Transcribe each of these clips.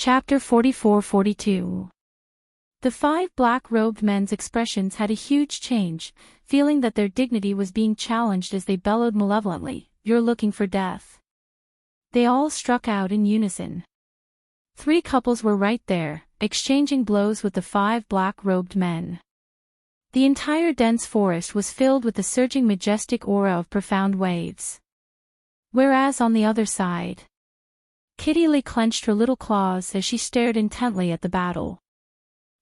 Chapter 44-42. The 5 black-robed men's expressions had a huge change, feeling that their dignity was being challenged as they bellowed malevolently, "You're looking for death." They all struck out in unison. 3 couples were right there, exchanging blows with the 5 black-robed men. The entire dense forest was filled with the surging majestic aura of profound waves. Whereas on the other side, Kitty Lee clenched her little claws as she stared intently at the battle.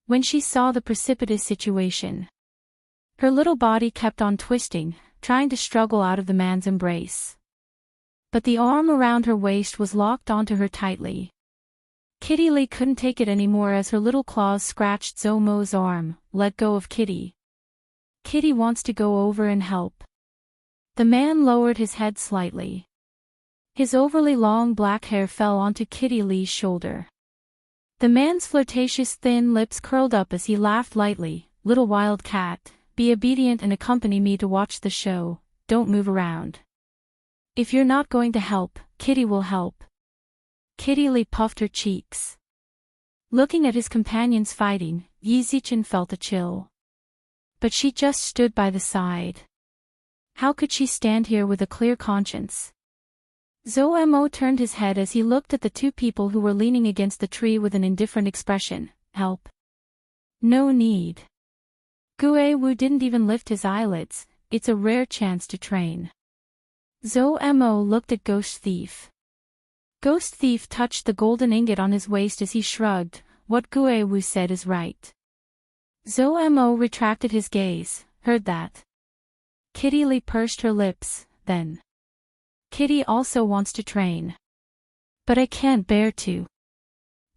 When she saw the precipitous situation, her little body kept on twisting, trying to struggle out of the man's embrace. But the arm around her waist was locked onto her tightly. Kitty Lee couldn't take it anymore as her little claws scratched Zomo's arm. "Let go of Kitty. Kitty wants to go over and help." The man lowered his head slightly. His overly long black hair fell onto Kitty Lee's shoulder. The man's flirtatious thin lips curled up as he laughed lightly. "Little wild cat, be obedient and accompany me to watch the show, don't move around. If you're not going to help, Kitty will help." Kitty Lee puffed her cheeks. Looking at his companions fighting, Yi Zichen felt a chill. But she just stood by the side. How could she stand here with a clear conscience? Zomo turned his head as he looked at the 2 people who were leaning against the tree with an indifferent expression. "Help? No need." Gue Wu didn't even lift his eyelids. "It's a rare chance to train." Zomo looked at Ghost Thief. Ghost Thief touched the golden ingot on his waist as he shrugged. "What Gue Wu said is right." Zomo retracted his gaze. "Heard that." Kitty Lee pursed her lips, then. "Kitty also wants to train. But I can't bear to."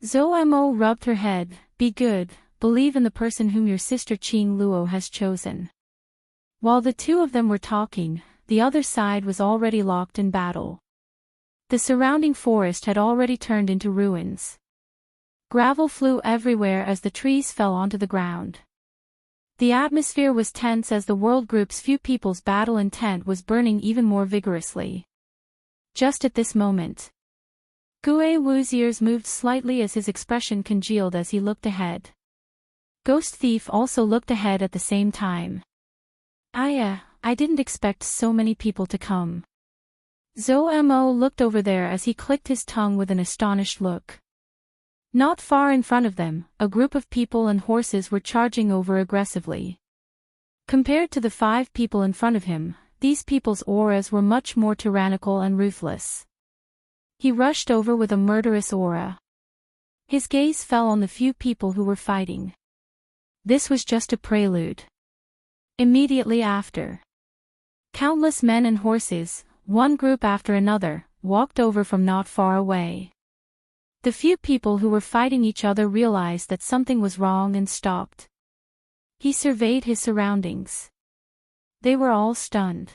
Zomo rubbed her head. "Be good, believe in the person whom your sister Qing Luo has chosen." While the 2 of them were talking, the other side was already locked in battle. The surrounding forest had already turned into ruins. Gravel flew everywhere as the trees fell onto the ground. The atmosphere was tense as the World Group's few people's battle intent was burning even more vigorously. Just at this moment, Gue Wu's ears moved slightly as his expression congealed as he looked ahead. Ghost Thief also looked ahead at the same time. I didn't expect so many people to come." Zomo looked over there as he clicked his tongue with an astonished look. Not far in front of them, a group of people and horses were charging over aggressively. Compared to the 5 people in front of him, these people's auras were much more tyrannical and ruthless. He rushed over with a murderous aura. His gaze fell on the few people who were fighting. This was just a prelude. Immediately after, countless men and horses, one group after another, walked over from not far away. The few people who were fighting each other realized that something was wrong and stopped. He surveyed his surroundings. They were all stunned.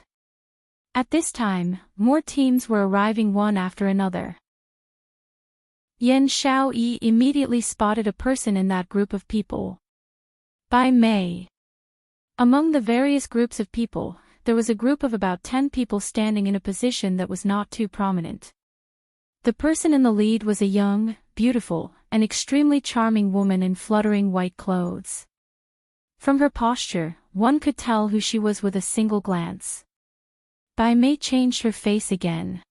At this time, more teams were arriving one after another. Yan Xiaoyi immediately spotted a person in that group of people. By May. Among the various groups of people, there was a group of about 10 people standing in a position that was not too prominent. The person in the lead was a young, beautiful, and extremely charming woman in fluttering white clothes. From her posture, one could tell who she was with a single glance. Bai Mei changed her face again.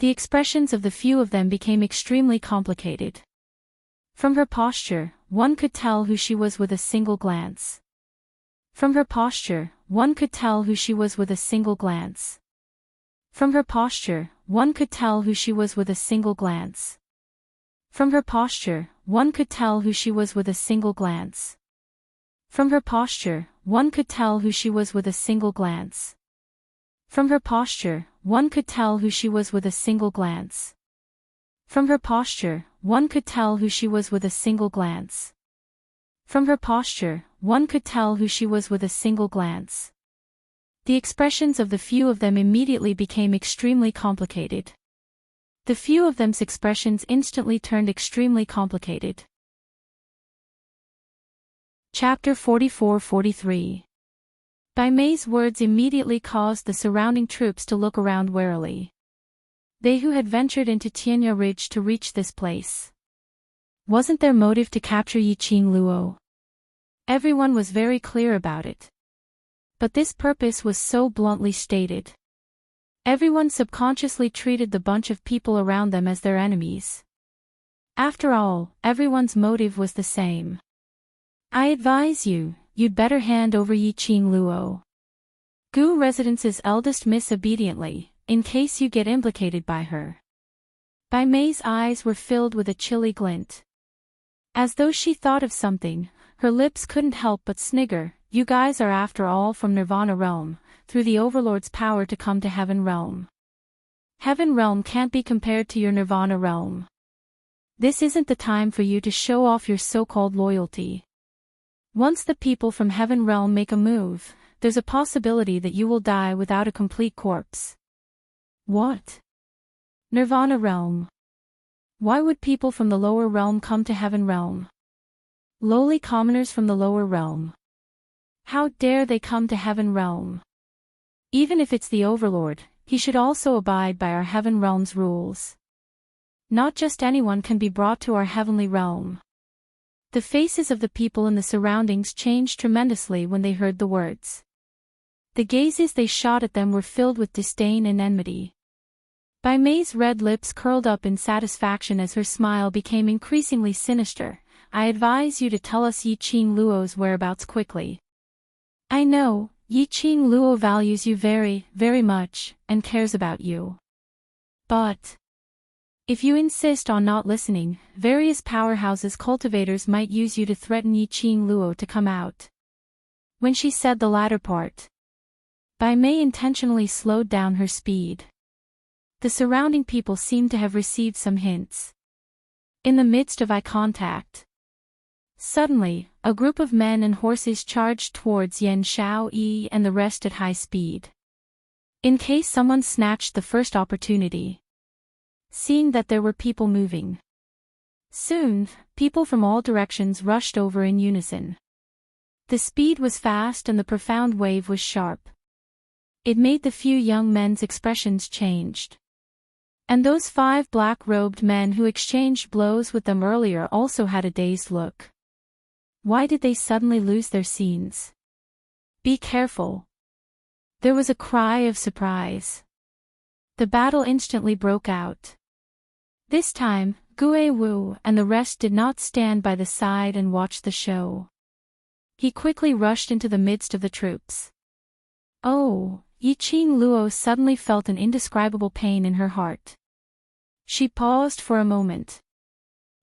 The expressions of the few of them became extremely complicated. From her posture, one could tell who she was with a single glance. From her posture, one could tell who she was with a single glance. From her posture, one could tell who she was with a single glance. From her posture, one could tell who she was with a single glance. From her posture, one could tell who she was with a single glance. From her posture, one could tell who she was with a single glance. From her posture, one could tell who she was with a single glance. From her posture, one could tell who she was with a single glance. The expressions of the few of them immediately became extremely complicated. The few of them's expressions instantly turned extremely complicated. Chapter 44-43. Bai Mei's words immediately caused the surrounding troops to look around warily. They who had ventured into Tianya Ridge to reach this place. Wasn't their motive to capture Yiqing Luo? Everyone was very clear about it. But this purpose was so bluntly stated. Everyone subconsciously treated the bunch of people around them as their enemies. After all, everyone's motive was the same. I advise you, you'd better hand over Yiqing Luo. Gu Residence's eldest miss obediently, in case you get implicated by her. Bai Mei's eyes were filled with a chilly glint. As though she thought of something, her lips couldn't help but snigger. You guys are after all from Nirvana Realm, through the Overlord's power to come to Heaven Realm. Heaven Realm can't be compared to your Nirvana Realm. This isn't the time for you to show off your so-called loyalty. Once the people from Heaven Realm make a move, there's a possibility that you will die without a complete corpse. What? Nirvana Realm. Why would people from the lower realm come to Heaven Realm? Lowly commoners from the lower realm. How dare they come to Heaven Realm? Even if it's the Overlord, he should also abide by our Heaven Realm's rules. Not just anyone can be brought to our heavenly realm. The faces of the people in the surroundings changed tremendously when they heard the words. The gazes they shot at them were filled with disdain and enmity. Bai Mei's red lips curled up in satisfaction as her smile became increasingly sinister. I advise you to tell us Yiqing Luo's whereabouts quickly. I know, Yiqing Luo values you very, very much, and cares about you. But if you insist on not listening, various powerhouses cultivators might use you to threaten Yiqing Luo to come out. When she said the latter part, Bai Mei intentionally slowed down her speed. The surrounding people seemed to have received some hints. In the midst of eye contact, suddenly, a group of men and horses charged towards Yan Shao Yi and the rest at high speed. In case someone snatched the first opportunity. Seeing that there were people moving. Soon, people from all directions rushed over in unison. The speed was fast and the profound wave was sharp. It made the few young men's expressions changed. And those 5 black-robed men who exchanged blows with them earlier also had a dazed look. Why did they suddenly lose their scenes? Be careful. There was a cry of surprise. The battle instantly broke out. This time, Gue Wu and the rest did not stand by the side and watch the show. He quickly rushed into the midst of the troops. Oh, Yiqing Luo suddenly felt an indescribable pain in her heart. She paused for a moment.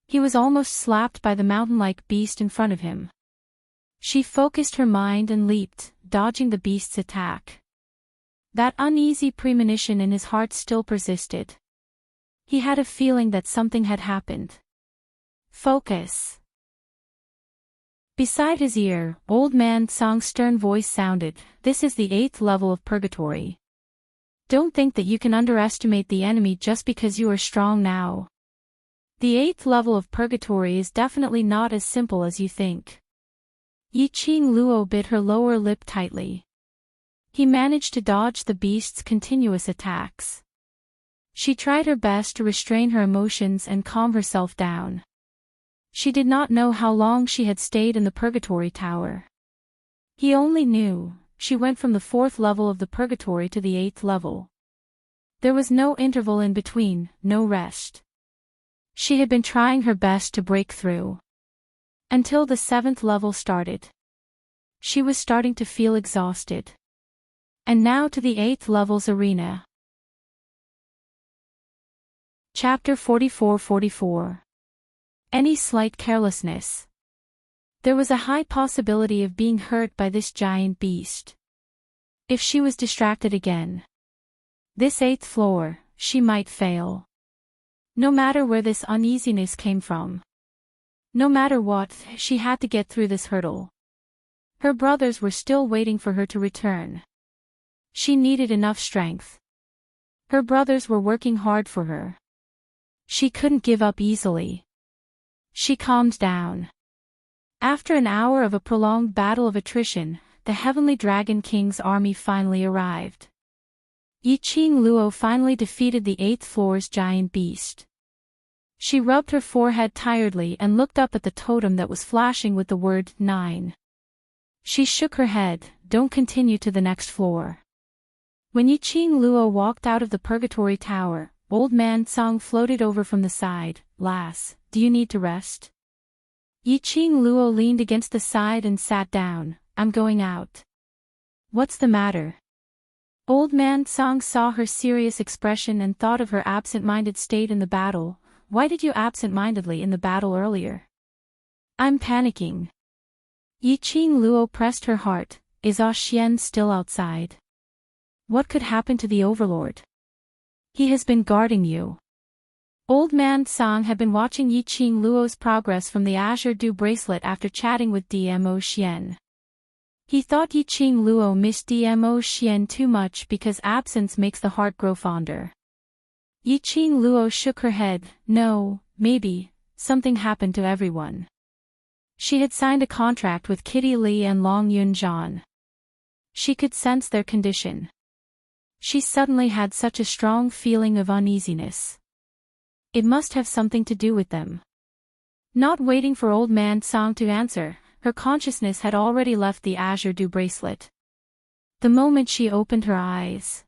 He was almost slapped by the mountain-like beast in front of him. She focused her mind and leaped, dodging the beast's attack. That uneasy premonition in his heart still persisted. He had a feeling that something had happened. Focus. Beside his ear, old man Tsang's stern voice sounded, "This is the 8th level of purgatory. Don't think that you can underestimate the enemy just because you are strong now. The 8th level of purgatory is definitely not as simple as you think." Yiqing Luo bit her lower lip tightly. He managed to dodge the beast's continuous attacks. She tried her best to restrain her emotions and calm herself down. She did not know how long she had stayed in the Purgatory Tower. He only knew, she went from the 4th level of the Purgatory to the 8th level. There was no interval in between, no rest. She had been trying her best to break through. Until the 7th level started. She was starting to feel exhausted. And now to the 8th level's arena. Chapter 44-44. Any slight carelessness. There was a high possibility of being hurt by this giant beast. If she was distracted again. This 8th floor, she might fail. No matter where this uneasiness came from. No matter what, she had to get through this hurdle. Her brothers were still waiting for her to return. She needed enough strength. Her brothers were working hard for her. She couldn't give up easily. She calmed down. After an hour of a prolonged battle of attrition, the Heavenly Dragon King's army finally arrived. Yiqing Luo finally defeated the 8th floor's giant beast. She rubbed her forehead tiredly and looked up at the totem that was flashing with the word 9. She shook her head. Don't continue to the next floor. When Yiqing Luo walked out of the Purgatory Tower, Old Man Song floated over from the side. Lass, do you need to rest? Yiqing Luo leaned against the side and sat down. I'm going out. What's the matter? Old Man Song saw her serious expression and thought of her absent-minded state in the battle. Why did you absent-mindedly in the battle earlier? I'm panicking. Yiqing Luo pressed her heart. Is Ah Xian still outside? What could happen to the Overlord? He has been guarding you. Old Man Song had been watching Yiqing Luo's progress from the Azure Dew bracelet after chatting with Dmo Xian. He thought Yiqing Luo missed Dmo Xian too much because absence makes the heart grow fonder. Yiqing Luo shook her head. No, maybe, something happened to everyone. She had signed a contract with Kitty Li and Long Yunjian. She could sense their condition. She suddenly had such a strong feeling of uneasiness. It must have something to do with them. Not waiting for Old Man Song to answer, her consciousness had already left the Azure Dew bracelet. The moment she opened her eyes,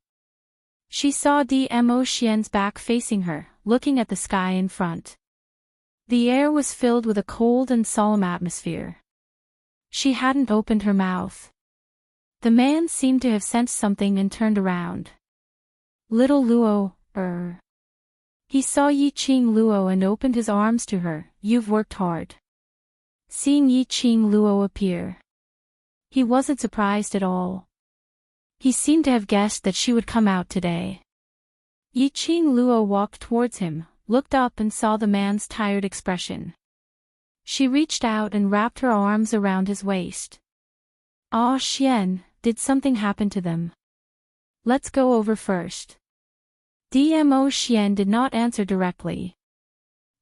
she saw Dmo Xian's back facing her, looking at the sky in front. The air was filled with a cold and solemn atmosphere. She hadn't opened her mouth. The man seemed to have sensed something and turned around. Little Luo, He saw Yiqing Luo and opened his arms to her. You've worked hard. Seeing Yiqing Luo appear, he wasn't surprised at all. He seemed to have guessed that she would come out today. Yiqing Luo walked towards him, looked up and saw the man's tired expression. She reached out and wrapped her arms around his waist. Ah Xian, did something happen to them? Let's go over first. Dmo Xian did not answer directly.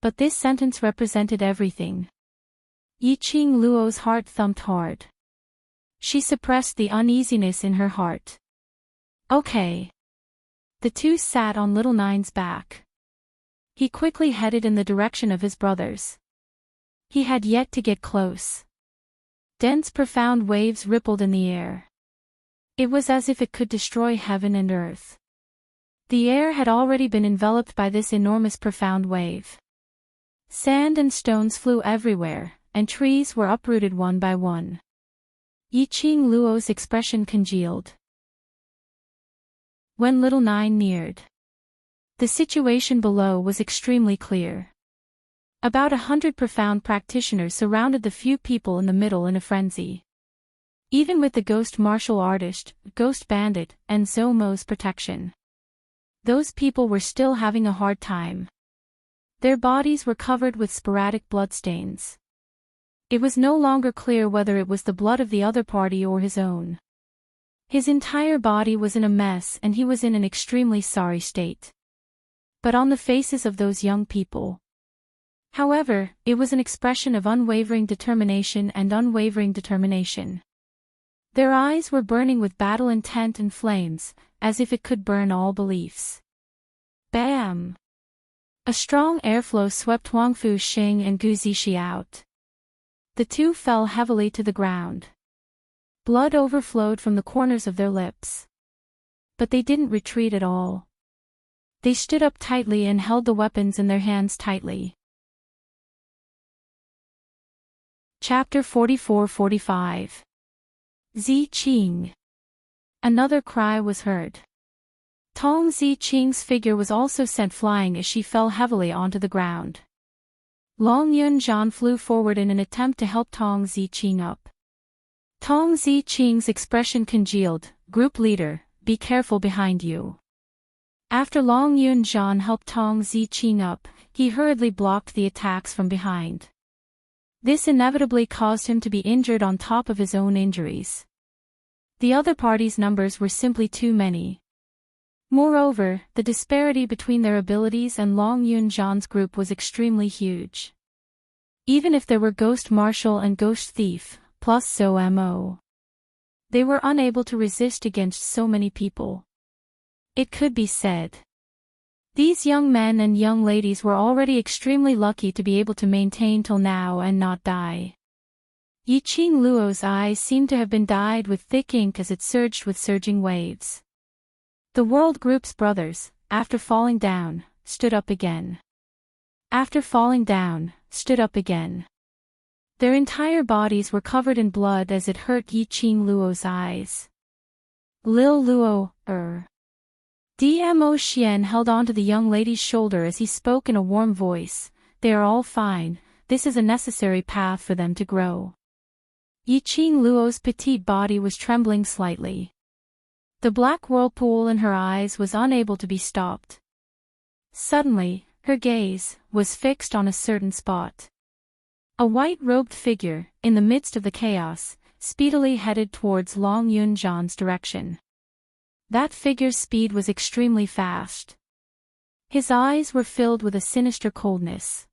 But this sentence represented everything. Yiqing Luo's heart thumped hard. She suppressed the uneasiness in her heart. Okay. The two sat on Little Nine's back. He quickly headed in the direction of his brothers. He had yet to get close. Dense profound waves rippled in the air. It was as if it could destroy heaven and earth. The air had already been enveloped by this enormous profound wave. Sand and stones flew everywhere, and trees were uprooted one by one. Yiqing Luo's expression congealed. When Little Nine neared, the situation below was extremely clear. About 100 profound practitioners surrounded the few people in the middle in a frenzy. Even with the ghost martial artist, ghost bandit, and Zomo's protection, those people were still having a hard time. Their bodies were covered with sporadic bloodstains. It was no longer clear whether it was the blood of the other party or his own. His entire body was in a mess and he was in an extremely sorry state. But on the faces of those young people, however, it was an expression of unwavering determination and unwavering determination. Their eyes were burning with battle intent and flames, as if it could burn all beliefs. Bam! A strong airflow swept Huangfu Xing and Gu Zixi out. The two fell heavily to the ground. Blood overflowed from the corners of their lips. But they didn't retreat at all. They stood up tightly and held the weapons in their hands tightly. Chapter 44-45. Zi Qing. Another cry was heard. Tong Zi Qing's figure was also sent flying as she fell heavily onto the ground. Long Yunjian flew forward in an attempt to help Tong Zi Qing up. Tong Zi Qing's expression congealed. Group leader, be careful behind you. After Long Yunjian helped Tong Zi Qing up, he hurriedly blocked the attacks from behind. This inevitably caused him to be injured on top of his own injuries. The other party's numbers were simply too many. Moreover, the disparity between their abilities and Long Yunjian's group was extremely huge. Even if there were Ghost Marshal and Ghost Thief, plus So-Mo, they were unable to resist against so many people. It could be said These young men and young ladies were already extremely lucky to be able to maintain till now and not die. Yiqing Luo's eyes seemed to have been dyed with thick ink as it surged with surging waves. The World Group's brothers, after falling down, stood up again. After falling down, stood up again. Their entire bodies were covered in blood as it hurt Yiqing Luo's eyes. Lil Luo, Dmo Xian held onto the young lady's shoulder as he spoke in a warm voice. They are all fine, this is a necessary path for them to grow. Yiqing Luo's petite body was trembling slightly. The black whirlpool in her eyes was unable to be stopped. Suddenly, her gaze was fixed on a certain spot. A white-robed figure, in the midst of the chaos, speedily headed towards Long Yunjian's direction. That figure's speed was extremely fast. His eyes were filled with a sinister coldness.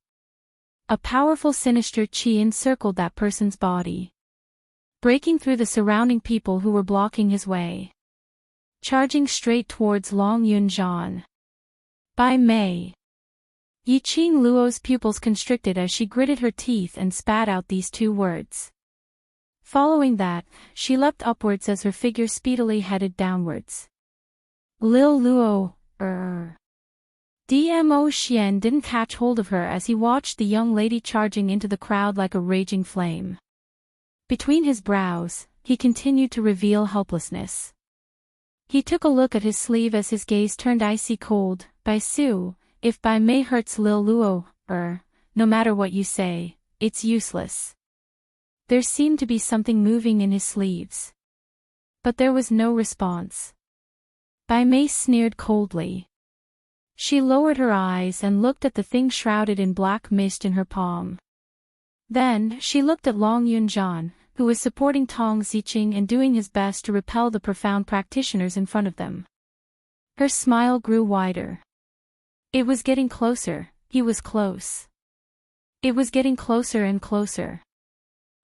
A powerful sinister qi encircled that person's body, breaking through the surrounding people who were blocking his way. Charging straight towards Long Yunjian. By Mei. Yiqing Luo's pupils constricted as she gritted her teeth and spat out these two words. Following that, she leapt upwards as her figure speedily headed downwards. Lil Luo, Dmo Xian didn't catch hold of her as he watched the young lady charging into the crowd like a raging flame. Between his brows, he continued to reveal helplessness. He took a look at his sleeve as his gaze turned icy cold. Bai Su, if Bai Mei hurts Lil Luo, no matter what you say, it's useless. There seemed to be something moving in his sleeves. But there was no response. Bai Mei sneered coldly. She lowered her eyes and looked at the thing shrouded in black mist in her palm. Then, she looked at Long Yunjian, who was supporting Tong Ziqing and doing his best to repel the profound practitioners in front of them. Her smile grew wider. It was getting closer, he was close. It was getting closer and closer.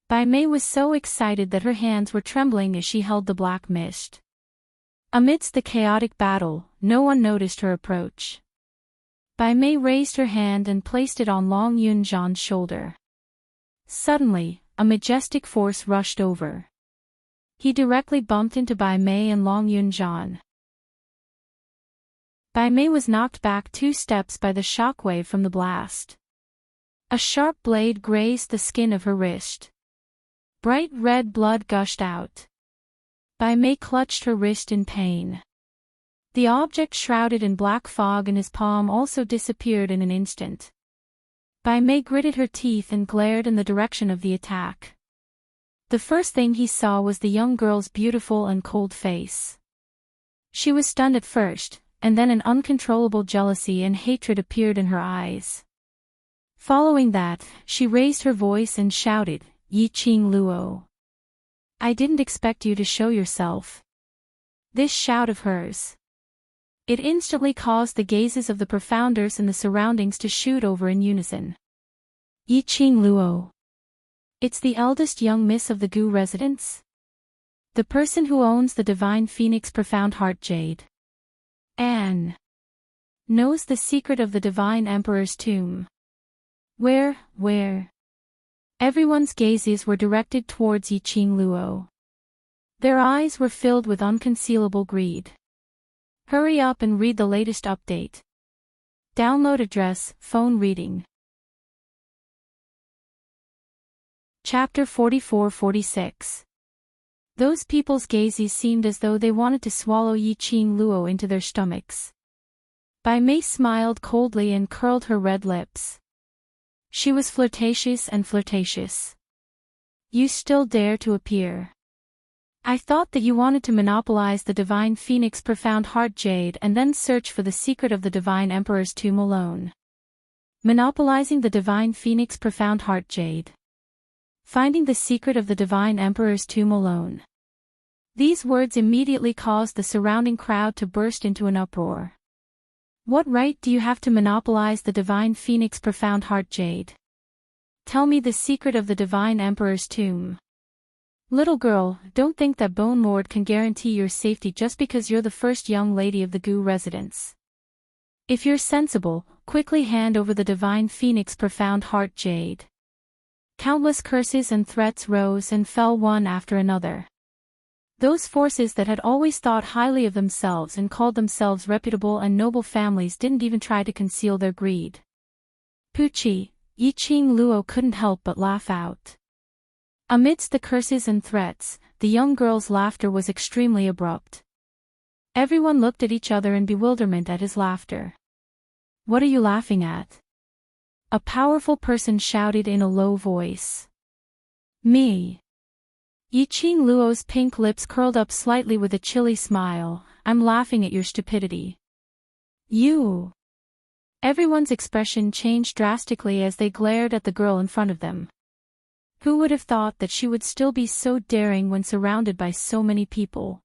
Bai Mei was so excited that her hands were trembling as she held the black mist. Amidst the chaotic battle, no one noticed her approach. Bai Mei raised her hand and placed it on Long Yunjian's shoulder. Suddenly, a majestic force rushed over. He directly bumped into Bai Mei and Long Yunjian. Bai Mei was knocked back 2 steps by the shockwave from the blast. A sharp blade grazed the skin of her wrist. Bright red blood gushed out. Bai Mei clutched her wrist in pain. The object shrouded in black fog in his palm also disappeared in an instant. Bai Mei gritted her teeth and glared in the direction of the attack. The first thing he saw was the young girl's beautiful and cold face. She was stunned at first, and then an uncontrollable jealousy and hatred appeared in her eyes. Following that, she raised her voice and shouted, Yiqing Luo. I didn't expect you to show yourself. This shout of hers. It instantly caused the gazes of the profounders in the surroundings to shoot over in unison. Yiqing Luo. It's the eldest young miss of the Gu residence? The person who owns the Divine Phoenix Profound Heart Jade. Anne. Knows the secret of the Divine Emperor's tomb. Where? Everyone's gazes were directed towards Yiqing Luo. Their eyes were filled with unconcealable greed. Hurry up and read the latest update. Download address, phone reading. Chapter 44-46. Those people's gazes seemed as though they wanted to swallow Yiqing Luo into their stomachs. Bai Mei smiled coldly and curled her red lips. She was flirtatious and flirtatious. You still dare to appear. I thought that you wanted to monopolize the Divine Phoenix Profound Heart Jade and then search for the secret of the Divine Emperor's tomb alone. Monopolizing the Divine Phoenix Profound Heart Jade. Finding the secret of the Divine Emperor's tomb alone. These words immediately caused the surrounding crowd to burst into an uproar. What right do you have to monopolize the Divine Phoenix Profound Heart Jade? Tell me the secret of the Divine Emperor's tomb. Little girl, don't think that Bone Lord can guarantee your safety just because you're the first young lady of the Gu residence. If you're sensible, quickly hand over the divine phoenix profound heart jade. Countless curses and threats rose and fell one after another. Those forces that had always thought highly of themselves and called themselves reputable and noble families didn't even try to conceal their greed. Pucci, Yiqing Luo couldn't help but laugh out. Amidst the curses and threats, the young girl's laughter was extremely abrupt. Everyone looked at each other in bewilderment at his laughter. "What are you laughing at?" a powerful person shouted in a low voice. "Me." Yiqing Luo's pink lips curled up slightly with a chilly smile. "I'm laughing at your stupidity." "You." Everyone's expression changed drastically as they glared at the girl in front of them. Who would have thought that she would still be so daring when surrounded by so many people?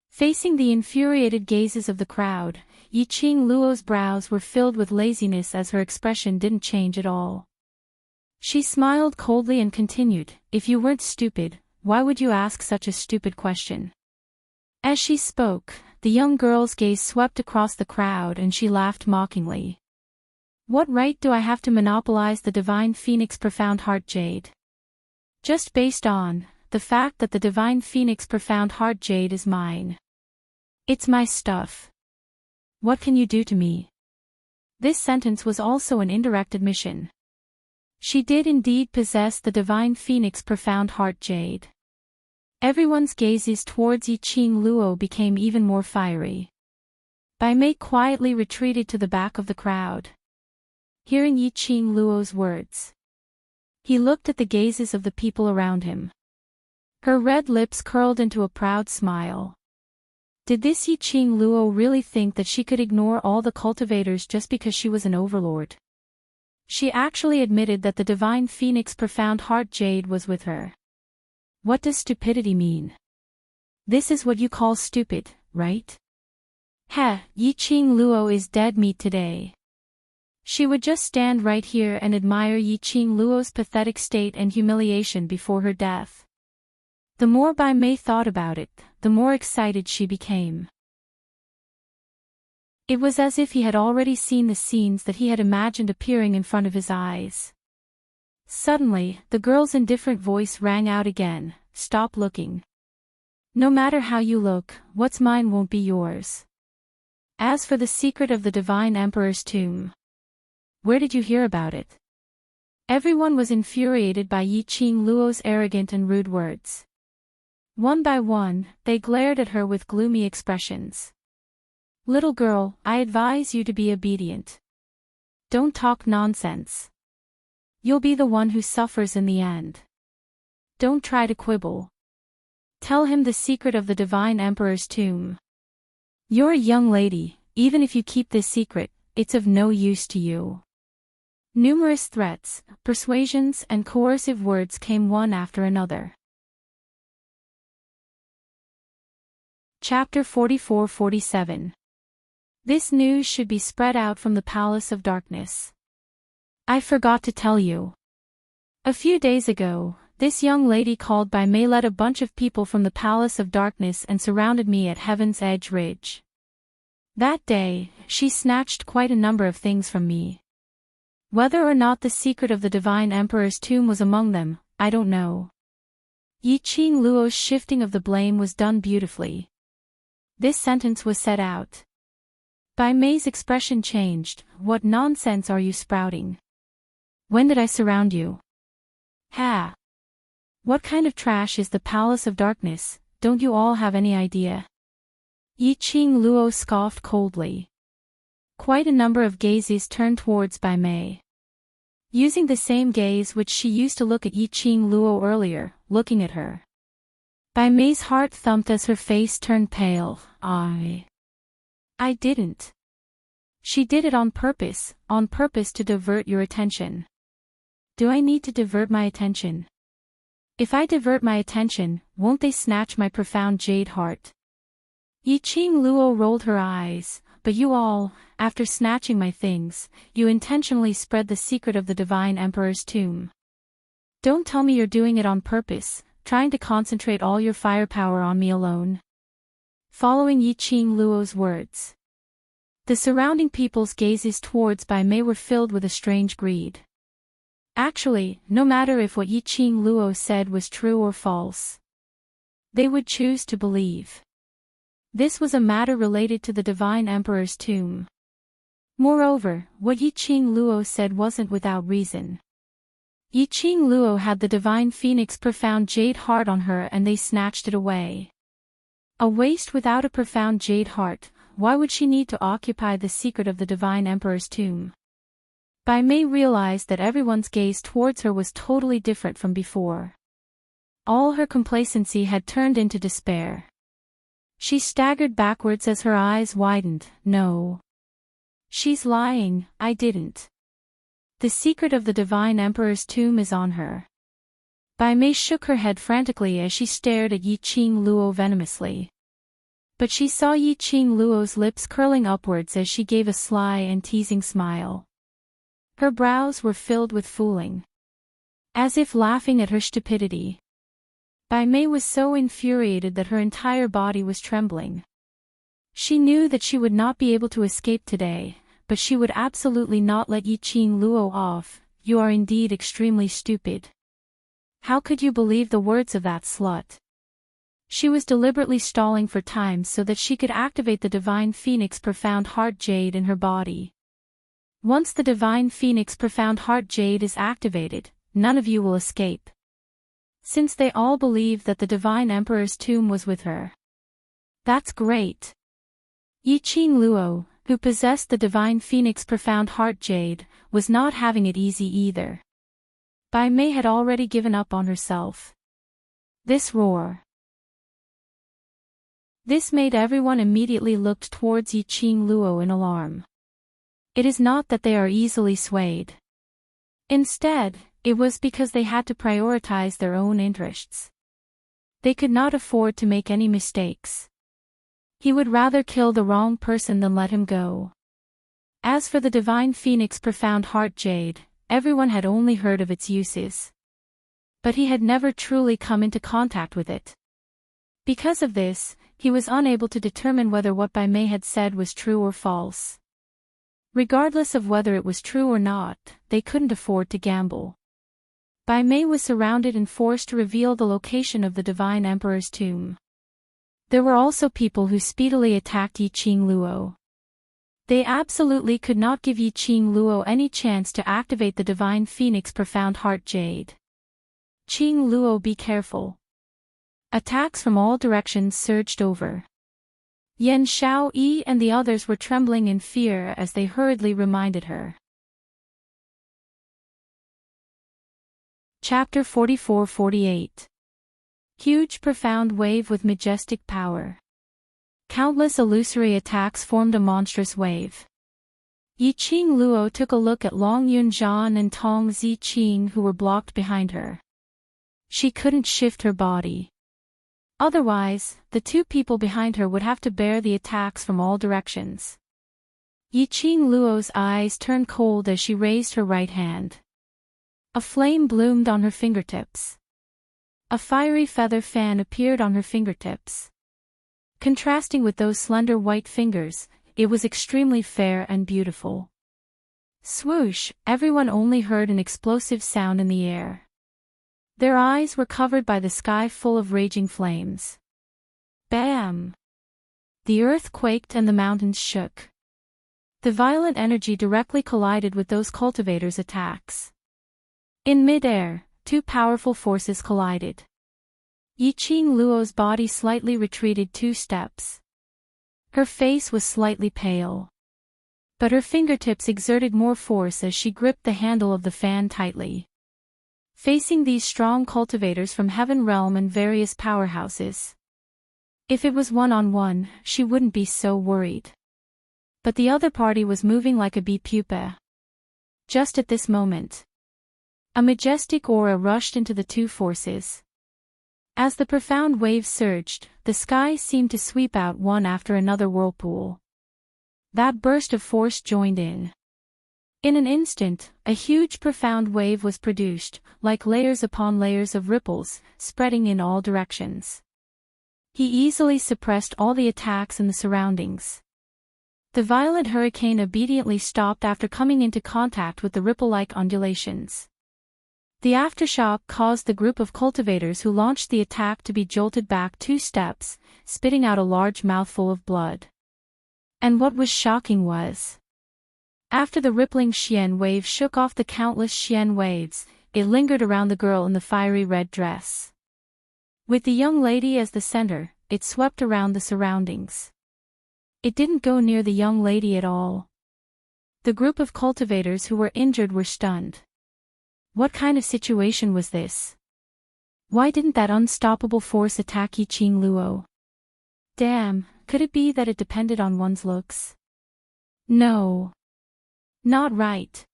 Facing the infuriated gazes of the crowd, Yiqing Luo's brows were filled with laziness as her expression didn't change at all. She smiled coldly and continued, "If you weren't stupid, why would you ask such a stupid question?" As she spoke, the young girl's gaze swept across the crowd and she laughed mockingly. "What right do I have to monopolize the divine phoenix profound heart jade? Just based on the fact that the divine phoenix profound heart jade is mine. It's my stuff. What can you do to me?" This sentence was also an indirect admission. She did indeed possess the divine phoenix profound heart jade. Everyone's gazes towards Yiqing Luo became even more fiery. Bai Mei quietly retreated to the back of the crowd. Hearing Yiqing Luo's words, he looked at the gazes of the people around him. Her red lips curled into a proud smile. Did this Yiqing Luo really think that she could ignore all the cultivators just because she was an overlord? She actually admitted that the divine phoenix profound heart jade was with her. What does stupidity mean? This is what you call stupid, right? Heh, Yiqing Luo is dead meat today. She would just stand right here and admire Yiqing Luo's pathetic state and humiliation before her death. The more Bai Mei thought about it, the more excited she became. It was as if he had already seen the scenes that he had imagined appearing in front of his eyes. Suddenly, the girl's indifferent voice rang out again, "Stop looking. No matter how you look, what's mine won't be yours. As for the secret of the Divine Emperor's tomb, where did you hear about it?" Everyone was infuriated by Yiqing Luo's arrogant and rude words. One by one, they glared at her with gloomy expressions. "Little girl, I advise you to be obedient. Don't talk nonsense. You'll be the one who suffers in the end. Don't try to quibble. Tell him the secret of the Divine Emperor's tomb. You're a young lady, even if you keep this secret, it's of no use to you." Numerous threats, persuasions and coercive words came one after another. Chapter 44-47. This news should be spread out from the Palace of Darkness. I forgot to tell you. A few days ago, this young lady called Bai Mei led a bunch of people from the Palace of Darkness and surrounded me at Heaven's Edge Ridge. That day, she snatched quite a number of things from me. Whether or not the secret of the Divine Emperor's tomb was among them, I don't know. Yiqing Luo's shifting of the blame was done beautifully. This sentence was said out. Bai Mei's expression changed. "What nonsense are you sprouting? When did I surround you? Ha! What kind of trash is the Palace of Darkness, don't you all have any idea?" Yiqing Luo scoffed coldly. Quite a number of gazes turned towards Bai Mei. Using the same gaze which she used to look at Yiqing Luo earlier, looking at her. Bai Mei's heart thumped as her face turned pale. I didn't. She did it on purpose to divert your attention. Do I need to divert my attention? If I divert my attention, won't they snatch my profound jade heart? Yiqing Luo rolled her eyes. But you all, after snatching my things, you intentionally spread the secret of the Divine Emperor's tomb. Don't tell me you're doing it on purpose, trying to concentrate all your firepower on me alone. Following Yiqing Luo's words, The surrounding people's gazes towards Bai Mei were filled with a strange greed. Actually, no matter if what Yi Qing Luo said was true or false, they would choose to believe. This was a matter related to the Divine Emperor's tomb. Moreover, what Yi Qing Luo said wasn't without reason. Yi Qing Luo had the Divine Phoenix profound jade heart on her and they snatched it away. A waste without a profound jade heart, why would she need to occupy the secret of the Divine Emperor's tomb? Bai Mei realized that everyone's gaze towards her was totally different from before. All her complacency had turned into despair. She staggered backwards as her eyes widened. No. She's lying, I didn't. The secret of the Divine Emperor's tomb is on her. Bai Mei shook her head frantically as she stared at Yi Qing Luo venomously. But she saw Yi Qing Luo's lips curling upwards as she gave a sly and teasing smile. Her brows were filled with fooling. As if laughing at her stupidity. Bai Mei was so infuriated that her entire body was trembling. She knew that she would not be able to escape today, but she would absolutely not let Yi Qing Luo off. You are indeed extremely stupid. How could you believe the words of that slut? She was deliberately stalling for time so that she could activate the Divine Phoenix Profound Heart Jade in her body. Once the Divine Phoenix Profound Heart Jade is activated, none of you will escape. Since they all believed that the Divine Emperor's tomb was with her. That's great. Yi Qing Luo, who possessed the Divine Phoenix Profound Heart Jade, was not having it easy either. Bai Mei had already given up on herself. This roar. This made everyone immediately look towards Yi Qing Luo in alarm. It is not that they are easily swayed. Instead, it was because they had to prioritize their own interests. They could not afford to make any mistakes. He would rather kill the wrong person than let him go. As for the Divine Phoenix Profound Heart Jade, everyone had only heard of its uses. But he had never truly come into contact with it. Because of this, he was unable to determine whether what Bai Mei had said was true or false. Regardless of whether it was true or not, they couldn't afford to gamble. Bai Mei was surrounded and forced to reveal the location of the Divine Emperor's tomb. There were also people who speedily attacked Yi Qing Luo. They absolutely could not give Yi Qing Luo any chance to activate the Divine Phoenix Profound Heart Jade. Qing Luo, be careful. Attacks from all directions surged over. Yan Xiaoyi and the others were trembling in fear as they hurriedly reminded her. Chapter 44-48. Huge profound wave with majestic power. Countless illusory attacks formed a monstrous wave. Yi Qing Luo took a look at Long Yunzhan and Tong Ziqing who were blocked behind her. She couldn't shift her body. Otherwise, the two people behind her would have to bear the attacks from all directions. Yi Qing Luo's eyes turned cold as she raised her right hand. A flame bloomed on her fingertips. A fiery feather fan appeared on her fingertips. Contrasting with those slender white fingers, it was extremely fair and beautiful. Swoosh, everyone only heard an explosive sound in the air. Their eyes were covered by the sky full of raging flames. Bam! The earth quaked and the mountains shook. The violent energy directly collided with those cultivators' attacks. In mid-air, two powerful forces collided. Yi Qing Luo's body slightly retreated 2 steps. Her face was slightly pale. But her fingertips exerted more force as she gripped the handle of the fan tightly. Facing these strong cultivators from Heaven Realm and various powerhouses. If it was one-on-one, she wouldn't be so worried. But the other party was moving like a bee pupa. Just at this moment, a majestic aura rushed into the two forces. As the profound wave surged, the sky seemed to sweep out one after another whirlpool. That burst of force joined in. In an instant, a huge profound wave was produced, like layers upon layers of ripples, spreading in all directions. He easily suppressed all the attacks in the surroundings. The violent hurricane obediently stopped after coming into contact with the ripple-like undulations. The aftershock caused the group of cultivators who launched the attack to be jolted back 2 steps, spitting out a large mouthful of blood. And what was shocking was, after the rippling Xian wave shook off the countless Xian waves, it lingered around the girl in the fiery red dress. With the young lady as the center, it swept around the surroundings. It didn't go near the young lady at all. The group of cultivators who were injured were stunned. What kind of situation was this? Why didn't that unstoppable force attack Yi Qing Luo? Damn, could it be that it depended on one's looks? No. Not right.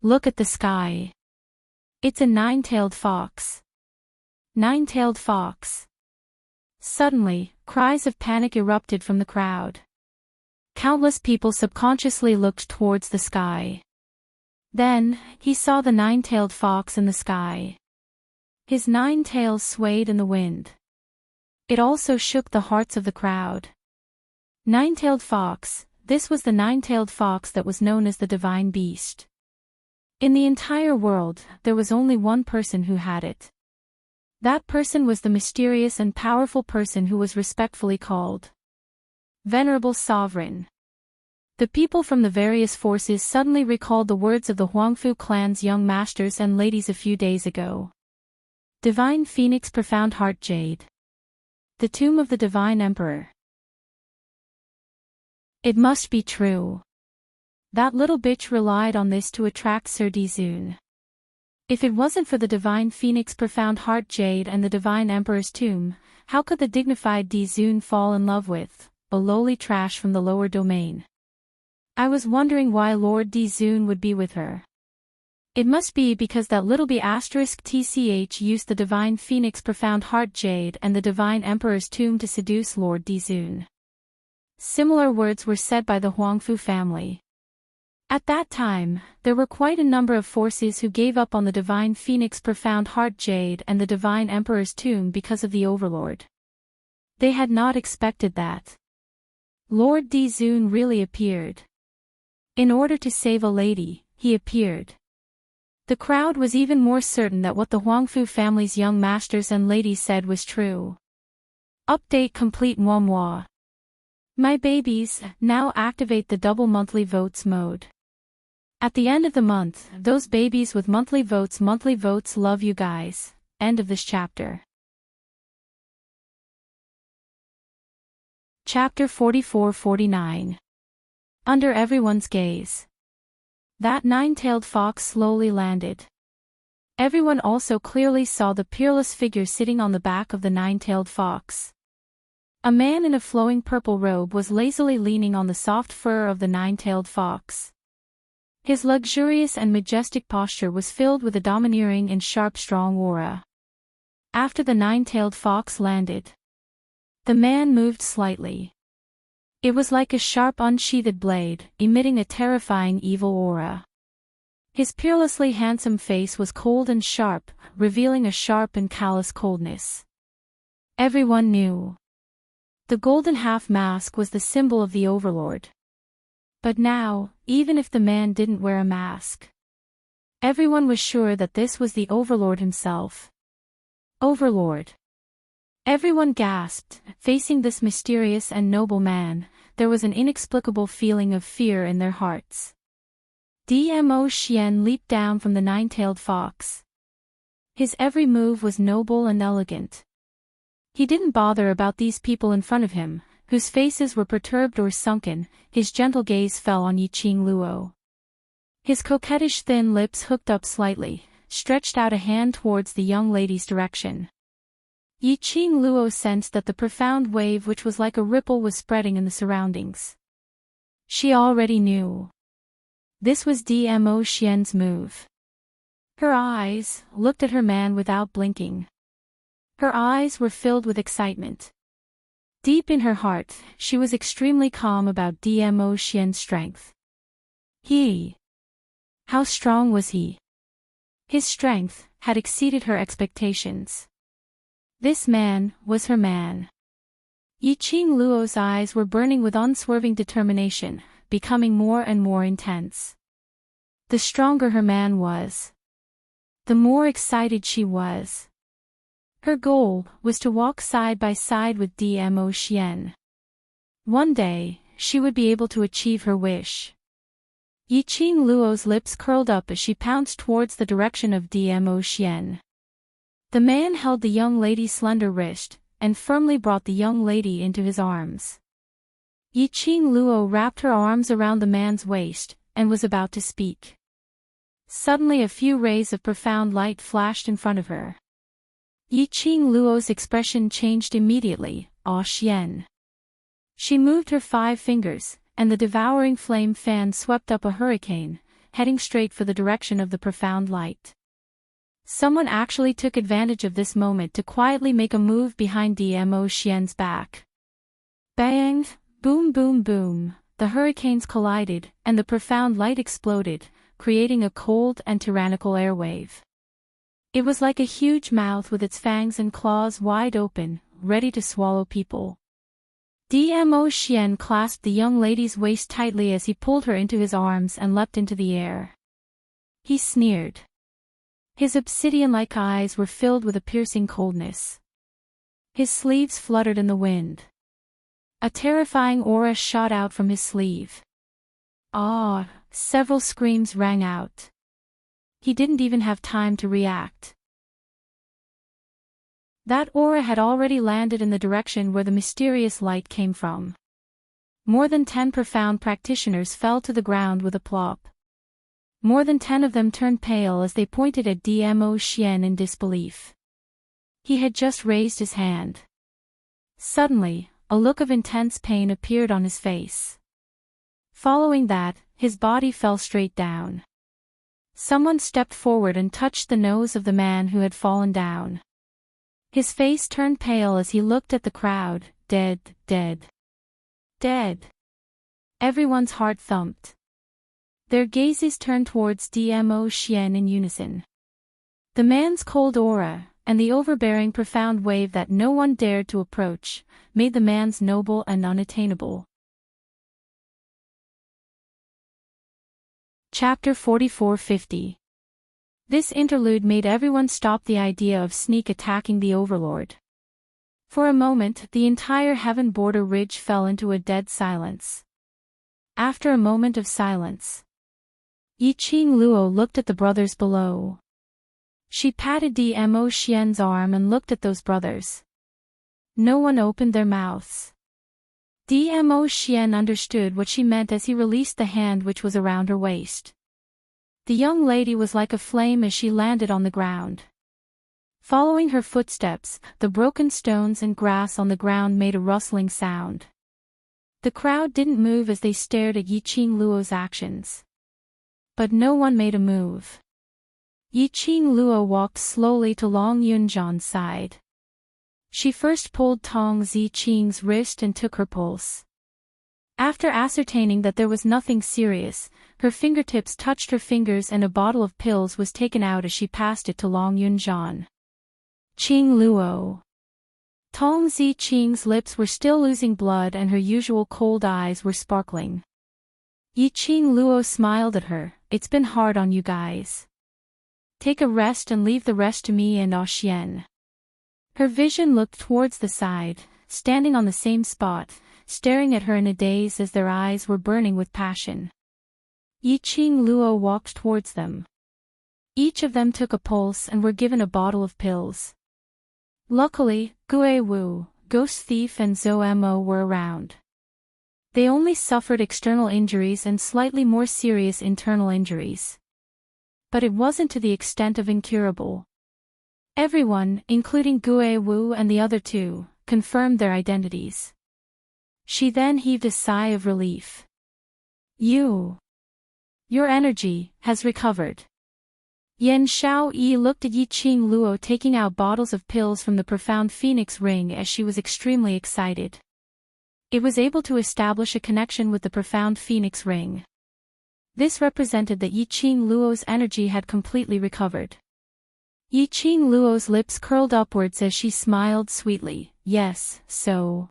Look at the sky. It's a 9-tailed fox. 9-tailed fox. Suddenly, cries of panic erupted from the crowd. Countless people subconsciously looked towards the sky. Then, he saw the 9-tailed fox in the sky. His 9 tails swayed in the wind. It also shook the hearts of the crowd. 9-tailed fox, this was the 9-tailed fox that was known as the divine beast. In the entire world, there was only one person who had it. That person was the mysterious and powerful person who was respectfully called Venerable Sovereign. The people from the various forces suddenly recalled the words of the Huangfu clan's young masters and ladies a few days ago. Divine Phoenix Profound Heart Jade. The tomb of the Divine Emperor. It must be true. That little bitch relied on this to attract Sir Dizun. If it wasn't for the Divine Phoenix Profound Heart Jade and the Divine Emperor's tomb, how could the dignified Dizun fall in love with a lowly trash from the lower domain? I was wondering why Lord Dizun would be with her. It must be because that little B***TCH used the Divine Phoenix Profound Heart Jade and the Divine Emperor's tomb to seduce Lord Dizun. Similar words were said by the Huangfu family. At that time, there were quite a number of forces who gave up on the Divine Phoenix Profound Heart Jade and the Divine Emperor's tomb because of the Overlord. They had not expected that. Lord Dizun really appeared. In order to save a lady, he appeared. The crowd was even more certain that what the Huangfu family's young masters and ladies said was true. Update complete. Moi. My babies, now activate the double monthly votes mode. At the end of the month, those babies with monthly votes love you guys. End of this chapter. Chapter 44-49. Under everyone's gaze. That 9-tailed fox slowly landed. Everyone also clearly saw the peerless figure sitting on the back of the 9-tailed fox. A man in a flowing purple robe was lazily leaning on the soft fur of the 9-tailed fox. His luxurious and majestic posture was filled with a domineering and sharp strong aura. After the 9-tailed fox landed, the man moved slightly. It was like a sharp unsheathed blade, emitting a terrifying evil aura. His peerlessly handsome face was cold and sharp, revealing a sharp and callous coldness. Everyone knew. The golden half-mask was the symbol of the Overlord. But now, even if the man didn't wear a mask, everyone was sure that this was the Overlord himself. Overlord. Everyone gasped. Facing this mysterious and noble man, there was an inexplicable feeling of fear in their hearts. Dmo Xian leaped down from the 9-tailed fox. His every move was noble and elegant. He didn't bother about these people in front of him, whose faces were perturbed or sunken. His gentle gaze fell on Yi Qing Luo. His coquettish thin lips hooked up slightly, stretched out a hand towards the young lady's direction. Yi Qing Luo sensed that the profound wave which was like a ripple was spreading in the surroundings. She already knew. This was Dmo Xian's move. Her eyes looked at her man without blinking. Her eyes were filled with excitement. Deep in her heart, she was extremely calm about Dmo Xian's strength. How strong was he? His strength had exceeded her expectations. This man was her man. Yiqing Luo's eyes were burning with unswerving determination, becoming more and more intense. The stronger her man was, the more excited she was. Her goal was to walk side by side with Dmo Xian. One day, she would be able to achieve her wish. Yiqing Luo's lips curled up as she pounced towards the direction of Dmo Xian. The man held the young lady's slender wrist, and firmly brought the young lady into his arms. Yiqing Luo wrapped her arms around the man's waist, and was about to speak. Suddenly a few rays of profound light flashed in front of her. Yiqing Luo's expression changed immediately. "Ah Xian." She moved her 5 fingers, and the devouring flame fan swept up a hurricane, heading straight for the direction of the profound light. Someone actually took advantage of this moment to quietly make a move behind Dmo Xian's back. Bang! Boom boom boom, the hurricanes collided, and the profound light exploded, creating a cold and tyrannical airwave. It was like a huge mouth with its fangs and claws wide open, ready to swallow people. Dmo Xian clasped the young lady's waist tightly as he pulled her into his arms and leapt into the air. He sneered. His obsidian-like eyes were filled with a piercing coldness. His sleeves fluttered in the wind. A terrifying aura shot out from his sleeve. "Ah!" Several screams rang out. He didn't even have time to react. That aura had already landed in the direction where the mysterious light came from. More than 10 profound practitioners fell to the ground with a plop. More than 10 of them turned pale as they pointed at Dmo Xian in disbelief. He had just raised his hand. Suddenly, a look of intense pain appeared on his face. Following that, his body fell straight down. Someone stepped forward and touched the nose of the man who had fallen down. His face turned pale as he looked at the crowd. Dead, dead, dead. Everyone's heart thumped. Their gazes turned towards Dmo Xian in unison. The man's cold aura, and the overbearing profound wave that no one dared to approach, made the man's noble and unattainable. Chapter 44-50. This interlude made everyone stop the idea of sneak attacking the Overlord. For a moment, the entire heaven border ridge fell into a dead silence. After a moment of silence, Yiqing Luo looked at the brothers below. She patted Dmo Xian's arm and looked at those brothers. No one opened their mouths. Dmo Xian understood what she meant as he released the hand which was around her waist. The young lady was like a flame as she landed on the ground. Following her footsteps, the broken stones and grass on the ground made a rustling sound. The crowd didn't move as they stared at Yiqing Luo's actions. But no one made a move. Yiqing Luo walked slowly to Long Yunzhan's side. She first pulled Tong Ziqing's wrist and took her pulse. After ascertaining that there was nothing serious, her fingertips touched her fingers and a bottle of pills was taken out as she passed it to Long Yunzhan. "Qing Luo." Tong Ziqing's lips were still losing blood and her usual cold eyes were sparkling. Yiqing Luo smiled at her. "It's been hard on you guys. Take a rest and leave the rest to me and Ah Xian." Her vision looked towards the side, standing on the same spot, staring at her in a daze as their eyes were burning with passion. Yiqing Luo walked towards them. Each of them took a pulse and were given a bottle of pills. Luckily, Gue Wu, Ghost Thief and Zhou Mo were around. They only suffered external injuries and slightly more serious internal injuries. But it wasn't to the extent of incurable. Everyone, including Gue Wu and the other 2, confirmed their identities. She then heaved a sigh of relief. Your energy has recovered." Yan Xiaoyi looked at Yiqing Luo taking out bottles of pills from the profound phoenix ring as she was extremely excited. It was able to establish a connection with the profound phoenix ring. This represented that Yiqing Luo's energy had completely recovered. Yiqing Luo's lips curled upwards as she smiled sweetly. "Yes, so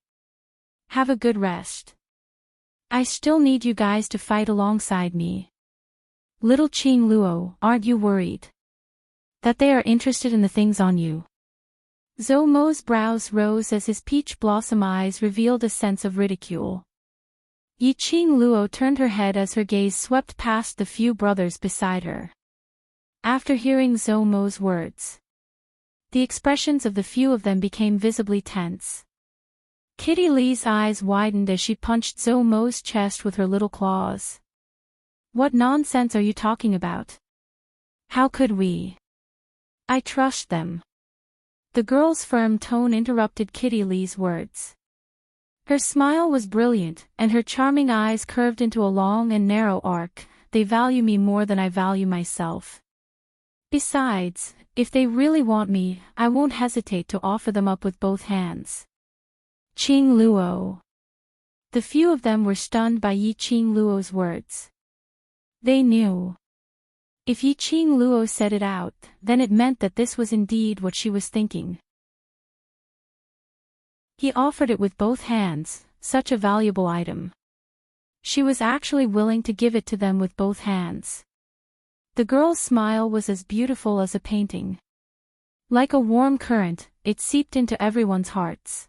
Have a good rest. I still need you guys to fight alongside me. Little Qing Luo, aren't you worried that they are interested in the things on you? Zhou Mo's brows rose as his peach blossom eyes revealed a sense of ridicule. Yi Qing Luo turned her head as her gaze swept past the few brothers beside her. After hearing Zhou Mo's words, the expressions of the few of them became visibly tense. Kitty Lee's eyes widened as she punched Zhou Mo's chest with her little claws. What nonsense are you talking about? How could we? I trust them. The girl's firm tone interrupted Kitty Lee's words. Her smile was brilliant, and her charming eyes curved into a long and narrow arc. They value me more than I value myself. Besides, if they really want me, I won't hesitate to offer them up with both hands. Qing Luo. The few of them were stunned by Yi Qing Luo's words. They knew. If Yi Qing Luo said it out, then it meant that this was indeed what she was thinking. He offered it with both hands, such a valuable item. She was actually willing to give it to them with both hands. The girl's smile was as beautiful as a painting. Like a warm current, it seeped into everyone's hearts.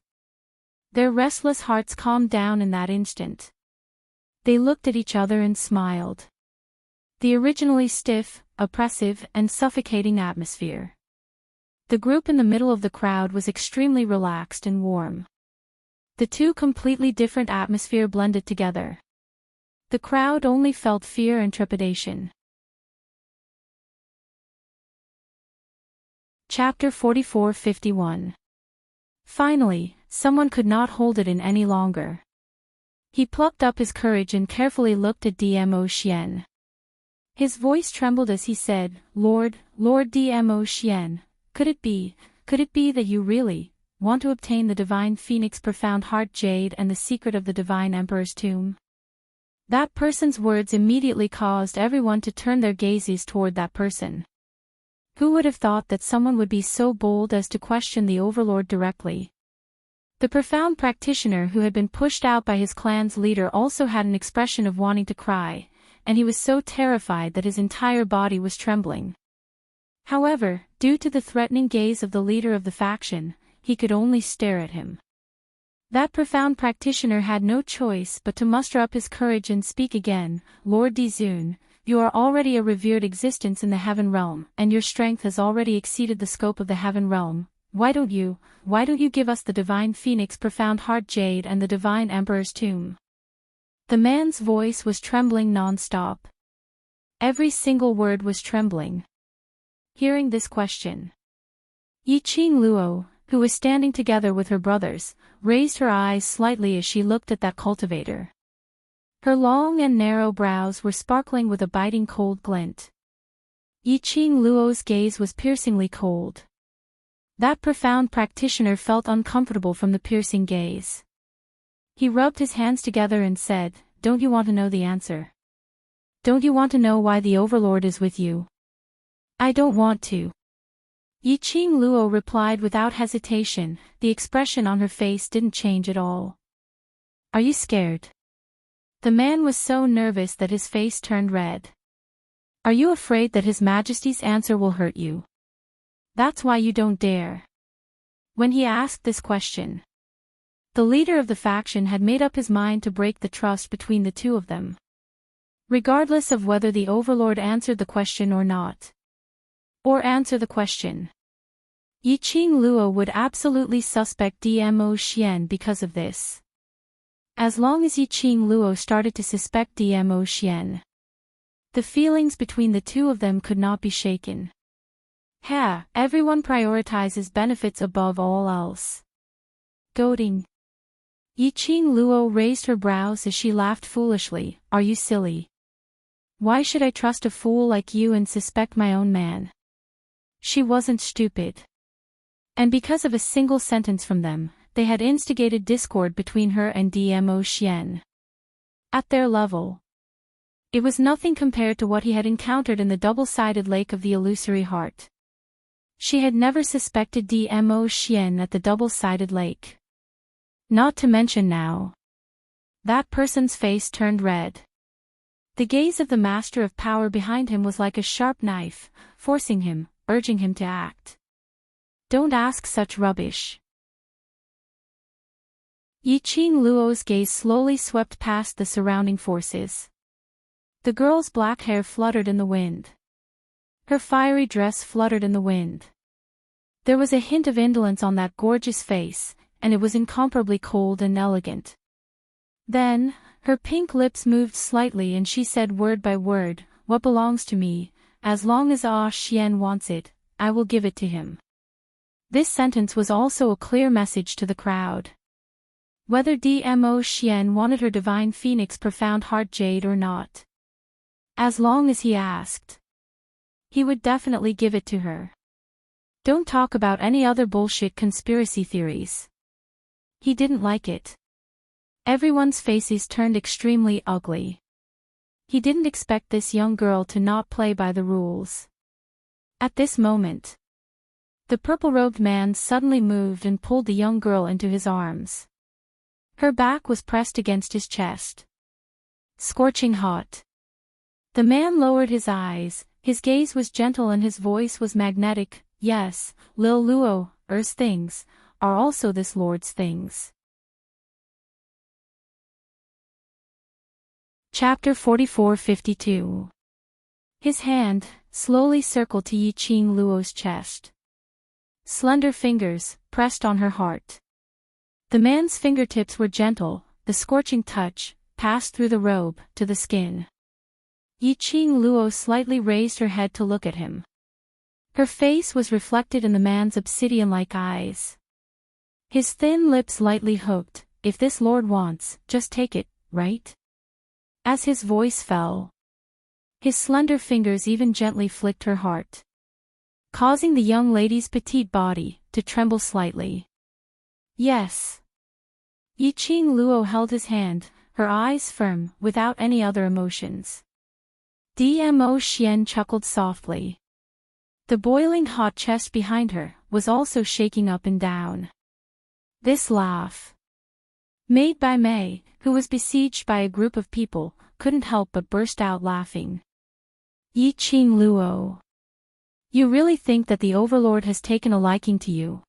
Their restless hearts calmed down in that instant. They looked at each other and smiled. The originally stiff, oppressive, and suffocating atmosphere. The group in the middle of the crowd was extremely relaxed and warm. The two completely different atmospheres blended together. The crowd only felt fear and trepidation. Chapter 44-51. Finally, someone could not hold it in any longer. He plucked up his courage and carefully looked at Dmo Xian. His voice trembled as he said, Lord Dmo Xian, could it be that you really want to obtain the Divine Phoenix Profound Heart Jade and the secret of the Divine Emperor's tomb? That person's words immediately caused everyone to turn their gazes toward that person. Who would have thought that someone would be so bold as to question the Overlord directly? The profound practitioner who had been pushed out by his clan's leader also had an expression of wanting to cry, and he was so terrified that his entire body was trembling. However, due to the threatening gaze of the leader of the faction, he could only stare at him. That profound practitioner had no choice but to muster up his courage and speak again. Lord Dizun, you are already a revered existence in the Heaven Realm, and your strength has already exceeded the scope of the Heaven Realm. Why don't you give us the Divine Phoenix Profound Heart Jade and the Divine Emperor's tomb? The man's voice was trembling non-stop. Every single word was trembling. Hearing this question, Yi Qing Luo, who was standing together with her brothers, raised her eyes slightly as she looked at that cultivator. Her long and narrow brows were sparkling with a biting cold glint. Yi Qing Luo's gaze was piercingly cold. That profound practitioner felt uncomfortable from the piercing gaze. He rubbed his hands together and said, Don't you want to know the answer? Don't you want to know why the Overlord is with you? I don't want to. Yi Qing Luo replied without hesitation. The expression on her face didn't change at all. Are you scared? The man was so nervous that his face turned red. Are you afraid that His Majesty's answer will hurt you? That's why you don't dare. When he asked this question, the leader of the faction had made up his mind to break the trust between the two of them. Regardless of whether the Overlord answered the question or not. Or answer the question. Yi Qing Luo would absolutely suspect Dmo Xian because of this. As long as Yi Qing Luo started to suspect Dmo Xian, the feelings between the two of them could not be shaken. Everyone prioritizes benefits above all else. Goading. Yi Qing Luo raised her brows as she laughed foolishly. Are you silly? Why should I trust a fool like you and suspect my own man? She wasn't stupid. And because of a single sentence from them, they had instigated discord between her and Dmo Xian. At their level, it was nothing compared to what he had encountered in the double-sided lake of the illusory heart. She had never suspected Dmo Xian at the double-sided lake. Not to mention now. That person's face turned red. The gaze of the master of power behind him was like a sharp knife, forcing him, urging him to act. Don't ask such rubbish. Yiqing Luo's gaze slowly swept past the surrounding forces. The girl's black hair fluttered in the wind. Her fiery dress fluttered in the wind. There was a hint of indolence on that gorgeous face, and it was incomparably cold and elegant. Then, her pink lips moved slightly and she said word by word, "What belongs to me, as long as Xian wants it, I will give it to him." This sentence was also a clear message to the crowd. Whether Dmo Xian wanted her divine phoenix profound heart jade or not. As long as he asked, he would definitely give it to her. Don't talk about any other bullshit conspiracy theories. He didn't like it. Everyone's faces turned extremely ugly. He didn't expect this young girl to not play by the rules. At this moment, the purple-robed man suddenly moved and pulled the young girl into his arms. Her back was pressed against his chest. Scorching hot. The man lowered his eyes, his gaze was gentle and his voice was magnetic. Yes, Lil Luo, Earth's things, are also this Lord's things. Chapter 44-52. His hand slowly circled to Yiqing Luo's chest. Slender fingers pressed on her heart. The man's fingertips were gentle, the scorching touch passed through the robe to the skin. Yiqing Luo slightly raised her head to look at him. Her face was reflected in the man's obsidian-like eyes. His thin lips lightly hooked, "If this lord wants, just take it, right?" As his voice fell, his slender fingers even gently flicked her heart, causing the young lady's petite body to tremble slightly. Yes. Yiqing Luo held his hand, her eyes firm, without any other emotions. Dmo Xian chuckled softly. The boiling hot chest behind her was also shaking up and down. This laugh, made by Mei, who was besieged by a group of people, couldn't help but burst out laughing. Yiqing Luo. You really think that the Overlord has taken a liking to you?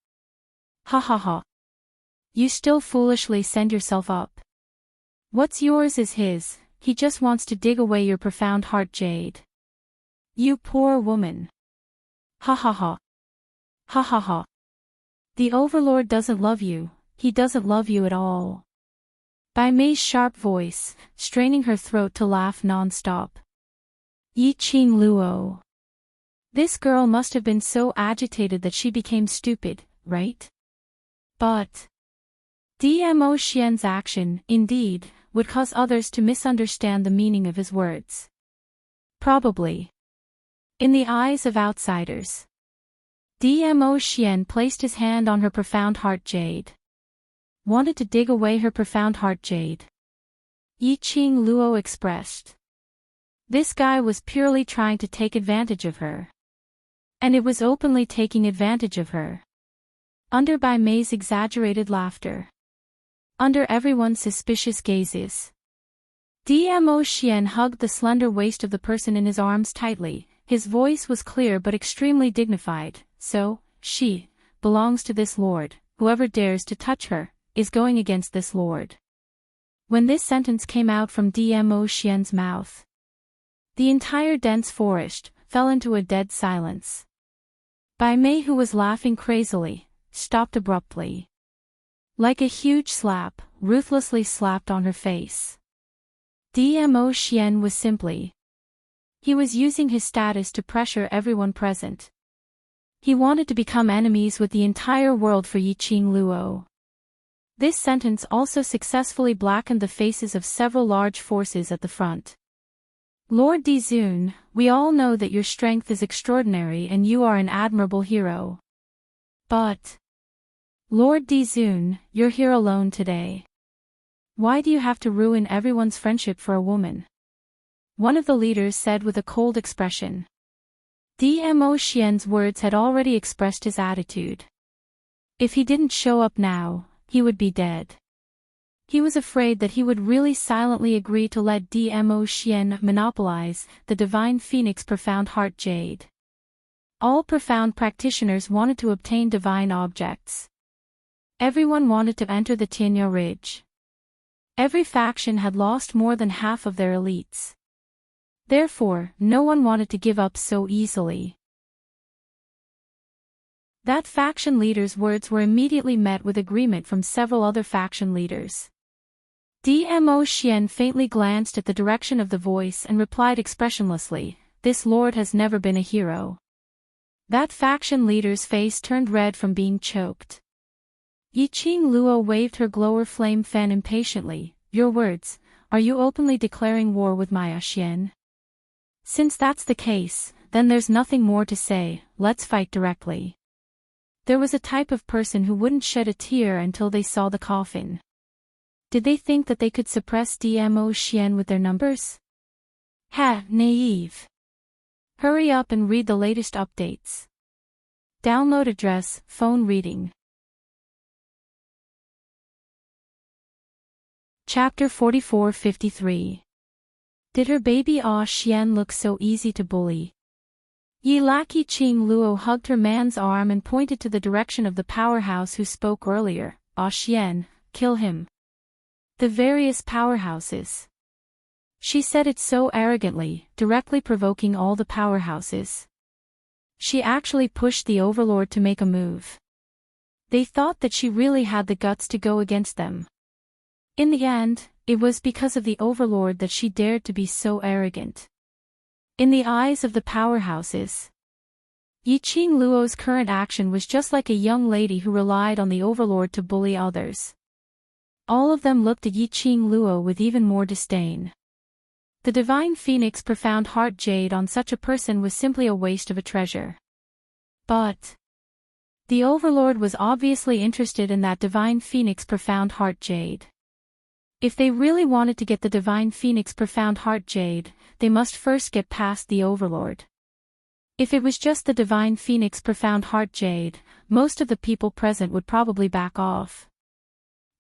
Ha ha ha. You still foolishly send yourself up. What's yours is his, he just wants to dig away your profound heart jade. You poor woman. Ha ha ha. Ha ha ha. The Overlord doesn't love you, he doesn't love you at all. By Mei's sharp voice, straining her throat to laugh non-stop. Yiqing Luo. This girl must have been so agitated that she became stupid, right? But Dmo Xian's action, indeed, would cause others to misunderstand the meaning of his words. Probably. In the eyes of outsiders, Dmo Xian placed his hand on her profound heart jade. Wanted to dig away her profound heart jade. Yiqing Luo expressed. This guy was purely trying to take advantage of her. And it was openly taking advantage of her. Under Bai Mei's exaggerated laughter. Under everyone's suspicious gazes. Dmo Xian hugged the slender waist of the person in his arms tightly, his voice was clear but extremely dignified. So, she belongs to this lord, whoever dares to touch her, is going against this lord. When this sentence came out from Dmo Xian's mouth, the entire dense forest fell into a dead silence. Bai Mei, who was laughing crazily, stopped abruptly. Like a huge slap, ruthlessly slapped on her face. Dmo Xian was simply. He was using his status to pressure everyone present. He wanted to become enemies with the entire world for Yiqing Luo. This sentence also successfully blackened the faces of several large forces at the front. Lord Dizun, we all know that your strength is extraordinary and you are an admirable hero. But Lord Dizun, you're here alone today. Why do you have to ruin everyone's friendship for a woman? One of the leaders said with a cold expression. Dmo Xian's words had already expressed his attitude. If he didn't show up now, he would be dead. He was afraid that he would really silently agree to let Dmo Xian monopolize the Divine Phoenix Profound Heart Jade. All profound practitioners wanted to obtain divine objects. Everyone wanted to enter the Tianya Ridge. Every faction had lost more than half of their elites. Therefore, no one wanted to give up so easily. That faction leader's words were immediately met with agreement from several other faction leaders. Dmo Xian faintly glanced at the direction of the voice and replied expressionlessly, "This lord has never been a hero." That faction leader's face turned red from being choked. Yiqing Luo waved her glower flame fan impatiently. "Your words, are you openly declaring war with Maya Xian? Since that's the case, then there's nothing more to say, let's fight directly." There was a type of person who wouldn't shed a tear until they saw the coffin. Did they think that they could suppress Dmo Xian with their numbers? Ha, naive. Hurry up and read the latest updates. Download address, phone reading. Chapter 44-53. Did her baby Ah Xian look so easy to bully? Yi Laki Qing Luo hugged her man's arm and pointed to the direction of the powerhouse who spoke earlier. "Ah Xian, kill him." The various powerhouses. She said it so arrogantly, directly provoking all the powerhouses. She actually pushed the overlord to make a move. They thought that she really had the guts to go against them. In the end, it was because of the overlord that she dared to be so arrogant. In the eyes of the powerhouses, Yiqing Luo's current action was just like a young lady who relied on the overlord to bully others. All of them looked at Yiqing Luo with even more disdain. The Divine Phoenix Profound Heart Jade on such a person was simply a waste of a treasure. But the overlord was obviously interested in that Divine Phoenix Profound Heart Jade. If they really wanted to get the Divine Phoenix Profound Heart Jade, they must first get past the overlord. If it was just the Divine Phoenix Profound Heart Jade, most of the people present would probably back off.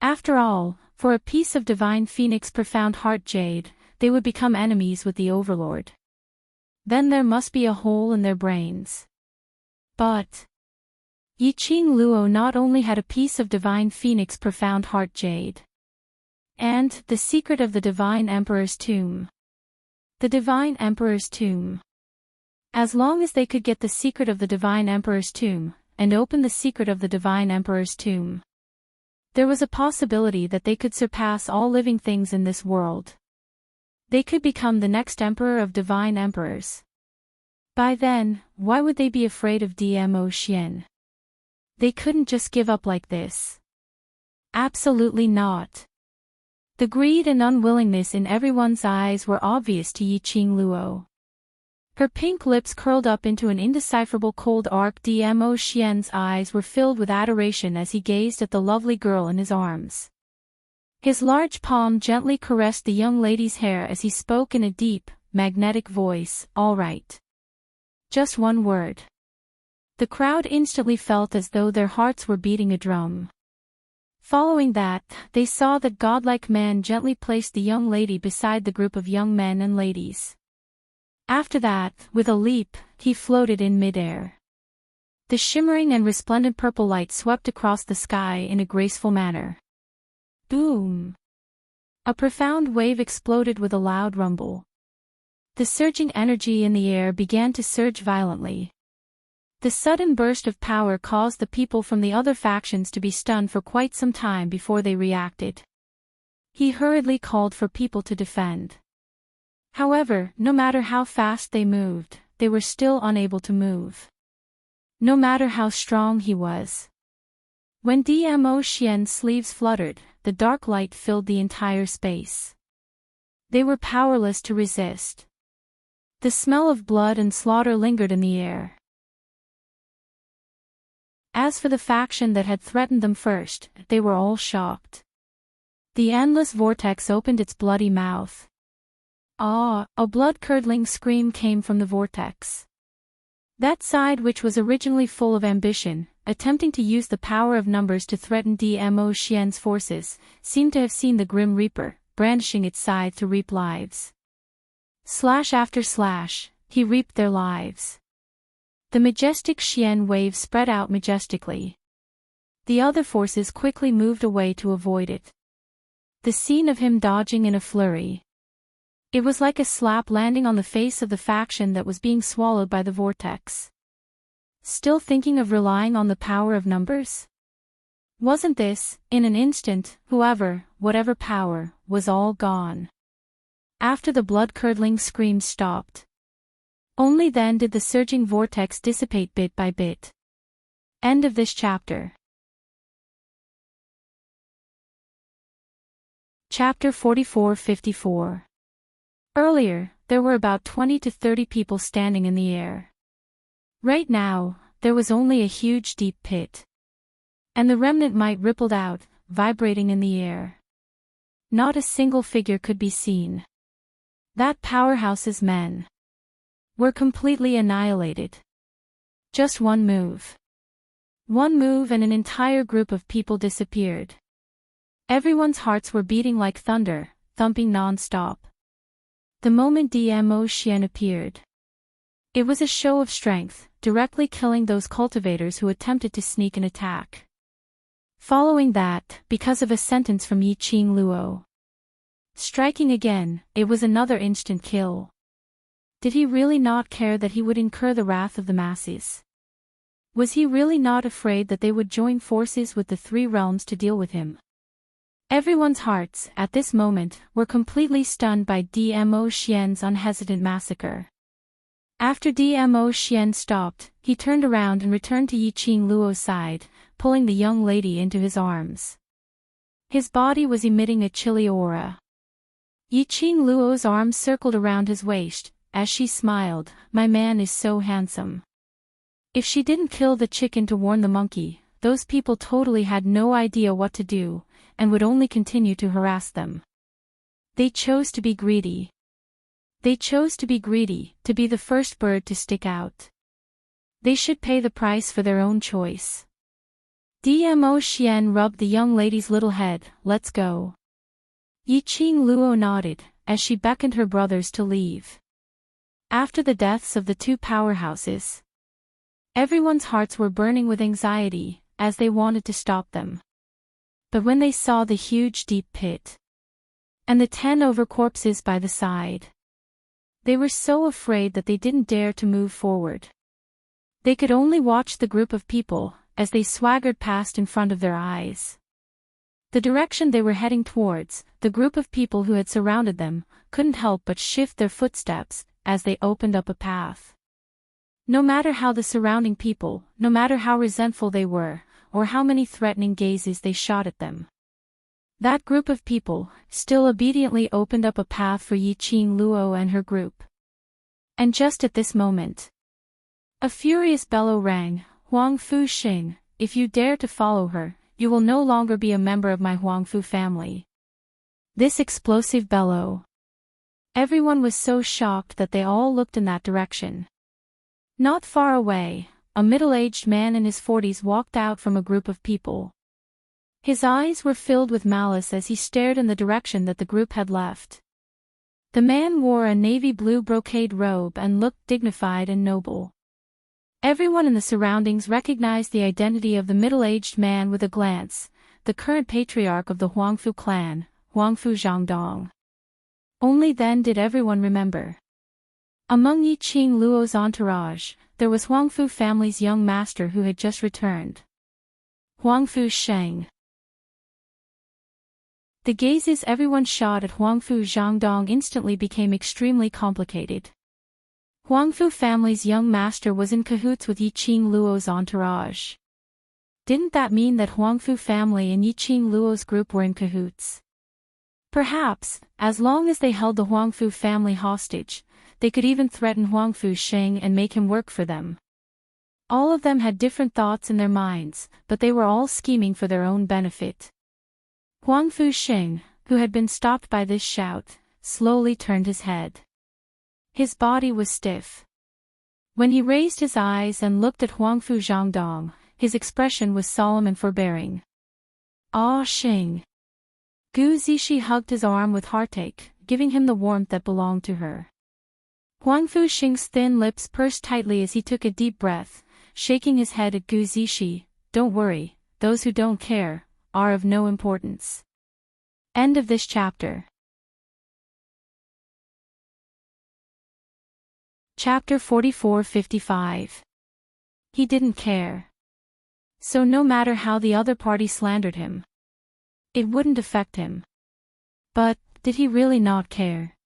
After all, for a piece of Divine Phoenix Profound Heart Jade, they would become enemies with the overlord. Then there must be a hole in their brains. But Yiqing Luo not only had a piece of Divine Phoenix Profound Heart Jade, and the secret of the Divine Emperor's tomb. The Divine Emperor's tomb. As long as they could get the secret of the Divine Emperor's tomb, and open the secret of the Divine Emperor's tomb, there was a possibility that they could surpass all living things in this world. They could become the next Emperor of Divine Emperors. By then, why would they be afraid of Dmo Xian? They couldn't just give up like this. Absolutely not. The greed and unwillingness in everyone's eyes were obvious to Yiqing Luo. Her pink lips curled up into an indecipherable cold arc. Dmo Xian's eyes were filled with adoration as he gazed at the lovely girl in his arms. His large palm gently caressed the young lady's hair as he spoke in a deep, magnetic voice, "All right. Just one word." The crowd instantly felt as though their hearts were beating a drum. Following that, they saw that godlike man gently placed the young lady beside the group of young men and ladies. After that, with a leap, he floated in midair. The shimmering and resplendent purple light swept across the sky in a graceful manner. Boom! A profound wave exploded with a loud rumble. The surging energy in the air began to surge violently. The sudden burst of power caused the people from the other factions to be stunned for quite some time before they reacted. He hurriedly called for people to defend. However, no matter how fast they moved, they were still unable to move. No matter how strong he was. When Dmo Xian's sleeves fluttered, the dark light filled the entire space. They were powerless to resist. The smell of blood and slaughter lingered in the air. As for the faction that had threatened them first, they were all shocked. The endless vortex opened its bloody mouth. Ah! A blood-curdling scream came from the vortex. That side, which was originally full of ambition, attempting to use the power of numbers to threaten Dmo Xian's forces, seemed to have seen the Grim Reaper, brandishing its scythe to reap lives. Slash after slash, he reaped their lives. The majestic Xian wave spread out majestically. The other forces quickly moved away to avoid it. The scene of him dodging in a flurry. It was like a slap landing on the face of the faction that was being swallowed by the vortex. Still thinking of relying on the power of numbers? Wasn't this, in an instant, whatever power, was all gone. After the blood-curdling screams stopped. Only then did the surging vortex dissipate bit by bit. End of this chapter. Chapter 44-54. Earlier, there were about 20 to 30 people standing in the air. Right now, there was only a huge deep pit. And the remnant might rippled out, vibrating in the air. Not a single figure could be seen. That powerhouse's men were completely annihilated. Just one move. One move and an entire group of people disappeared. Everyone's hearts were beating like thunder, thumping non-stop. The moment Dmo Xian appeared. It was a show of strength, directly killing those cultivators who attempted to sneak an attack. Following that, because of a sentence from Yiqing Luo. Striking again, it was another instant kill. Did he really not care that he would incur the wrath of the masses? Was he really not afraid that they would join forces with the three realms to deal with him? Everyone's hearts, at this moment, were completely stunned by Dmo Xian's unhesitant massacre. After Dmo Xian stopped, he turned around and returned to Yiqing Luo's side, pulling the young lady into his arms. His body was emitting a chilly aura. Yiqing Luo's arms circled around his waist, as she smiled, "My man is so handsome." If she didn't kill the chicken to warn the monkey, those people totally had no idea what to do, and would only continue to harass them. They chose to be greedy. They chose to be greedy, to be the first bird to stick out. They should pay the price for their own choice. Dmo Xian rubbed the young lady's little head. "Let's go." Yiqing Luo nodded, as she beckoned her brothers to leave. After the deaths of the two powerhouses, everyone's hearts were burning with anxiety, as they wanted to stop them. But when they saw the huge deep pit, and the 10 over corpses by the side, they were so afraid that they didn't dare to move forward. They could only watch the group of people, as they swaggered past in front of their eyes. The direction they were heading towards, the group of people who had surrounded them, couldn't help but shift their footsteps, as they opened up a path. No matter how the surrounding people, no matter how resentful they were, or how many threatening gazes they shot at them, that group of people still obediently opened up a path for Yiqing Luo and her group. And just at this moment, a furious bellow rang. "Huangfu Xing, if you dare to follow her, you will no longer be a member of my Huangfu family." This explosive bellow. Everyone was so shocked that they all looked in that direction. Not far away, a middle-aged man in his 40s walked out from a group of people. His eyes were filled with malice as he stared in the direction that the group had left. The man wore a navy blue brocade robe and looked dignified and noble. Everyone in the surroundings recognized the identity of the middle-aged man with a glance, the current patriarch of the Huangfu clan, Huangfu Zhangdong. Only then did everyone remember. Among Yiqing Luo's entourage, there was Huangfu family's young master who had just returned. Huangfu Sheng. The gazes everyone shot at Huangfu Zhangdong instantly became extremely complicated. Huangfu family's young master was in cahoots with Yiqing Luo's entourage. Didn't that mean that Huangfu family and Yiqing Luo's group were in cahoots? Perhaps, as long as they held the Huangfu family hostage, they could even threaten Huangfu Sheng and make him work for them. All of them had different thoughts in their minds, but they were all scheming for their own benefit. Huangfu Sheng, who had been stopped by this shout, slowly turned his head. His body was stiff. When he raised his eyes and looked at Huangfu Zhangdong, his expression was solemn and forbearing. Ah Xing. Gu Zixi hugged his arm with heartache, giving him the warmth that belonged to her. Huangfu Xing's thin lips pursed tightly as he took a deep breath, shaking his head at Gu Zixi. Don't worry, those who don't care are of no importance. End of this chapter. Chapter 44-55. He didn't care. So no matter how the other party slandered him, it wouldn't affect him. But, did he really not care?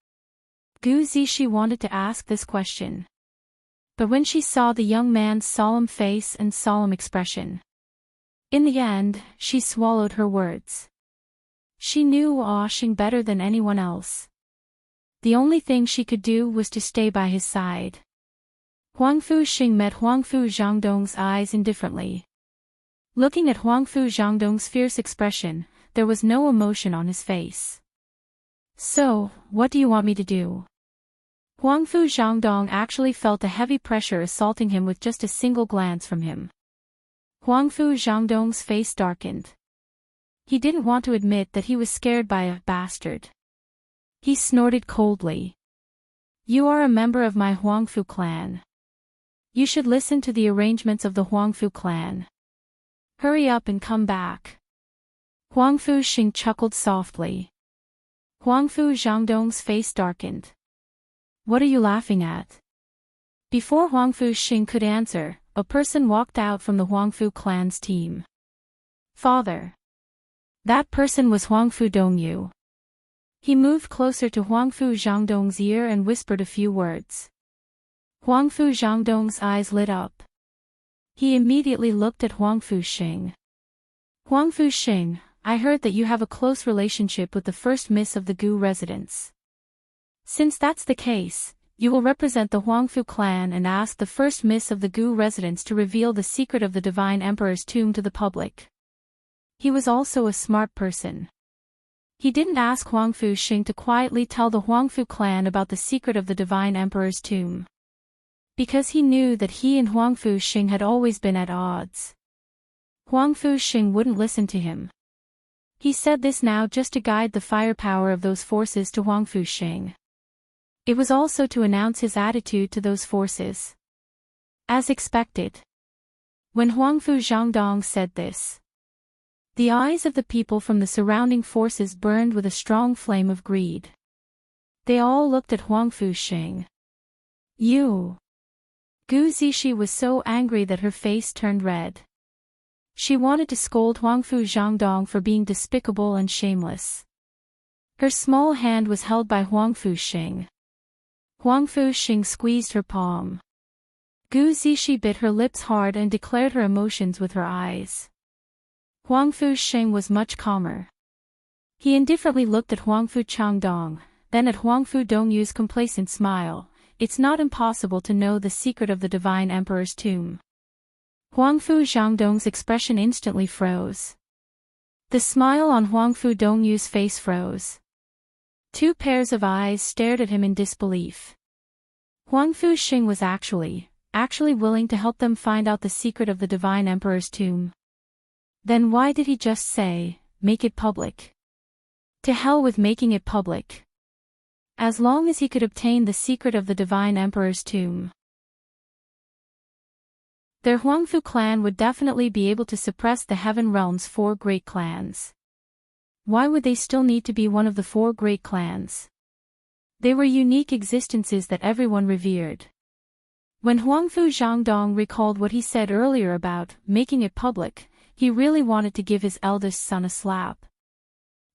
Gu Zixi wanted to ask this question. But when she saw the young man's solemn face and solemn expression, in the end, she swallowed her words. She knew Ah Xing better than anyone else. The only thing she could do was to stay by his side. Huangfu Xing met Huangfu Zhangdong's eyes indifferently. Looking at Huangfu Zhangdong's fierce expression, there was no emotion on his face. So, what do you want me to do? Huangfu Zhangdong actually felt a heavy pressure assaulting him with just a single glance from him. Huangfu Zhangdong's face darkened. He didn't want to admit that he was scared by a bastard. He snorted coldly. You are a member of my Huangfu clan. You should listen to the arrangements of the Huangfu clan. Hurry up and come back. Huangfu Xing chuckled softly. Huangfu Zhangdong's face darkened. What are you laughing at? Before Huangfu Xing could answer, a person walked out from the Huangfu clan's team. Father. That person was Huangfu Dongyu. He moved closer to Huangfu Zhangdong's ear and whispered a few words. Huangfu Zhangdong's eyes lit up. He immediately looked at Huangfu Xing. Huangfu Xing, I heard that you have a close relationship with the first miss of the Gu residence. Since that's the case, you will represent the Huangfu clan and ask the first miss of the Gu residence to reveal the secret of the Divine Emperor's tomb to the public. He was also a smart person. He didn't ask Huangfu Xing to quietly tell the Huangfu clan about the secret of the Divine Emperor's tomb, because he knew that he and Huangfu Xing had always been at odds. Huangfu Xing wouldn't listen to him. He said this now just to guide the firepower of those forces to Huangfu Xing. It was also to announce his attitude to those forces. As expected. When Huangfu Zhangdong said this, the eyes of the people from the surrounding forces burned with a strong flame of greed. They all looked at Huangfu Xing. You. Gu Zixi was so angry that her face turned red. She wanted to scold Huangfu Zhangdong for being despicable and shameless. Her small hand was held by Huangfu Xing. Huangfu Xing squeezed her palm. Gu Zixi bit her lips hard and declared her emotions with her eyes. Huangfu Xing was much calmer. He indifferently looked at Huangfu Zhangdong, then at Huangfu Dongyu's complacent smile. It's not impossible to know the secret of the Divine Emperor's tomb. Huangfu Zhangdong's expression instantly froze. The smile on Huangfu Dongyu's face froze. Two pairs of eyes stared at him in disbelief. Huangfu Xing was actually willing to help them find out the secret of the Divine Emperor's tomb. Then why did he just say, make it public? To hell with making it public. As long as he could obtain the secret of the Divine Emperor's tomb, their Huangfu clan would definitely be able to suppress the Heaven Realm's 4 great clans. Why would they still need to be one of the 4 great clans? They were unique existences that everyone revered. When Huangfu Zhangdong recalled what he said earlier about making it public, he really wanted to give his eldest son a slap.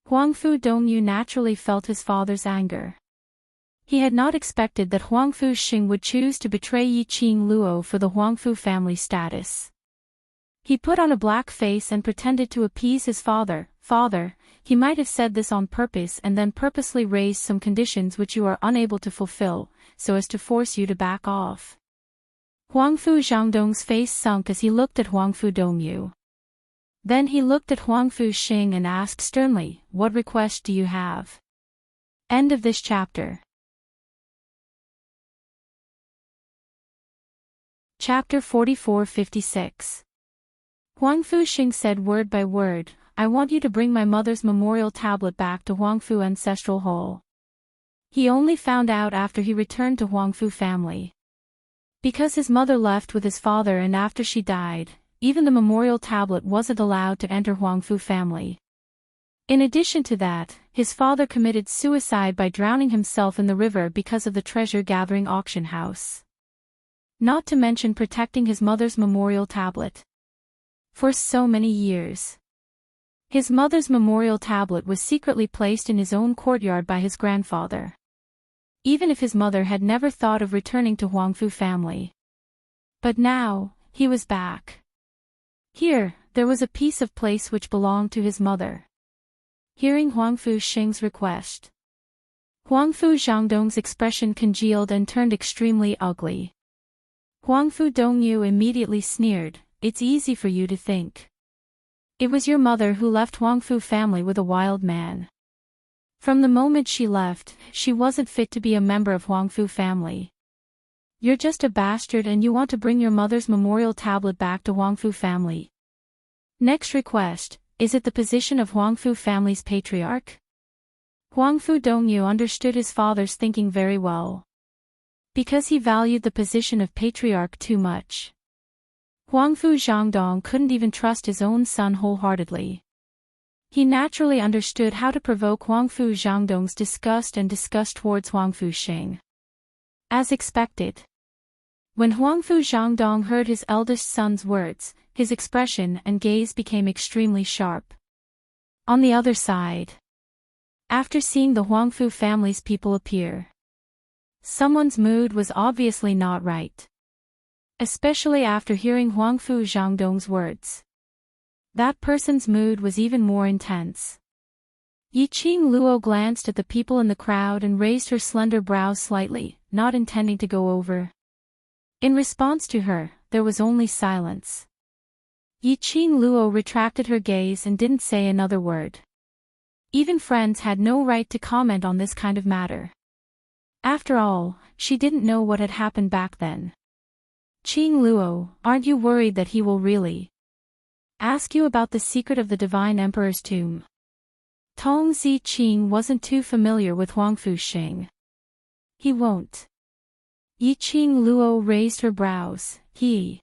Huangfu Dongyu naturally felt his father's anger. He had not expected that Huangfu Xing would choose to betray Yiqing Luo for the Huangfu family status. He put on a black face and pretended to appease his father. Father, he might have said this on purpose and then purposely raised some conditions which you are unable to fulfill, so as to force you to back off. Huangfu Zhangdong's face sunk as he looked at Huangfu Dongyu. Then he looked at Huangfu Xing and asked sternly, what request do you have? End of this chapter. Chapter 44-56. Huangfu Xing said word by word, "I want you to bring my mother's memorial tablet back to Huangfu Ancestral Hall." He only found out after he returned to Huangfu family. Because his mother left with his father and after she died, even the memorial tablet wasn't allowed to enter Huangfu family. In addition to that, his father committed suicide by drowning himself in the river because of the treasure-gathering auction house. Not to mention protecting his mother's memorial tablet. For so many years. His mother's memorial tablet was secretly placed in his own courtyard by his grandfather. Even if his mother had never thought of returning to Huangfu family. But now, he was back. Here, there was a piece of place which belonged to his mother. Hearing Huangfu Xing's request, Huangfu Zhangdong's expression congealed and turned extremely ugly. Huangfu Dongyu immediately sneered, "It's easy for you to think. It was your mother who left Huangfu family with a wild man. From the moment she left, she wasn't fit to be a member of Huangfu family. You're just a bastard and you want to bring your mother's memorial tablet back to Huangfu family. Next request, is it the position of Huangfu family's patriarch?" Huangfu Dongyu understood his father's thinking very well. Because he valued the position of patriarch too much. Huangfu Zhangdong couldn't even trust his own son wholeheartedly. He naturally understood how to provoke Huangfu Zhangdong's disgust and disgust towards Huangfu Xing. As expected. When Huangfu Zhangdong heard his eldest son's words, his expression and gaze became extremely sharp. On the other side, after seeing the Huangfu family's people appear, someone's mood was obviously not right. Especially after hearing Huangfu Zhangdong's words. That person's mood was even more intense. Yiqing Luo glanced at the people in the crowd and raised her slender brows slightly, not intending to go over. In response to her, there was only silence. Yiqing Luo retracted her gaze and didn't say another word. Even friends had no right to comment on this kind of matter. After all, she didn't know what had happened back then. "Qing Luo, aren't you worried that he will really ask you about the secret of the Divine Emperor's tomb?" Tong Zi Qing wasn't too familiar with Huangfu Xing. "He won't." Yiqing Luo raised her brows. "He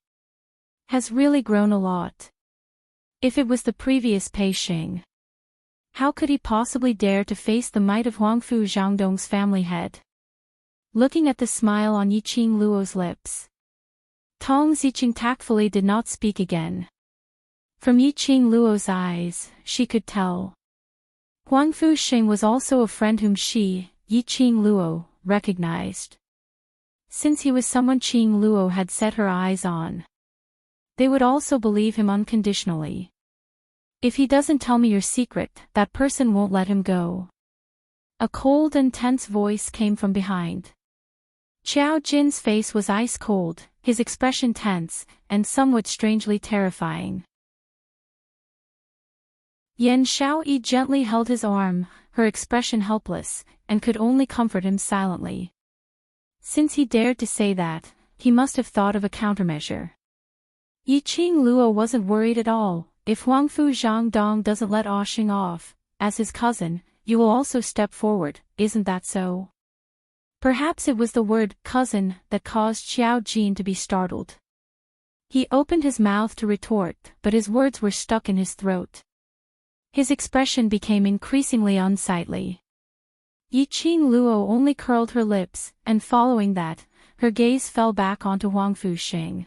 has really grown a lot. If it was the previous Pei Xing, how could he possibly dare to face the might of Huangfu Zhangdong's family head?" Looking at the smile on Yiqing Luo's lips, Tong Ziqing tactfully did not speak again. From Yiqing Luo's eyes, she could tell. Huangfu Xing was also a friend whom she, Yiqing Luo, recognized. Since he was someone Qing Luo had set her eyes on, they would also believe him unconditionally. "If he doesn't tell me your secret, that person won't let him go." A cold and tense voice came from behind. Qiao Jin's face was ice cold, his expression tense, and somewhat strangely terrifying. Yan Xiaoyi gently held his arm, her expression helpless, and could only comfort him silently. Since he dared to say that, he must have thought of a countermeasure. Yiqing Luo wasn't worried at all. "If Huangfu Zhangdong doesn't let Xing off, as his cousin, you will also step forward, isn't that so?" Perhaps it was the word cousin that caused Qiao Jin to be startled. He opened his mouth to retort, but his words were stuck in his throat. His expression became increasingly unsightly. Yiqing Luo only curled her lips, and following that, her gaze fell back onto Huangfu Xing.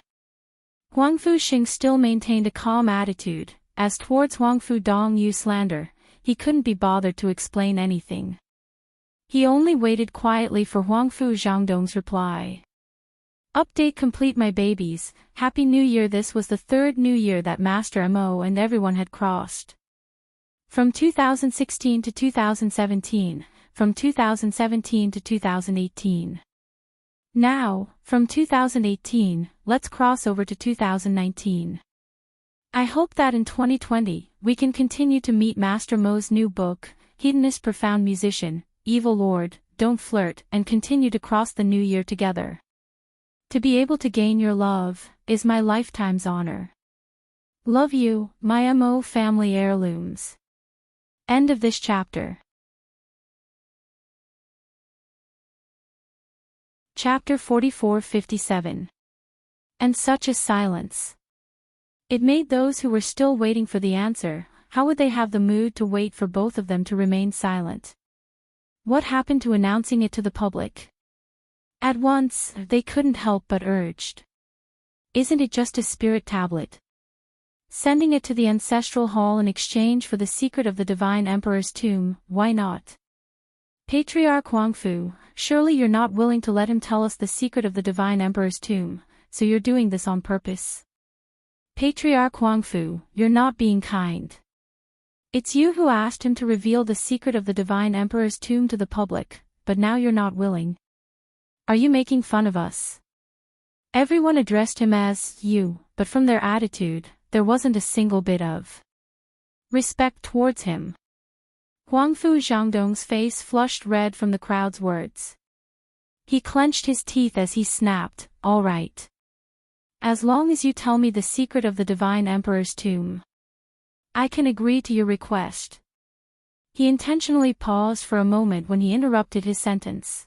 Huangfu Xing still maintained a calm attitude. As towards Huangfu Dongyu's slander, he couldn't be bothered to explain anything. He only waited quietly for Huangfu Zhangdong's reply. "Update complete, my babies. Happy New Year." This was the third New Year that Master Mo and everyone had crossed. From 2016 to 2017, from 2017 to 2018. Now, from 2018, let's cross over to 2019. I hope that in 2020, we can continue to meet Master Mo's new book, Hedonist Profound Musician, Evil Lord, Don't Flirt, and continue to cross the new year together. To be able to gain your love is my lifetime's honor. Love you, my MO family heirlooms. End of this chapter. Chapter 44-57. And such a silence. It made those who were still waiting for the answer. How would they have the mood to wait for both of them to remain silent? What happened to announcing it to the public? At once, they couldn't help but urged. Isn't it just a spirit tablet? Sending it to the ancestral hall in exchange for the secret of the Divine Emperor's tomb, why not? Patriarch Huangfu, surely you're not willing to let him tell us the secret of the Divine Emperor's tomb, so you're doing this on purpose. Patriarch Huangfu, you're not being kind. It's you who asked him to reveal the secret of the Divine Emperor's tomb to the public, but now you're not willing. Are you making fun of us? Everyone addressed him as you, but from their attitude, there wasn't a single bit of respect towards him. Huangfu Zhangdong's face flushed red from the crowd's words. He clenched his teeth as he snapped, "All right. As long as you tell me the secret of the Divine Emperor's tomb, I can agree to your request." He intentionally paused for a moment when he interrupted his sentence.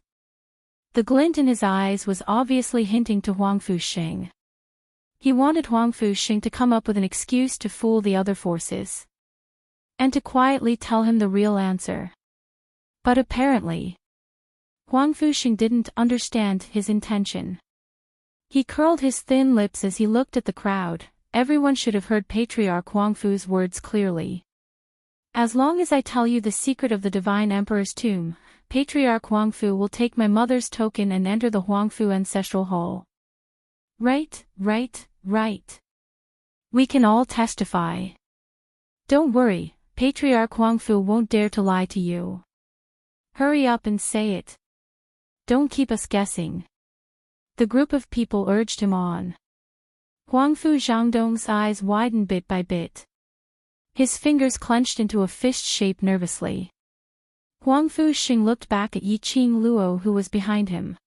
The glint in his eyes was obviously hinting to Huangfu Xing. He wanted Huangfu Xing to come up with an excuse to fool the other forces, and to quietly tell him the real answer. But apparently, Huangfu Xing didn't understand his intention. He curled his thin lips as he looked at the crowd. Everyone should have heard Patriarch Huangfu's words clearly. As long as I tell you the secret of the Divine Emperor's tomb, Patriarch Huangfu will take my mother's token and enter the Huangfu Ancestral Hall. Right. We can all testify. Don't worry, Patriarch Huangfu won't dare to lie to you. Hurry up and say it. Don't keep us guessing. The group of people urged him on. Huangfu Zhangdong's eyes widened bit by bit. His fingers clenched into a fist shape nervously. Huangfu Xing looked back at Yiqing Luo who was behind him,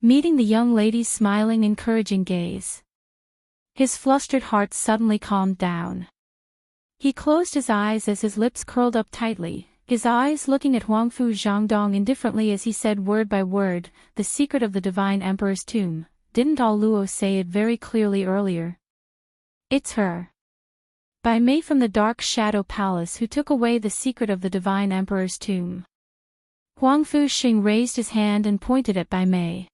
meeting the young lady's smiling encouraging gaze. His flustered heart suddenly calmed down. He closed his eyes as his lips curled up tightly, his eyes looking at Huangfu Zhangdong indifferently as he said word by word, "The secret of the Divine Emperor's tomb. Didn't all Luo say it very clearly earlier? It's her. By Mei from the Dark Shadow Palace who took away the secret of the Divine Emperor's tomb." Huangfu Xing raised his hand and pointed at Bai Mei.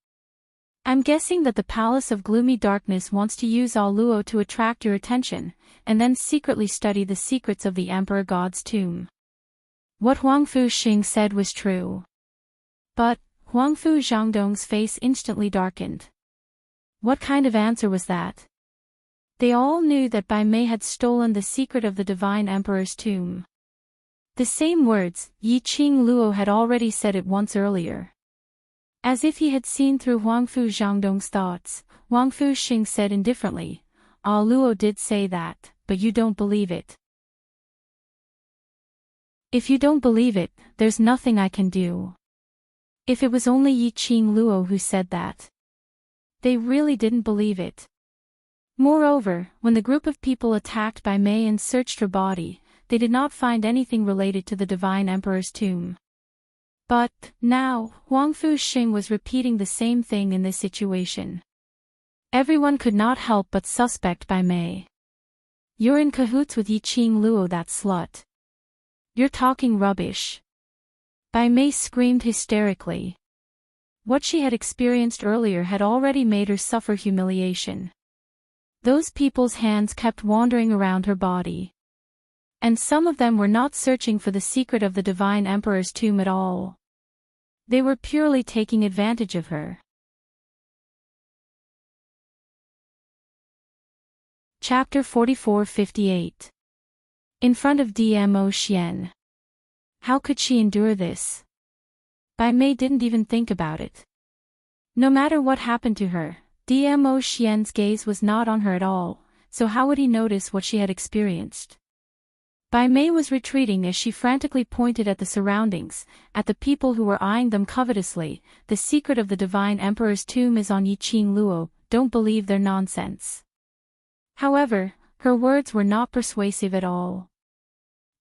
"I'm guessing that the Palace of Gloomy Darkness wants to use all Luo to attract your attention, and then secretly study the secrets of the Emperor God's tomb." What Huangfu Xing said was true. But Huangfu Zhangdong's face instantly darkened. What kind of answer was that? They all knew that Bai Mei had stolen the secret of the Divine Emperor's tomb. The same words, Yiqing Luo had already said it once earlier. As if he had seen through Huangfu Zhangdong's thoughts, Huangfu Xing said indifferently, "Ah, Luo did say that, but you don't believe it. If you don't believe it, there's nothing I can do." If it was only Yiqing Luo who said that. They really didn't believe it. Moreover, when the group of people attacked Bai Mei and searched her body, they did not find anything related to the Divine Emperor's tomb. But, now, Huangfu Xing was repeating the same thing in this situation. Everyone could not help but suspect Bai Mei. "You're in cahoots with Yiqing Luo, that slut. You're talking rubbish." Bai Mei screamed hysterically. What she had experienced earlier had already made her suffer humiliation. Those people's hands kept wandering around her body. And some of them were not searching for the secret of the Divine Emperor's tomb at all. They were purely taking advantage of her. Chapter 44-58. In front of Dmo Xian. How could she endure this? Bai Mei didn't even think about it. No matter what happened to her, Dmo Xian's gaze was not on her at all, so how would he notice what she had experienced? Bai Mei was retreating as she frantically pointed at the surroundings, at the people who were eyeing them covetously. The secret of the Divine Emperor's tomb is on Yiqing Luo, don't believe their nonsense. However, her words were not persuasive at all.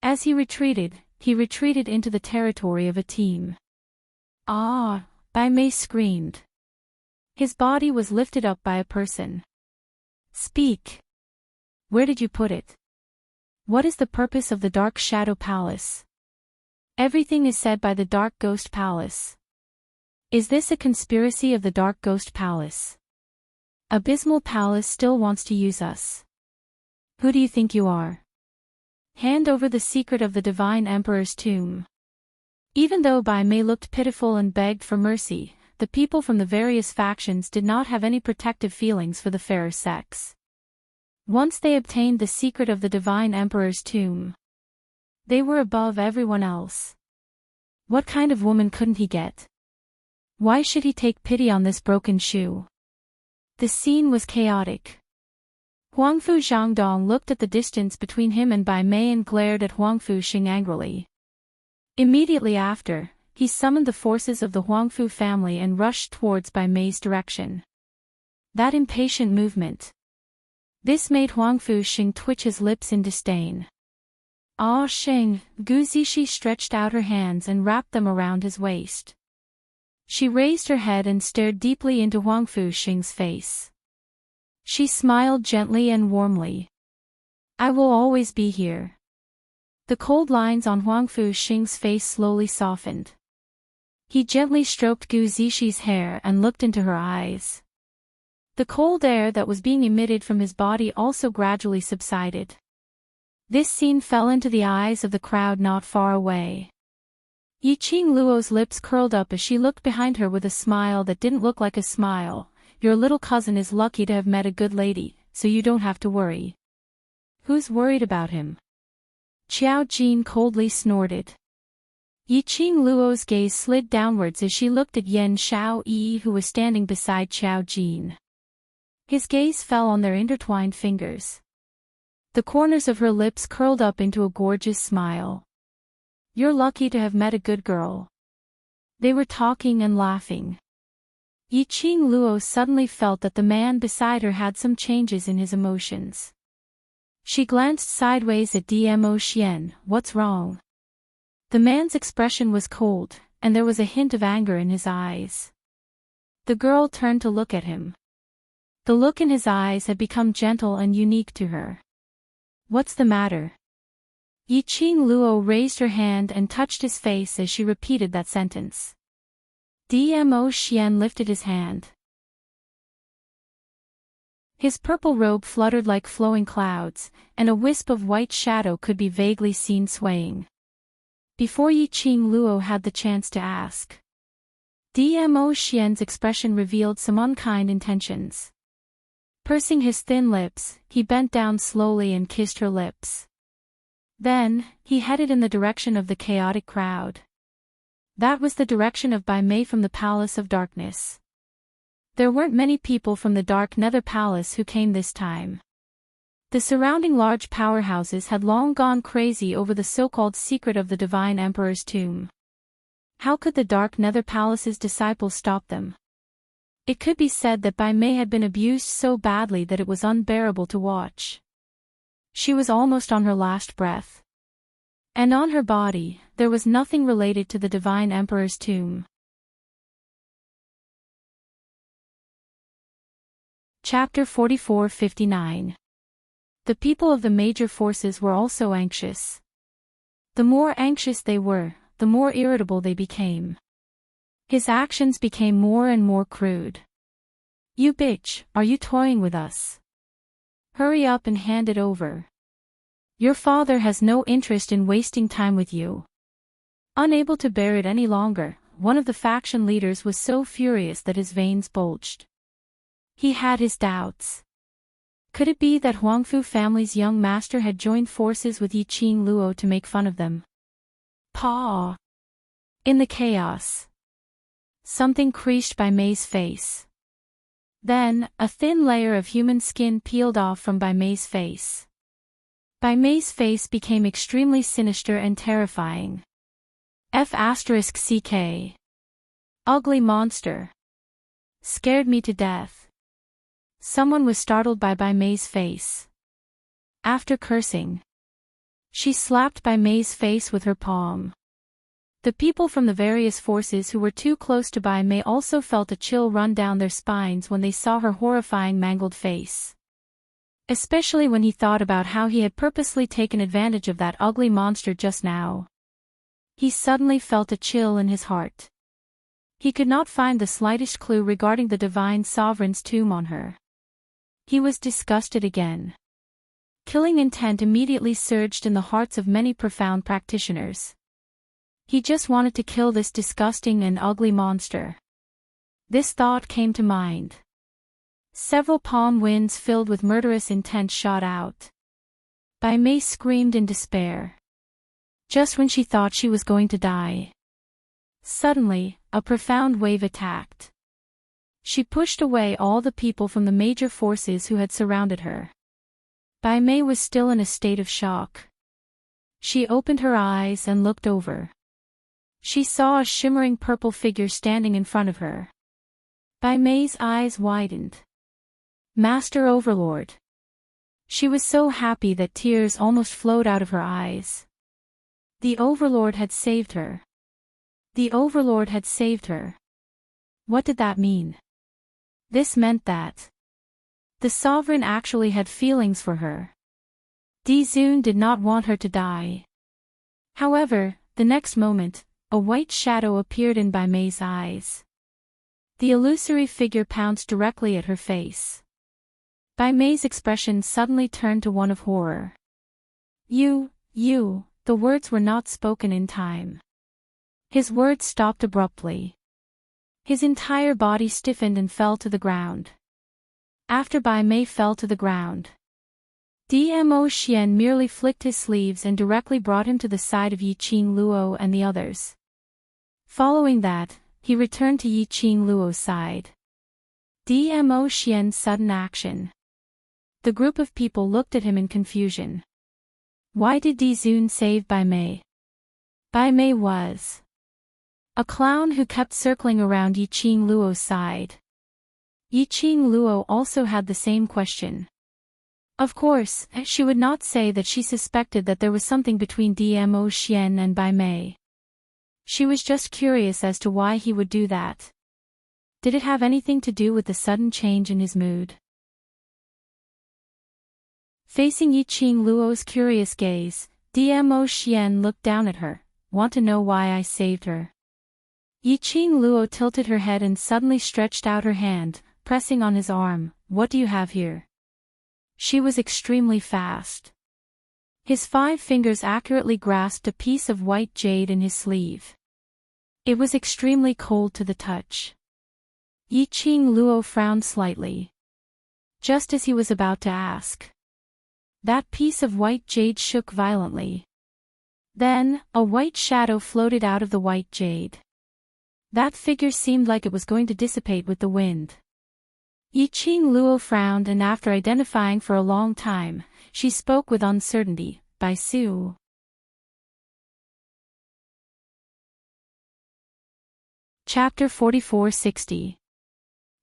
As he retreated into the territory of a team. Ah! Bai Mei screamed. His body was lifted up by a person. Speak. Where did you put it? What is the purpose of the Dark Shadow Palace? Everything is said by the Dark Ghost Palace. Is this a conspiracy of the Dark Ghost Palace? Abysmal Palace still wants to use us. Who do you think you are? Hand over the secret of the Divine Emperor's tomb. Even though Bai Mei looked pitiful and begged for mercy, the people from the various factions did not have any protective feelings for the fairer sex. Once they obtained the secret of the Divine Emperor's tomb, they were above everyone else. What kind of woman couldn't he get? Why should he take pity on this broken shoe? The scene was chaotic. Huangfu Zhangdong looked at the distance between him and Bai Mei and glared at Huangfu Xing angrily. Immediately after, he summoned the forces of the Huangfu family and rushed towards Bai Mei's direction. That impatient movement. This made Huangfu Xing twitch his lips in disdain. Ah Xing, Gu Zixi stretched out her hands and wrapped them around his waist. She raised her head and stared deeply into Huangfu Xing's face. She smiled gently and warmly. I will always be here. The cold lines on Huangfu Xing's face slowly softened. He gently stroked Gu Zixi's hair and looked into her eyes. The cold air that was being emitted from his body also gradually subsided. This scene fell into the eyes of the crowd not far away. Yiqing Luo's lips curled up as she looked behind her with a smile that didn't look like a smile. Your little cousin is lucky to have met a good lady, so you don't have to worry. Who's worried about him? Qiao Jin coldly snorted. Yiqing Luo's gaze slid downwards as she looked at Yan Shao Yi who was standing beside Qiao Jin. His gaze fell on their intertwined fingers. The corners of her lips curled up into a gorgeous smile. You're lucky to have met a good girl. They were talking and laughing. Yiqing Luo suddenly felt that the man beside her had some changes in his emotions. She glanced sideways at Dmo Xian. What's wrong? The man's expression was cold, and there was a hint of anger in his eyes. The girl turned to look at him. The look in his eyes had become gentle and unique to her. What's the matter? Yiqing Luo raised her hand and touched his face as she repeated that sentence. Dmo Xian lifted his hand. His purple robe fluttered like flowing clouds, and a wisp of white shadow could be vaguely seen swaying. Before Yiqing Luo had the chance to ask, Dmo Xian's expression revealed some unkind intentions. Pursing his thin lips, he bent down slowly and kissed her lips. Then, he headed in the direction of the chaotic crowd. That was the direction of Bai Mei from the Palace of Darkness. There weren't many people from the Dark Nether Palace who came this time. The surrounding large powerhouses had long gone crazy over the so-called secret of the Divine Emperor's tomb. How could the Dark Nether Palace's disciples stop them? It could be said that Bai Mei had been abused so badly that it was unbearable to watch. She was almost on her last breath. And on her body, there was nothing related to the Divine Emperor's tomb. Chapter 44-59. The people of the major forces were also anxious. The more anxious they were, the more irritable they became. His actions became more and more crude. You bitch, are you toying with us? Hurry up and hand it over. Your father has no interest in wasting time with you. Unable to bear it any longer, one of the faction leaders was so furious that his veins bulged. He had his doubts. Could it be that Huangfu family's young master had joined forces with Yiqing Luo to make fun of them? Paw! In the chaos, something creased Bai Mei's face. Then, a thin layer of human skin peeled off from Bai Mei's face. Bai Mei's face became extremely sinister and terrifying. F***CK. Ugly monster. Scared me to death. Someone was startled by Bai Mei's face. After cursing, she slapped Bai Mei's face with her palm. The people from the various forces who were too close to Bai Mei also felt a chill run down their spines when they saw her horrifying mangled face. Especially when he thought about how he had purposely taken advantage of that ugly monster just now. He suddenly felt a chill in his heart. He could not find the slightest clue regarding the divine sovereign's tomb on her. He was disgusted again. Killing intent immediately surged in the hearts of many profound practitioners. He just wanted to kill this disgusting and ugly monster. This thought came to mind. Several palm winds filled with murderous intent shot out. Bai Mei screamed in despair. Just when she thought she was going to die. Suddenly, a profound wave attacked. She pushed away all the people from the major forces who had surrounded her. Bai Mei was still in a state of shock. She opened her eyes and looked over. She saw a shimmering purple figure standing in front of her. Bai Mei's eyes widened. Master Overlord. She was so happy that tears almost flowed out of her eyes. The Overlord had saved her. The Overlord had saved her. What did that mean? This meant that the Sovereign actually had feelings for her. Dizun did not want her to die. However, the next moment, a white shadow appeared in Bai Mei's eyes. The illusory figure pounced directly at her face. Bai Mei's expression suddenly turned to one of horror. You, the words were not spoken in time. His words stopped abruptly. His entire body stiffened and fell to the ground. After Bai Mei fell to the ground, Dmo Xian merely flicked his sleeves and directly brought him to the side of Yi Qing Luo and the others. Following that, he returned to Yi Qing Luo's side. Dmo Xian's sudden action. The group of people looked at him in confusion. Why did Dizun save Bai Mei? Bai Mei was a clown who kept circling around Yi Qing Luo's side. Yi Qing Luo also had the same question. Of course, she would not say that she suspected that there was something between Dmo Xian and Bai Mei. She was just curious as to why he would do that. Did it have anything to do with the sudden change in his mood? Facing Yi Qing Luo's curious gaze, Dmo Xian looked down at her. Want to know why I saved her? Yi Qing Luo tilted her head and suddenly stretched out her hand, pressing on his arm. What do you have here? She was extremely fast. His 5 fingers accurately grasped a piece of white jade in his sleeve. It was extremely cold to the touch. Yi Qing Luo frowned slightly. Just as he was about to ask, that piece of white jade shook violently. Then, a white shadow floated out of the white jade. That figure seemed like it was going to dissipate with the wind. Yi Qing Luo frowned, and after identifying for a long time, she spoke with uncertainty. Bai Su. Chapter 4460.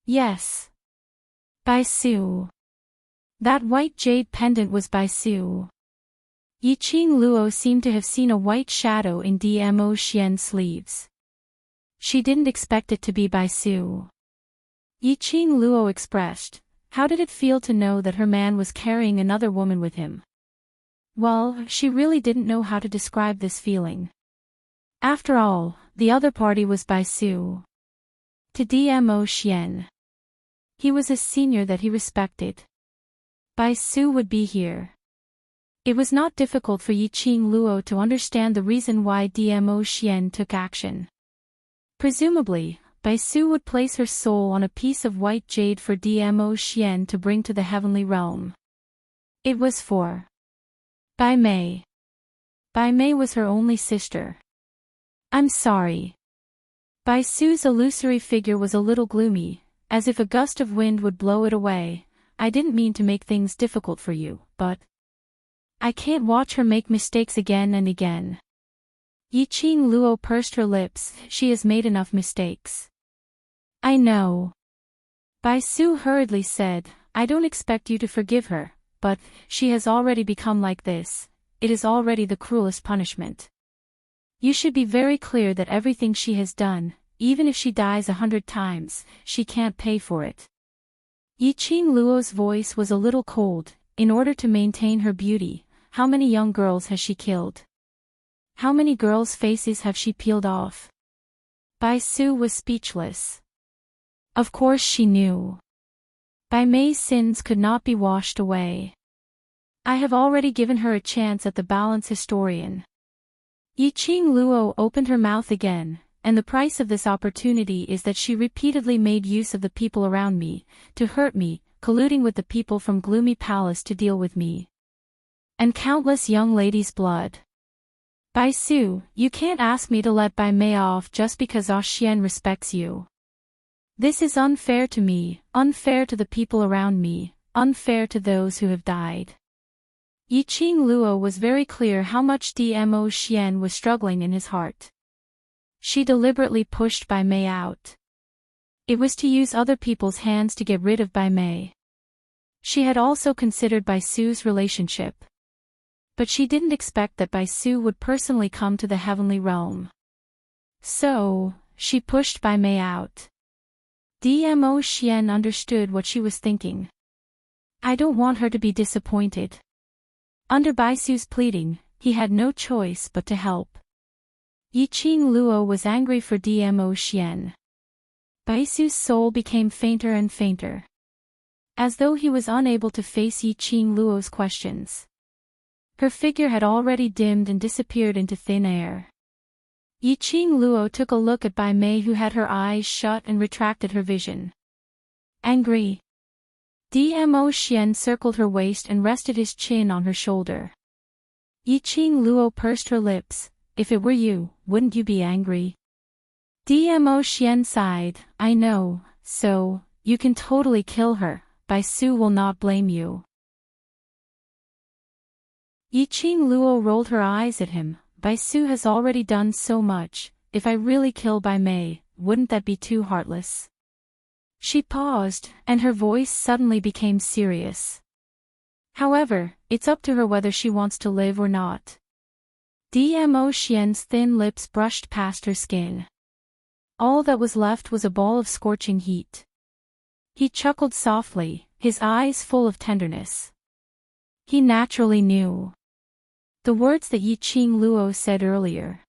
Yes. Bai Su. That white jade pendant was Bai Su. Yi Qing Luo seemed to have seen a white shadow in Dmo Xian's sleeves. She didn't expect it to be Bai Su. Yi Qing Luo expressed, how did it feel to know that her man was carrying another woman with him? Well, she really didn't know how to describe this feeling. After all, the other party was Bai Su. To Dmo Xian. He was a senior that he respected. Bai Su would be here. It was not difficult for Yi Qing Luo to understand the reason why Dmo Xian took action. Presumably, Bai Su would place her soul on a piece of white jade for Dmo Xian to bring to the heavenly realm. It was for Bai Mei. Bai Mei was her only sister. I'm sorry. Bai Su's illusory figure was a little gloomy, as if a gust of wind would blow it away. I didn't mean to make things difficult for you, but I can't watch her make mistakes again and again. Yiqing Luo pursed her lips. She has made enough mistakes. I know. Bai Su hurriedly said, I don't expect you to forgive her, but she has already become like this. It is already the cruelest punishment. You should be very clear that everything she has done, even if she dies 100 times, she can't pay for it. Yiqing Luo's voice was a little cold. In order to maintain her beauty, how many young girls has she killed? How many girls' faces have she peeled off? Bai Su was speechless. Of course she knew. Bai Mei's sins could not be washed away. I have already given her a chance at the balance historian. Yiqing Luo opened her mouth again, and the price of this opportunity is that she repeatedly made use of the people around me, to hurt me, colluding with the people from Gloomy Palace to deal with me. And countless young ladies' blood. Bai Su, you can't ask me to let Bai Mei off just because Xian respects you. This is unfair to me, unfair to the people around me, unfair to those who have died. Yiqing Luo was very clear how much Dmo Xian was struggling in his heart. She deliberately pushed Bai Mei out. It was to use other people's hands to get rid of Bai Mei. She had also considered Bai Su's relationship. But she didn't expect that Bai Su would personally come to the heavenly realm. So, she pushed Bai Mei out. Dmo Xian understood what she was thinking. I don't want her to be disappointed. Under Bai Su's pleading, he had no choice but to help. Yiqing Luo was angry for Dmo Xian. Bai Su's soul became fainter and fainter. As though he was unable to face Yiqing Luo's questions. Her figure had already dimmed and disappeared into thin air. Yiqing Luo took a look at Bai Mei, who had her eyes shut and retracted her vision. Angry. Dmo Xian circled her waist and rested his chin on her shoulder. Yiqing Luo pursed her lips. If it were you, wouldn't you be angry? Dmo Xian sighed. I know, so, you can totally kill her, Bai Su will not blame you. Yiqing Luo rolled her eyes at him. Bai Su has already done so much. If I really kill Bai Mei, wouldn't that be too heartless? She paused, and her voice suddenly became serious. However, it's up to her whether she wants to live or not. Dmo Xian's thin lips brushed past her skin. All that was left was a ball of scorching heat. He chuckled softly, his eyes full of tenderness. He naturally knew. The words that Yiqing Luo said earlier.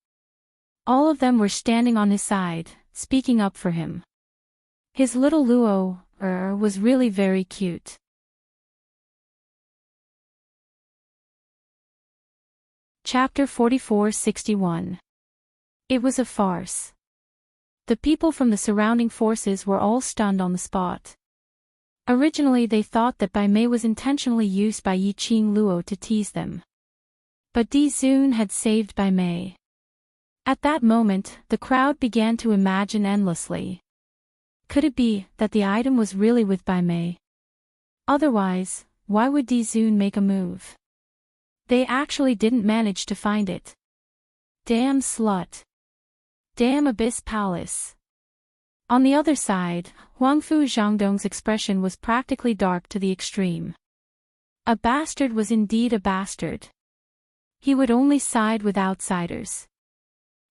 All of them were standing on his side, speaking up for him. His little Luo, was really very cute. Chapter 44-61. It was a farce. The people from the surrounding forces were all stunned on the spot. Originally they thought that Bai Mei was intentionally used by Yiqing Luo to tease them. But Di Zun had saved Bai Mei. At that moment, the crowd began to imagine endlessly. Could it be that the item was really with Bai Mei? Otherwise, why would Di Zun make a move? They actually didn't manage to find it. Damn slut. Damn Abyss Palace. On the other side, Huangfu Zhangdong's expression was practically dark to the extreme. A bastard was indeed a bastard. He would only side with outsiders.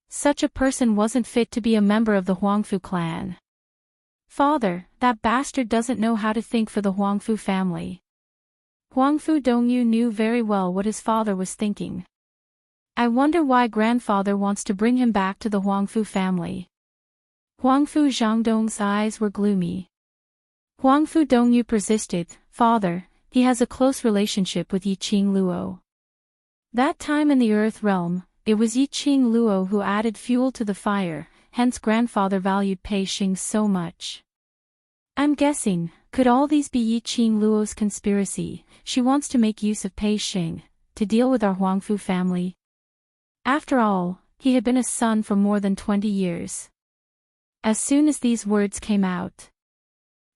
Such a person wasn't fit to be a member of the Huangfu clan. Father, that bastard doesn't know how to think for the Huangfu family. Huangfu Dongyu knew very well what his father was thinking. I wonder why grandfather wants to bring him back to the Huangfu family. Huangfu Zhangdong's eyes were gloomy. Huangfu Dongyu persisted, Father, he has a close relationship with Yiqing Luo. That time in the Earth realm, it was Yiqing Luo who added fuel to the fire, hence grandfather valued Pei Xing so much. I'm guessing, could all these be Yiqing Luo's conspiracy? She wants to make use of Pei Xing, to deal with our Huangfu family. After all, he had been a son for more than 20 years. As soon as these words came out,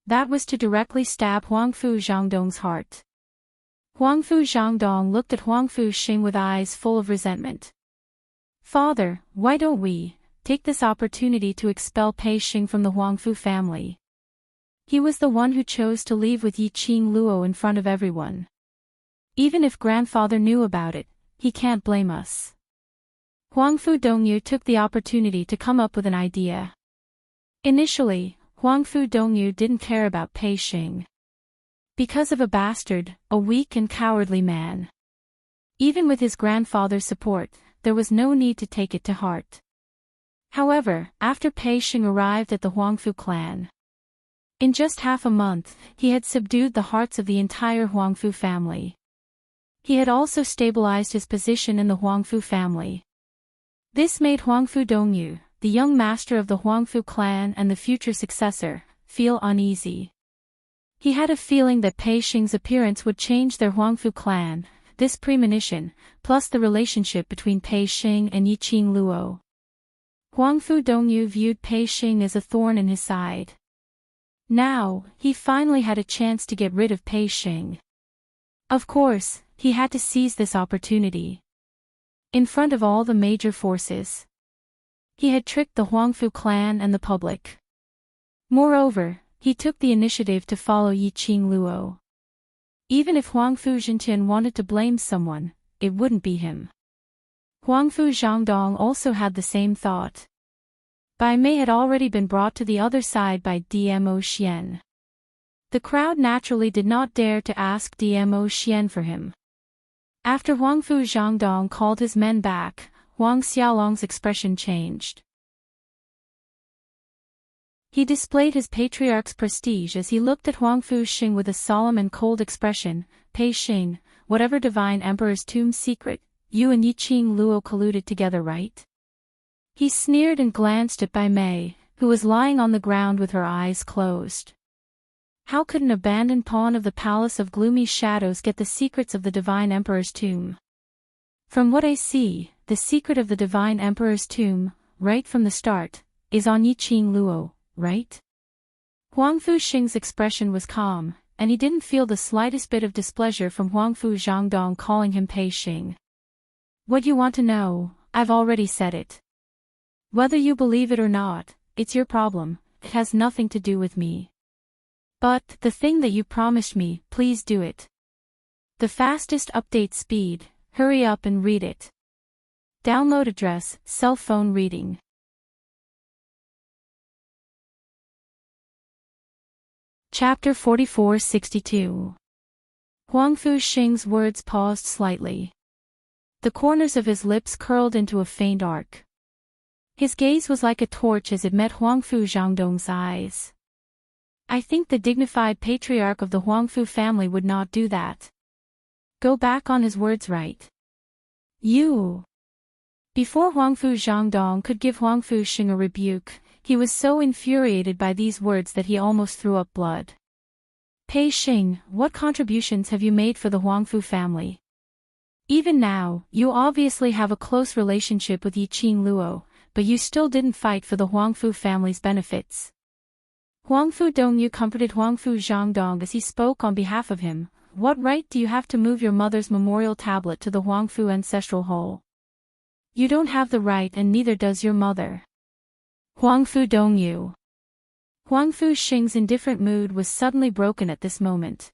that was to directly stab Huangfu Zhangdong's heart. Huangfu Zhangdong looked at Huangfu Xing with eyes full of resentment. Father, why don't we take this opportunity to expel Pei Xing from the Huangfu family? He was the one who chose to leave with Yi Qing Luo in front of everyone. Even if grandfather knew about it, he can't blame us. Huangfu Dongyu took the opportunity to come up with an idea. Initially, Huangfu Dongyu didn't care about Pei Xing. Because of a bastard, a weak and cowardly man. Even with his grandfather's support, there was no need to take it to heart. However, after Pei Xing arrived at the Huangfu clan, in just half a month, he had subdued the hearts of the entire Huangfu family. He had also stabilized his position in the Huangfu family. This made Huangfu Dongyu, the young master of the Huangfu clan and the future successor, feel uneasy. He had a feeling that Pei Xing's appearance would change their Huangfu clan. This premonition, plus the relationship between Pei Xing and Yi Qing Luo. Huangfu Dongyu viewed Pei Xing as a thorn in his side. Now, he finally had a chance to get rid of Pei Xing. Of course, he had to seize this opportunity. In front of all the major forces, he had tricked the Huangfu clan and the public. Moreover, he took the initiative to follow Yi Qing Luo. Even if Huangfu Zhentian wanted to blame someone, it wouldn't be him. Huangfu Zhangdong also had the same thought. Bai Mei had already been brought to the other side by Dmo Xian. The crowd naturally did not dare to ask Dmo Xian for him. After Huangfu Zhangdong called his men back, Huang Xiaolong's expression changed. He displayed his patriarch's prestige as he looked at Huangfu Xing with a solemn and cold expression. Pei Xing, whatever divine emperor's tomb secret, you and Yi Qing Luo colluded together, right? He sneered and glanced at Bai Mei, who was lying on the ground with her eyes closed. How could an abandoned pawn of the Palace of Gloomy Shadows get the secrets of the divine emperor's tomb? From what I see, the secret of the divine emperor's tomb, right from the start, is on Yi Qing Luo, right? Huangfu Xing's expression was calm, and he didn't feel the slightest bit of displeasure from Huangfu Zhangdong calling him Pei Xing. What you want to know, I've already said it. Whether you believe it or not, it's your problem, it has nothing to do with me. But, the thing that you promised me, please do it. The fastest update speed, hurry up and read it. Download address, cell phone reading. Chapter 4462. Huangfu Xing's words paused slightly. The corners of his lips curled into a faint arc. His gaze was like a torch as it met Huangfu Zhangdong's eyes. I think the dignified patriarch of the Huangfu family would not do that. Go back on his words, right? You. Before Huangfu Zhangdong could give Huangfu Xing a rebuke, he was so infuriated by these words that he almost threw up blood. Pei Xing, what contributions have you made for the Huangfu family? Even now, you obviously have a close relationship with Yi Qing Luo, but you still didn't fight for the Huangfu family's benefits. Huangfu Dongyu comforted Huangfu Zhangdong as he spoke on behalf of him. What right do you have to move your mother's memorial tablet to the Huangfu ancestral hall? You don't have the right, and neither does your mother. Huangfu Dongyu. Huangfu Xing's indifferent mood was suddenly broken at this moment.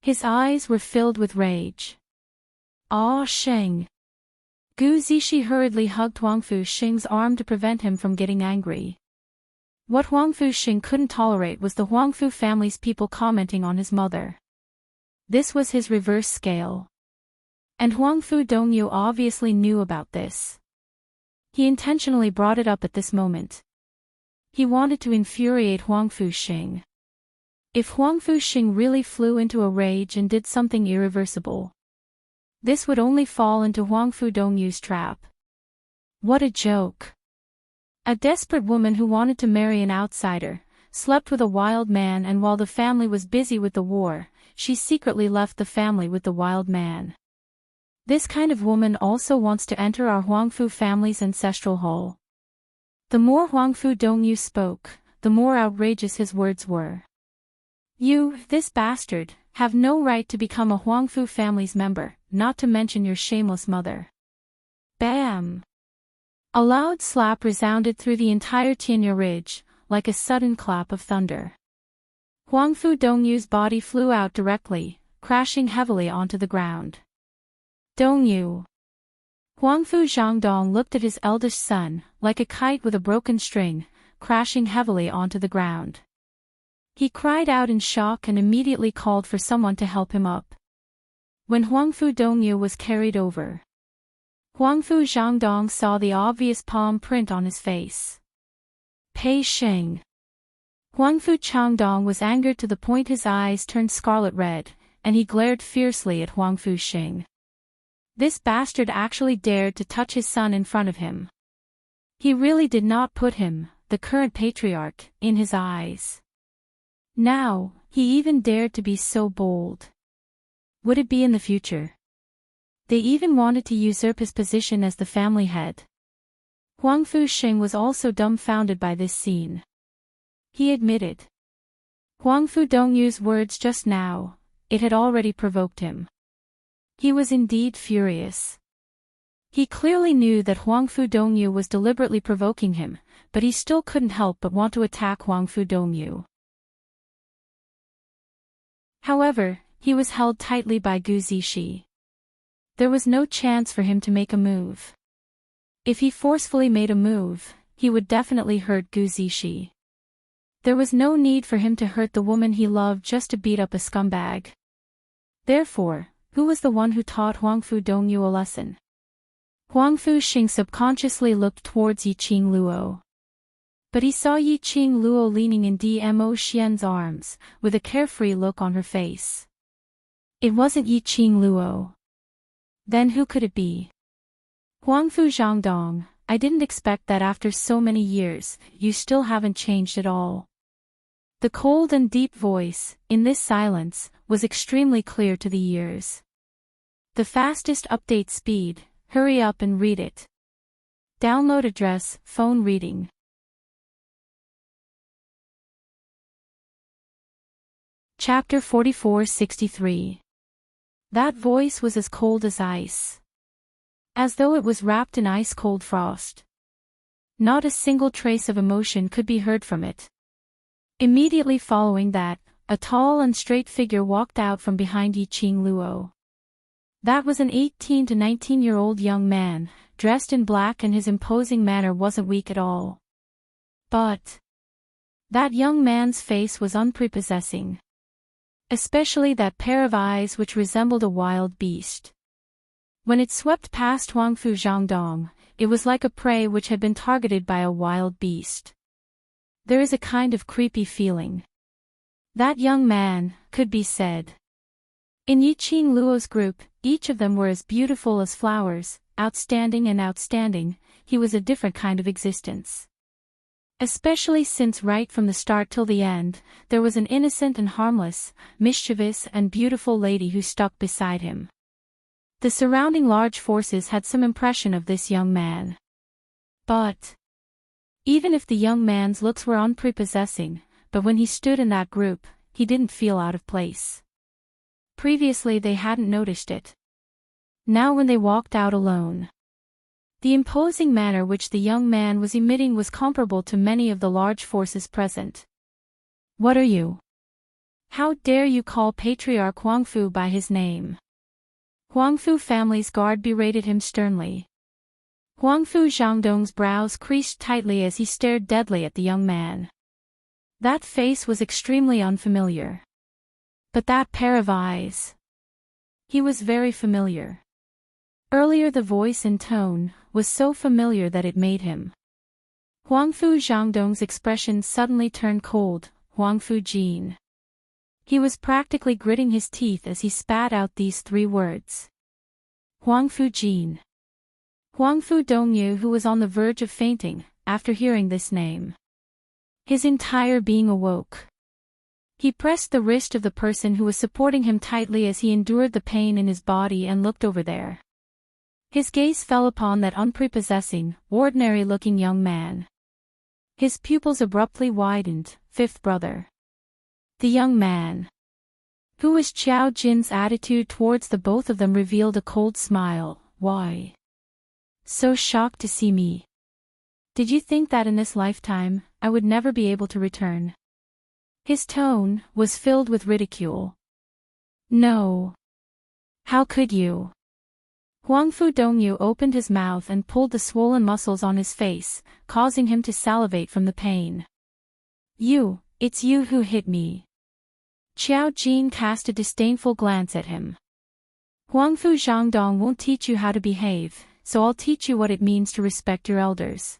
His eyes were filled with rage. Ah, Sheng. Gu Zixi hurriedly hugged Huangfu Xing's arm to prevent him from getting angry. What Huangfu Xing couldn't tolerate was the Huangfu family's people commenting on his mother. This was his reverse scale. And Huangfu Dongyu obviously knew about this. He intentionally brought it up at this moment. He wanted to infuriate Huangfu Xing. If Huangfu Xing really flew into a rage and did something irreversible, this would only fall into Huangfu Dongyu's trap. What a joke. A desperate woman who wanted to marry an outsider, slept with a wild man, and while the family was busy with the war, she secretly left the family with the wild man. This kind of woman also wants to enter our Huangfu family's ancestral hall. The more Huangfu Dongyu spoke, the more outrageous his words were. You, this bastard, have no right to become a Huangfu family's member, not to mention your shameless mother. Bam! A loud slap resounded through the entire Tianya Ridge, like a sudden clap of thunder. Huangfu Dongyu's body flew out directly, crashing heavily onto the ground. Dongyu. Huangfu Zhangdong looked at his eldest son, like a kite with a broken string, crashing heavily onto the ground. He cried out in shock and immediately called for someone to help him up. When Huangfu Dongyu was carried over, Huangfu Zhangdong saw the obvious palm print on his face. Pei Sheng. Huangfu Changdong was angered to the point his eyes turned scarlet red, and he glared fiercely at Huangfu Sheng. This bastard actually dared to touch his son in front of him. He really did not put him, the current patriarch, in his eyes. Now, he even dared to be so bold. Would it be in the future? They even wanted to usurp his position as the family head. Huangfu Sheng was also dumbfounded by this scene. He admitted. Huangfu Dongyu's words just now, it had already provoked him. He was indeed furious. He clearly knew that Huangfu Dongyu was deliberately provoking him, but he still couldn't help but want to attack Huangfu Dongyu. However, he was held tightly by Gu Zishi. There was no chance for him to make a move. If he forcefully made a move, he would definitely hurt Gu Zishi. There was no need for him to hurt the woman he loved just to beat up a scumbag. Therefore, who was the one who taught Huangfu Dongyu a lesson? Huangfu Sheng subconsciously looked towards Yiqing Luo. But he saw Yiqing Luo leaning in Dmo Xian's arms, with a carefree look on her face. It wasn't Yiqing Luo. Then who could it be? Huangfu Zhangdong, I didn't expect that after so many years, you still haven't changed at all. The cold and deep voice, in this silence, was extremely clear to the ears. The fastest update speed, hurry up and read it. Download address, phone reading. Chapter 4463. That voice was as cold as ice. As though it was wrapped in ice-cold frost. Not a single trace of emotion could be heard from it. Immediately following that, a tall and straight figure walked out from behind Yiqing Luo. That was an 18 to 19-year-old young man, dressed in black, and his imposing manner wasn't weak at all. But that young man's face was unprepossessing. Especially that pair of eyes which resembled a wild beast. When it swept past Huangfu Zhangdong, it was like a prey which had been targeted by a wild beast. There is a kind of creepy feeling. That young man, could be said. In Yiqing Luo's group, each of them were as beautiful as flowers, outstanding and outstanding. He was a different kind of existence. Especially since right from the start till the end, there was an innocent and harmless, mischievous and beautiful lady who stuck beside him. The surrounding large forces had some impression of this young man. But even if the young man's looks were unprepossessing, but when he stood in that group, he didn't feel out of place. Previously they hadn't noticed it. Now when they walked out alone, the imposing manner which the young man was emitting was comparable to many of the large forces present. What are you? How dare you call Patriarch Huangfu by his name? Huangfu family's guard berated him sternly. Huangfu Zhangdong's brows creased tightly as he stared deadly at the young man. That face was extremely unfamiliar. But that pair of eyes. He was very familiar. Earlier the voice and tone was so familiar that it made him. Huangfu Zhangdong's expression suddenly turned cold. Huangfu Jin. He was practically gritting his teeth as he spat out these three words. Huangfu Jin. Huangfu Dongyu, who was on the verge of fainting, after hearing this name. His entire being awoke. He pressed the wrist of the person who was supporting him tightly as he endured the pain in his body and looked over there. His gaze fell upon that unprepossessing, ordinary-looking young man. His pupils abruptly widened. Fifth brother. The young man Who was Xiao Jin's attitude towards the both of them revealed a cold smile. Why? So shocked to see me. Did you think that in this lifetime, I would never be able to return? His tone was filled with ridicule. No. How could you? Huangfu Dongyu opened his mouth and pulled the swollen muscles on his face, causing him to salivate from the pain. It's you who hit me. Xiao Jin cast a disdainful glance at him. Huangfu Zhangdong won't teach you how to behave, so I'll teach you what it means to respect your elders.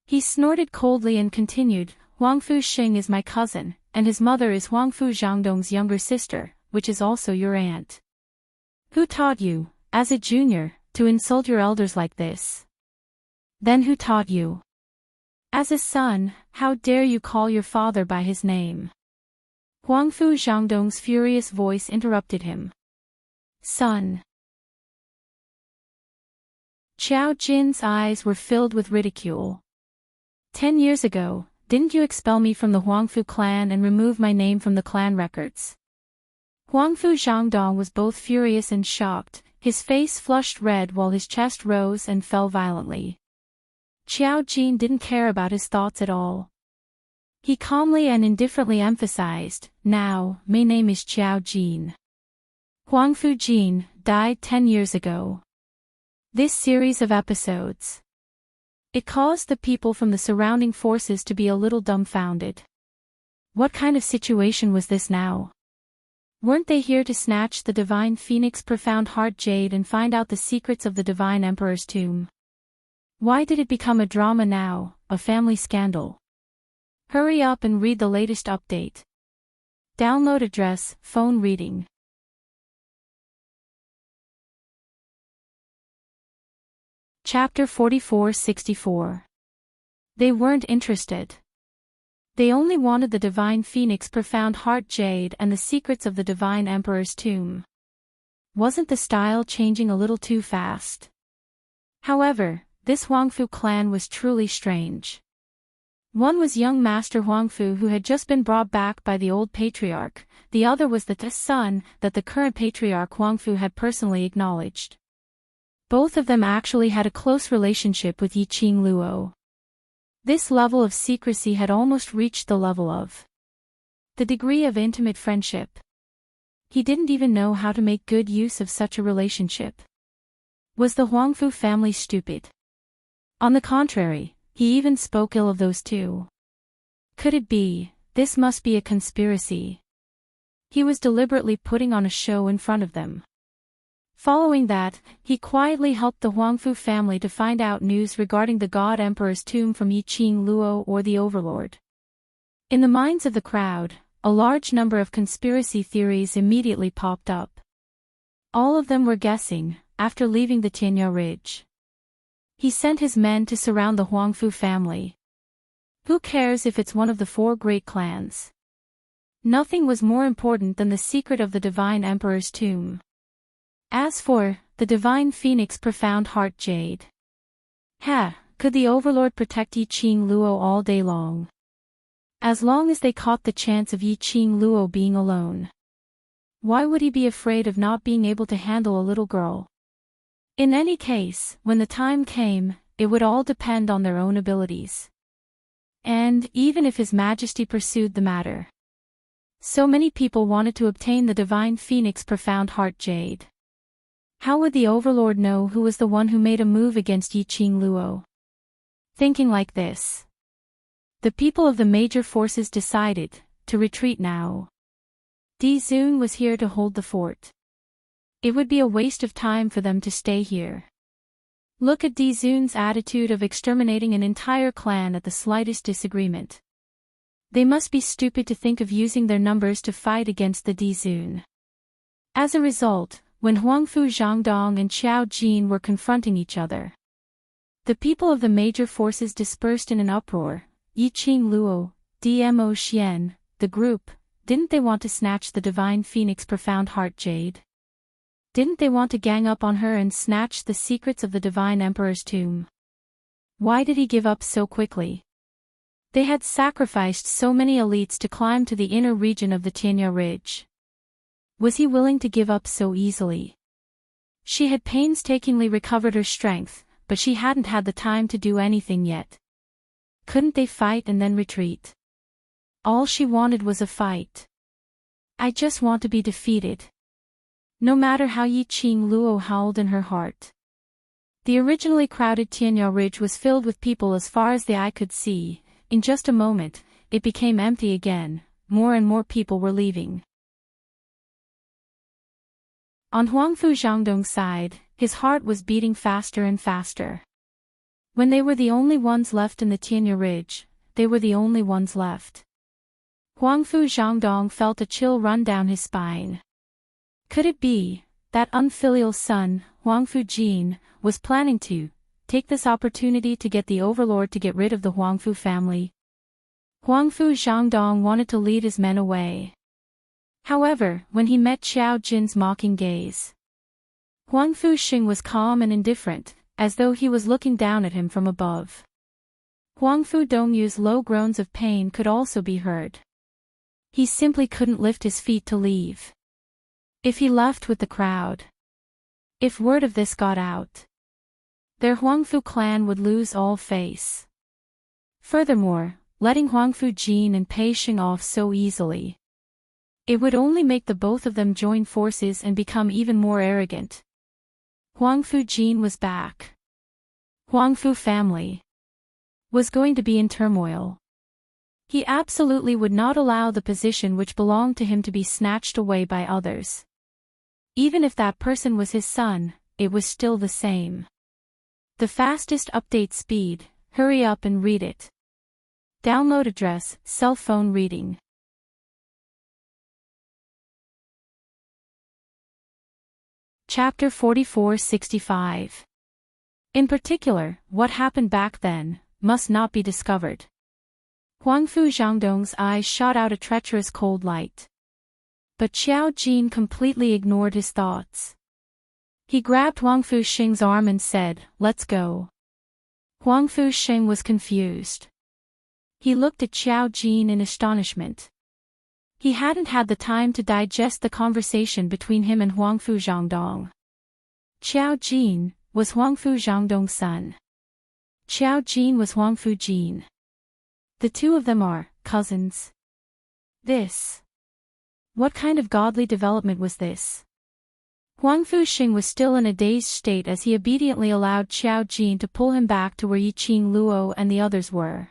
He snorted coldly and continued, Huangfu Xing is my cousin, and his mother is Huangfu Zhangdong's younger sister, which is also your aunt. Who taught you, as a junior, to insult your elders like this? Then who taught you? As a son, how dare you call your father by his name? Huangfu Zhangdong's furious voice interrupted him. Son. Xiao Jin's eyes were filled with ridicule. 10 years ago, didn't you expel me from the Huangfu clan and remove my name from the clan records? Huangfu Zhangdong was both furious and shocked, his face flushed red while his chest rose and fell violently. Xiao Jin didn't care about his thoughts at all. He calmly and indifferently emphasized, now, my name is Xiao Jin. Huangfu Jin died 10 years ago. This series of episodes. It caused the people from the surrounding forces to be a little dumbfounded. What kind of situation was this now? Weren't they here to snatch the Divine Phoenix Profound Heart Jade and find out the secrets of the Divine Emperor's tomb? Why did it become a drama now, a family scandal? Hurry up and read the latest update. Download address, phone reading. Chapter 44-64. They weren't interested. They only wanted the Divine Phoenix Profound Heart Jade and the secrets of the Divine Emperor's tomb. Wasn't the style changing a little too fast? However, this Huangfu clan was truly strange. One was young Master Huangfu who had just been brought back by the old patriarch, the other was the son that the current patriarch Huangfu had personally acknowledged. Both of them actually had a close relationship with Yiqing Luo. This level of secrecy had almost reached the level of the degree of intimate friendship. He didn't even know how to make good use of such a relationship. Was the Huangfu family stupid? On the contrary, he even spoke ill of those two. Could it be, this must be a conspiracy? He was deliberately putting on a show in front of them. Following that, he quietly helped the Huangfu family to find out news regarding the God Emperor's tomb from Yiqing Luo or the Overlord. In the minds of the crowd, a large number of conspiracy theories immediately popped up. All of them were guessing, after leaving the Tianya Ridge. He sent his men to surround the Huangfu family. Who cares if it's one of the 4 great clans? Nothing was more important than the secret of the Divine Emperor's tomb. As for the Divine Phoenix Profound Heart Jade. Could the Overlord protect Yiqing Luo all day long? As long as they caught the chance of Yiqing Luo being alone. Why would he be afraid of not being able to handle a little girl? In any case, when the time came, it would all depend on their own abilities. And even if His Majesty pursued the matter. So many people wanted to obtain the Divine Phoenix Profound Heart Jade. How would the Overlord know who was the one who made a move against Yiqing Luo? Thinking like this, the people of the major forces decided to retreat now. Di Zun was here to hold the fort. It would be a waste of time for them to stay here. Look at Di Zun's attitude of exterminating an entire clan at the slightest disagreement. They must be stupid to think of using their numbers to fight against the Di Zun. As a result, when Huangfu Zhangdong and Xiao Jin were confronting each other, the people of the major forces dispersed in an uproar. Yiqing Luo, Dmo Xian, the group, didn't they want to snatch the Divine Phoenix Profound Heart Jade? Didn't they want to gang up on her and snatch the secrets of the Divine Emperor's tomb? Why did he give up so quickly? They had sacrificed so many elites to climb to the inner region of the Tianya Ridge. Was he willing to give up so easily? She had painstakingly recovered her strength, but she hadn't had the time to do anything yet. Couldn't they fight and then retreat? All she wanted was a fight. I just want to be defeated. No matter how Yiqing Luo howled in her heart. The originally crowded Tianyao Ridge was filled with people as far as the eye could see. In just a moment, it became empty again. More and more people were leaving. On Huangfu Zhangdong's side, his heart was beating faster and faster. When they were the only ones left in the Tianyao Ridge, they were the only ones left. Huangfu Zhangdong felt a chill run down his spine. Could it be that unfilial son, Huangfu Jin, was planning to take this opportunity to get the overlord to get rid of the Huangfu family? Huangfu Zhangdong wanted to lead his men away. However, when he met Xiao Jin's mocking gaze, Huangfu Xing was calm and indifferent, as though he was looking down at him from above. Huangfu Dongyu's low groans of pain could also be heard. He simply couldn't lift his feet to leave. If he left with the crowd, if word of this got out, their Huangfu clan would lose all face. Furthermore, letting Huangfu Jin and Pei Xing off so easily, it would only make the both of them join forces and become even more arrogant. Huangfu Jin was back. Huangfu family was going to be in turmoil. He absolutely would not allow the position which belonged to him to be snatched away by others. Even if that person was his son, it was still the same. The fastest update speed, hurry up and read it. Download address, cell phone reading. Chapter 4465. In particular, what happened back then, must not be discovered. Huangfu Zhangdong's eyes shot out a treacherous cold light. But Xiao Jin completely ignored his thoughts. He grabbed Huangfu Xing's arm and said, "Let's go." Huangfu Xing was confused. He looked at Xiao Jin in astonishment. He hadn't had the time to digest the conversation between him and Huangfu Zhangdong. Xiao Jin was Huangfu Zhangdong's son. Xiao Jin was Huangfu Jin. The two of them are cousins. What kind of godly development was this? Huangfu Xing was still in a dazed state as he obediently allowed Xiao Jin to pull him back to where Yiqing Luo and the others were.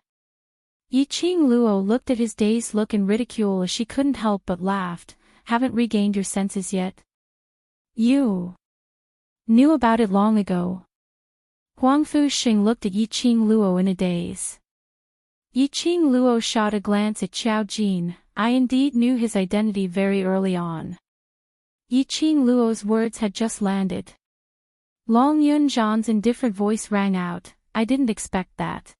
Yiqing Luo looked at his dazed look in ridicule as she couldn't help but laughed. "Haven't regained your senses yet? You knew about it long ago." Huangfu Xing looked at Yiqing Luo in a daze. Yiqing Luo shot a glance at Xiao Jin. "I indeed knew his identity very early on." Yiqing Luo's words had just landed. Long Yunzhan's indifferent voice rang out, "I didn't expect that.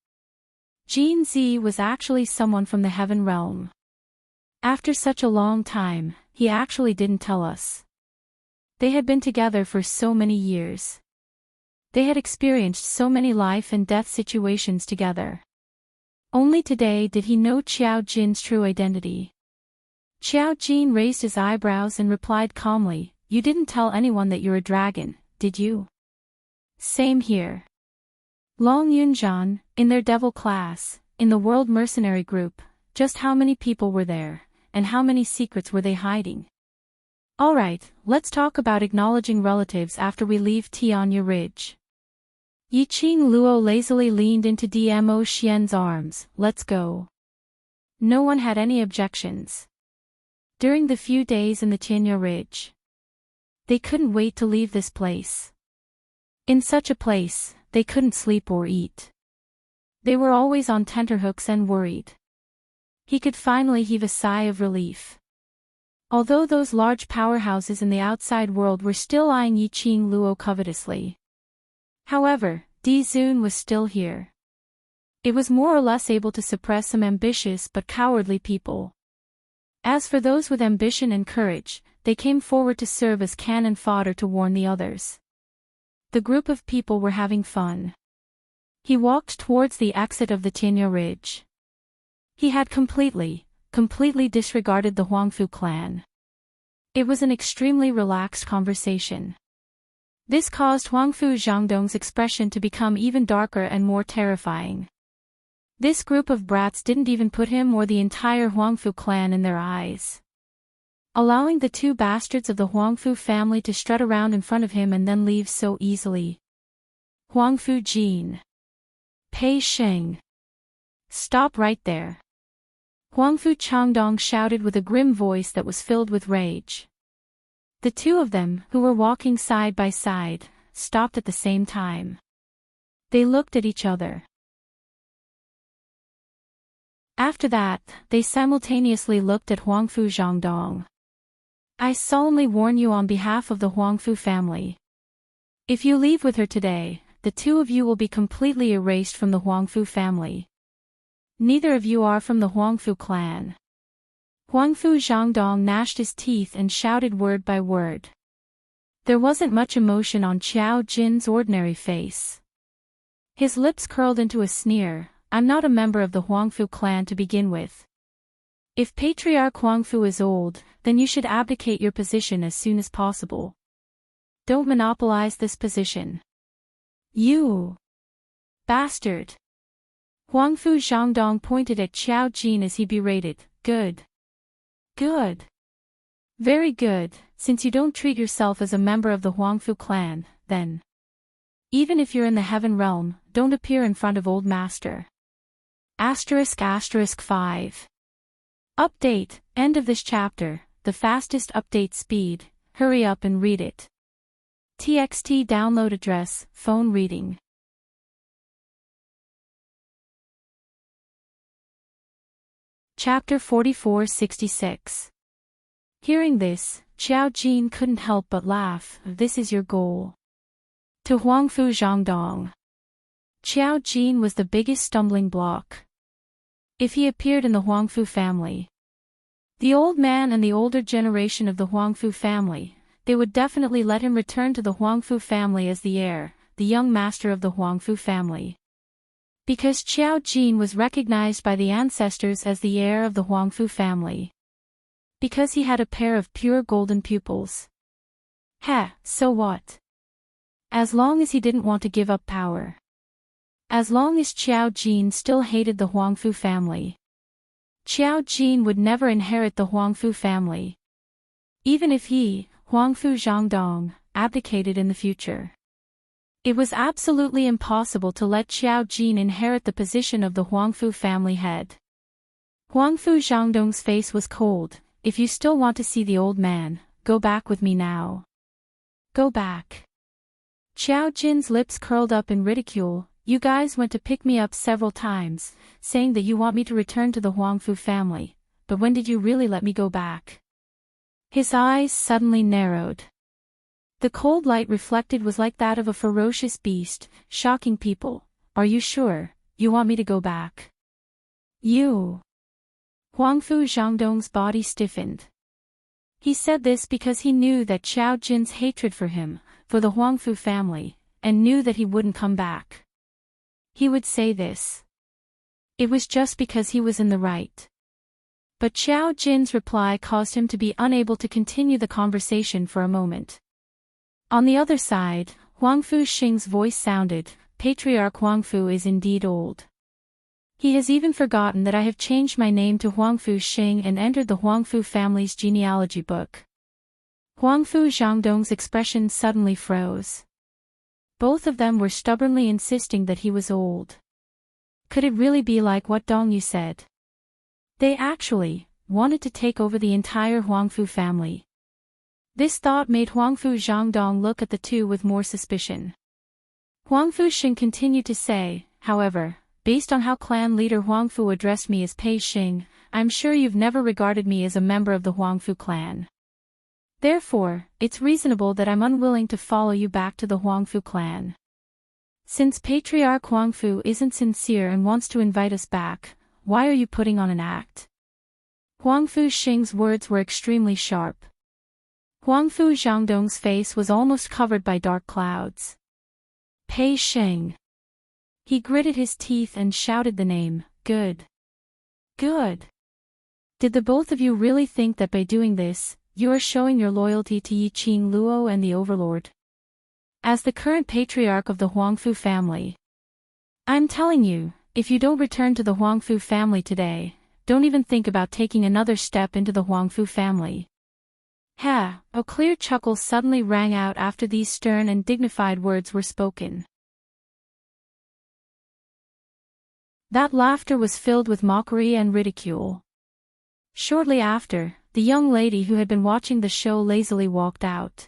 Jin Zi was actually someone from the heaven realm. After such a long time, he actually didn't tell us. They had been together for so many years. They had experienced so many life and death situations together. Only today did he know Xiao Jin's true identity." Xiao Jin raised his eyebrows and replied calmly, "You didn't tell anyone that you're a dragon, did you?" "Same here." Long Yunzhan, in their devil class, in the world mercenary group, just how many people were there, and how many secrets were they hiding? Alright, let's talk about acknowledging relatives after we leave Tianyao Ridge. Yiqing Luo lazily leaned into Dmo Xian's arms. "Let's go." No one had any objections. During the few days in the Tianyao Ridge, they couldn't wait to leave this place. In such a place, they couldn't sleep or eat. They were always on tenterhooks and worried. He could finally heave a sigh of relief. Although those large powerhouses in the outside world were still eyeing Yiqing Luo covetously. However, Di Zun was still here. It was more or less able to suppress some ambitious but cowardly people. As for those with ambition and courage, they came forward to serve as cannon fodder to warn the others. The group of people were having fun. He walked towards the exit of the Tianyao Ridge. He had completely disregarded the Huangfu clan. It was an extremely relaxed conversation. This caused Huangfu Zhangdong's expression to become even darker and more terrifying. This group of brats didn't even put him or the entire Huangfu clan in their eyes. Allowing the two bastards of the Huangfu family to strut around in front of him and then leave so easily. Huangfu Jin. Pei Sheng. Stop right there. Huangfu Changdong shouted with a grim voice that was filled with rage. The two of them, who were walking side by side, stopped at the same time. They looked at each other. After that, they simultaneously looked at Huangfu Zhangdong. I solemnly warn you on behalf of the Huangfu family. If you leave with her today, the two of you will be completely erased from the Huangfu family. Neither of you are from the Huangfu clan. Huangfu Zhangdong gnashed his teeth and shouted word by word. There wasn't much emotion on Qiao Jin's ordinary face. His lips curled into a sneer. I'm not a member of the Huangfu clan to begin with. If Patriarch Huangfu is old, then you should abdicate your position as soon as possible. Don't monopolize this position. You bastard. Huangfu Zhangdong pointed at Qiao Jin as he berated. Good. Good. Very good, since you don't treat yourself as a member of the Huangfu clan, then. Even if you're in the heaven realm, don't appear in front of old master. ***5. Update, end of this chapter, the fastest update speed, hurry up and read it. TXT download address, phone reading. Chapter 4466. Hearing this, Qiao Jin couldn't help but laugh. This is your goal. To Huangfu Zhangdong. Qiao Jin was the biggest stumbling block. If he appeared in the Huangfu family, the old man and the older generation of the Huangfu family, they would definitely let him return to the Huangfu family as the heir, the young master of the Huangfu family. Because Qiao Jin was recognized by the ancestors as the heir of the Huangfu family. Because he had a pair of pure golden pupils. So what? As long as he didn't want to give up power. As long as Qiao Jin still hated the Huangfu family. Qiao Jin would never inherit the Huangfu family. Even if he, Huangfu Zhangdong, abdicated in the future. It was absolutely impossible to let Qiao Jin inherit the position of the Huangfu family head. Huangfu Zhangdong's face was cold. If you still want to see the old man, go back with me now. Go back. Qiao Jin's lips curled up in ridicule. You guys went to pick me up several times, saying that you want me to return to the Huangfu family, but when did you really let me go back? His eyes suddenly narrowed. The cold light reflected was like that of a ferocious beast, shocking people. Are you sure, you want me to go back? You. Huangfu Zhangdong's body stiffened. He said this because he knew that Qiao Jin's hatred for him, for the Huangfu family, and knew that he wouldn't come back. He would say this. It was just because he was in the right. But Qiao Jin's reply caused him to be unable to continue the conversation for a moment. On the other side, Huangfu Xing's voice sounded, Patriarch Huangfu is indeed old. He has even forgotten that I have changed my name to Huangfu Xing and entered the Huangfu family's genealogy book. Huangfu Zhangdong's expression suddenly froze. Both of them were stubbornly insisting that he was old. Could it really be like what Dongyu said? They actually wanted to take over the entire Huangfu family. This thought made Huangfu Zhangdong look at the two with more suspicion. Huangfu Xing continued to say, however, based on how clan leader Huangfu addressed me as Pei Xing, I'm sure you've never regarded me as a member of the Huangfu clan. Therefore, it's reasonable that I'm unwilling to follow you back to the Huangfu clan. Since Patriarch Huangfu isn't sincere and wants to invite us back, why are you putting on an act? Huangfu Xing's words were extremely sharp. Huangfu Zhangdong's face was almost covered by dark clouds. Pei Xing. He gritted his teeth and shouted the name, good. Good. Did the both of you really think that by doing this, you are showing your loyalty to Yi Qing Luo and the Overlord. As the current patriarch of the Huangfu family, I'm telling you, if you don't return to the Huangfu family today, don't even think about taking another step into the Huangfu family. Ha! A clear chuckle suddenly rang out after these stern and dignified words were spoken. That laughter was filled with mockery and ridicule. Shortly after, the young lady who had been watching the show lazily walked out.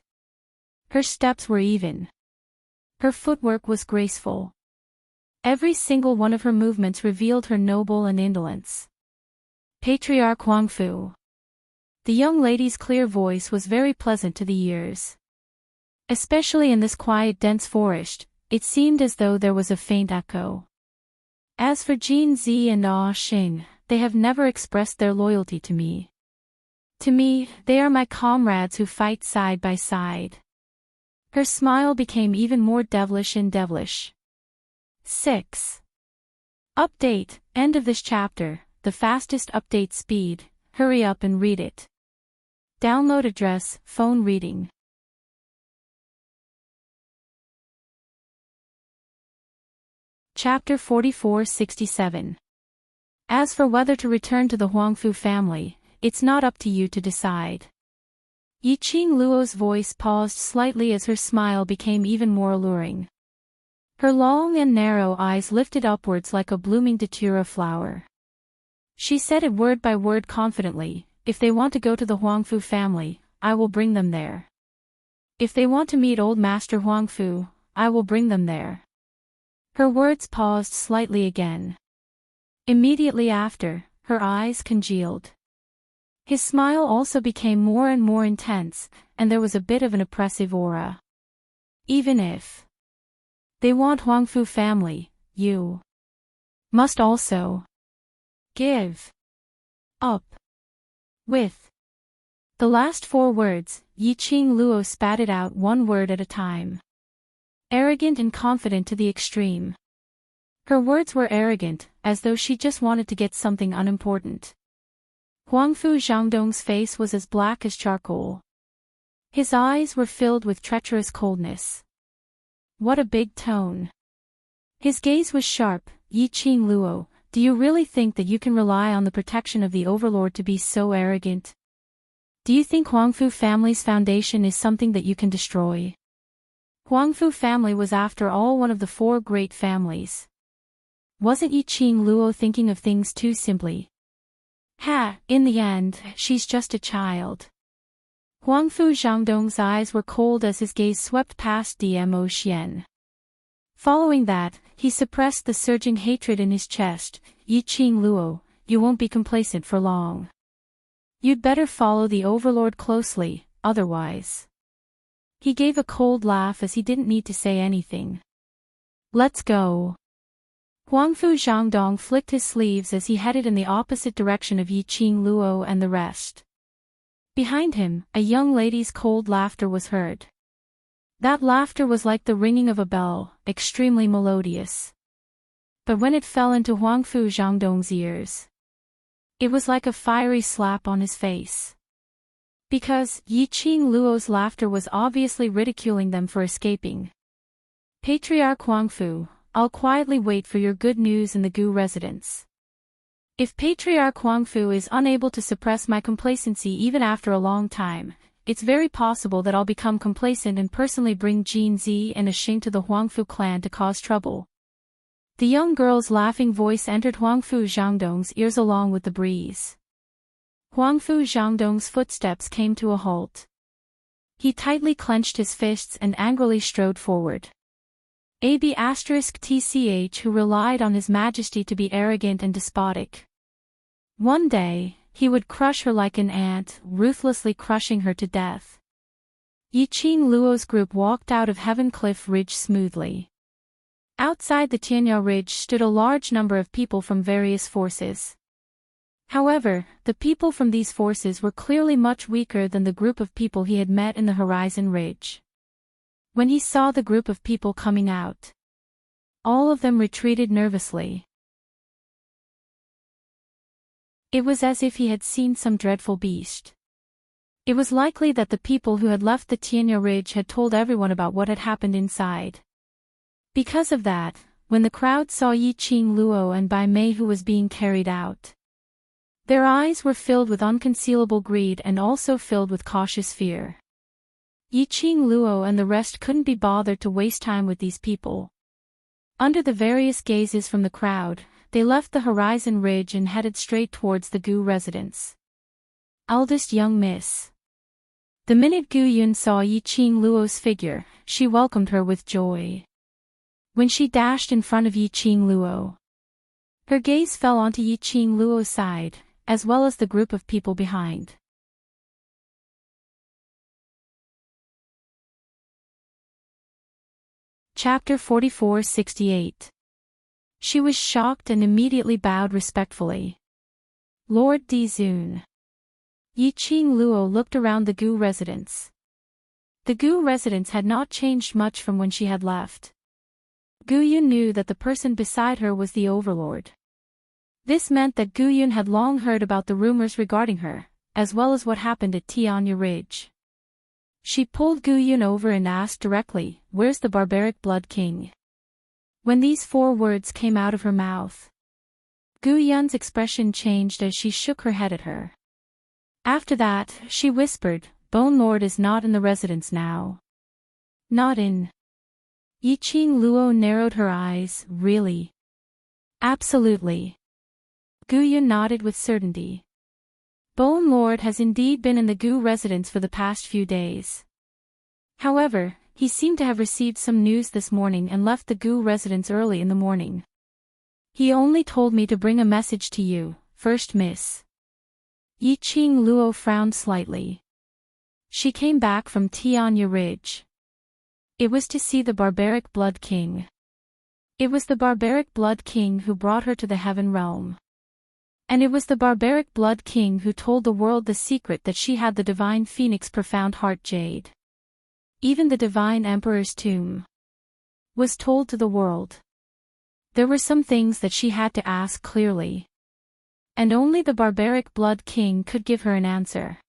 Her steps were even. Her footwork was graceful. Every single one of her movements revealed her noble and indolence. Patriarch Huangfu. The young lady's clear voice was very pleasant to the ears. Especially in this quiet dense forest, it seemed as though there was a faint echo. As for Jin Zi and Ah Xing, they have never expressed their loyalty to me. To me, they are my comrades who fight side by side. Her smile became even more devilish and devilish. 6. Update, end of this chapter, the fastest update speed, hurry up and read it. Download address, phone reading. Chapter 4467. As for whether to return to the Huangfu family, it's not up to you to decide. Yi Qing Luo's voice paused slightly as her smile became even more alluring. Her long and narrow eyes lifted upwards like a blooming datura flower. She said it word by word confidently, if they want to go to the Huangfu family, I will bring them there. If they want to meet old Master Huangfu, I will bring them there. Her words paused slightly again. Immediately after, her eyes congealed. His smile also became more and more intense, and there was a bit of an oppressive aura. Even if they want Huangfu family, you must also give up. With the last 4 words, Yi Qing Luo spat it out one word at a time. Arrogant and confident to the extreme. Her words were arrogant, as though she just wanted to get something unimportant. Huangfu Zhangdong's face was as black as charcoal. His eyes were filled with treacherous coldness. What a big tone. His gaze was sharp. Yi Qing Luo, do you really think that you can rely on the protection of the Overlord to be so arrogant? Do you think Huangfu family's foundation is something that you can destroy? Huangfu family was after all one of the 4 great families. Wasn't Yi Qing Luo thinking of things too simply? In the end, she's just a child. Huangfu Zhangdong's eyes were cold as his gaze swept past Dmo Xian. Following that, he suppressed the surging hatred in his chest. Yi Qing Luo, you won't be complacent for long. You'd better follow the Overlord closely, otherwise. He gave a cold laugh as he didn't need to say anything. Let's go. Huangfu Zhangdong flicked his sleeves as he headed in the opposite direction of Yi Qing Luo and the rest. Behind him, a young lady's cold laughter was heard. That laughter was like the ringing of a bell, extremely melodious. But when it fell into Huangfu Zhangdong's ears, it was like a fiery slap on his face. Because Yi Qing Luo's laughter was obviously ridiculing them for escaping. Patriarch Huangfu, I'll quietly wait for your good news in the Gu residence. If Patriarch Huangfu is unable to suppress my complacency even after a long time, it's very possible that I'll become complacent and personally bring Jin Zi and Xing to the Huangfu clan to cause trouble. The young girl's laughing voice entered Huangfu Zhangdong's ears along with the breeze. Huangfu Zhangdong's footsteps came to a halt. He tightly clenched his fists and angrily strode forward. *TCH who relied on His Majesty to be arrogant and despotic. One day, he would crush her like an ant, ruthlessly crushing her to death. Yi Qing Luo's group walked out of Heaven Cliff Ridge smoothly. Outside the Tianya Ridge stood a large number of people from various forces. However, the people from these forces were clearly much weaker than the group of people he had met in the Horizon Ridge. When he saw the group of people coming out, all of them retreated nervously. It was as if he had seen some dreadful beast. It was likely that the people who had left the Tianya Ridge had told everyone about what had happened inside. Because of that, when the crowd saw Yi Qing Luo and Bai Mei who was being carried out, their eyes were filled with unconcealable greed and also filled with cautious fear. Yi Qing Luo and the rest couldn't be bothered to waste time with these people. Under the various gazes from the crowd, they left the Horizon Ridge and headed straight towards the Gu residence. Eldest young miss. The minute Gu Yun saw Yi Qing Luo's figure, she welcomed her with joy. When she dashed in front of Yi Qing Luo, her gaze fell onto Yi Qing Luo's side, as well as the group of people behind. Chapter 44-68. She was shocked and immediately bowed respectfully. Lord Dizun. Yi Qing Luo looked around the Gu residence. The Gu residence had not changed much from when she had left. Gu Yun knew that the person beside her was the Overlord. This meant that Gu Yun had long heard about the rumors regarding her, as well as what happened at Tianya Ridge. She pulled Gu Yun over and asked directly, "Where's the barbaric blood king?" When these 4 words came out of her mouth, Gu Yun's expression changed as she shook her head at her. After that, she whispered, "Bone Lord is not in the residence now." Not in. Yi Qing Luo narrowed her eyes. Really? Absolutely. Gu Yun nodded with certainty. Bone Lord has indeed been in the Gu residence for the past few days. However, he seemed to have received some news this morning and left the Gu residence early in the morning. He only told me to bring a message to you, First Miss. Yi Qing Luo frowned slightly. She came back from Tianya Ridge. It was to see the barbaric blood king. It was the barbaric blood king who brought her to the heaven realm. And it was the barbaric blood king who told the world the secret that she had the divine phoenix profound heart jade. Even the divine emperor's tomb was told to the world. There were some things that she had to ask clearly. And only the barbaric blood king could give her an answer.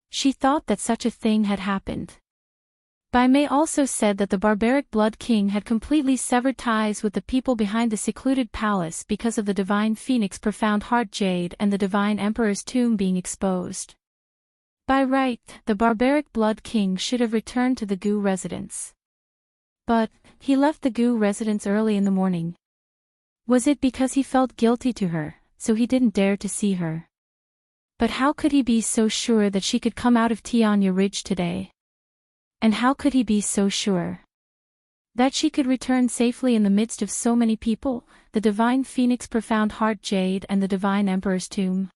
She thought that such a thing had happened. Bai Mei also said that the barbaric blood king had completely severed ties with the people behind the secluded palace because of the divine phoenix profound heart jade and the divine emperor's tomb being exposed. By right, the barbaric blood king should have returned to the Gu residence. But, he left the Gu residence early in the morning. Was it because he felt guilty to her, so he didn't dare to see her? But how could he be so sure that she could come out of Tianya Ridge today? And how could he be so sure that she could return safely in the midst of so many people, the divine phoenix profound heart jade and the divine emperor's tomb?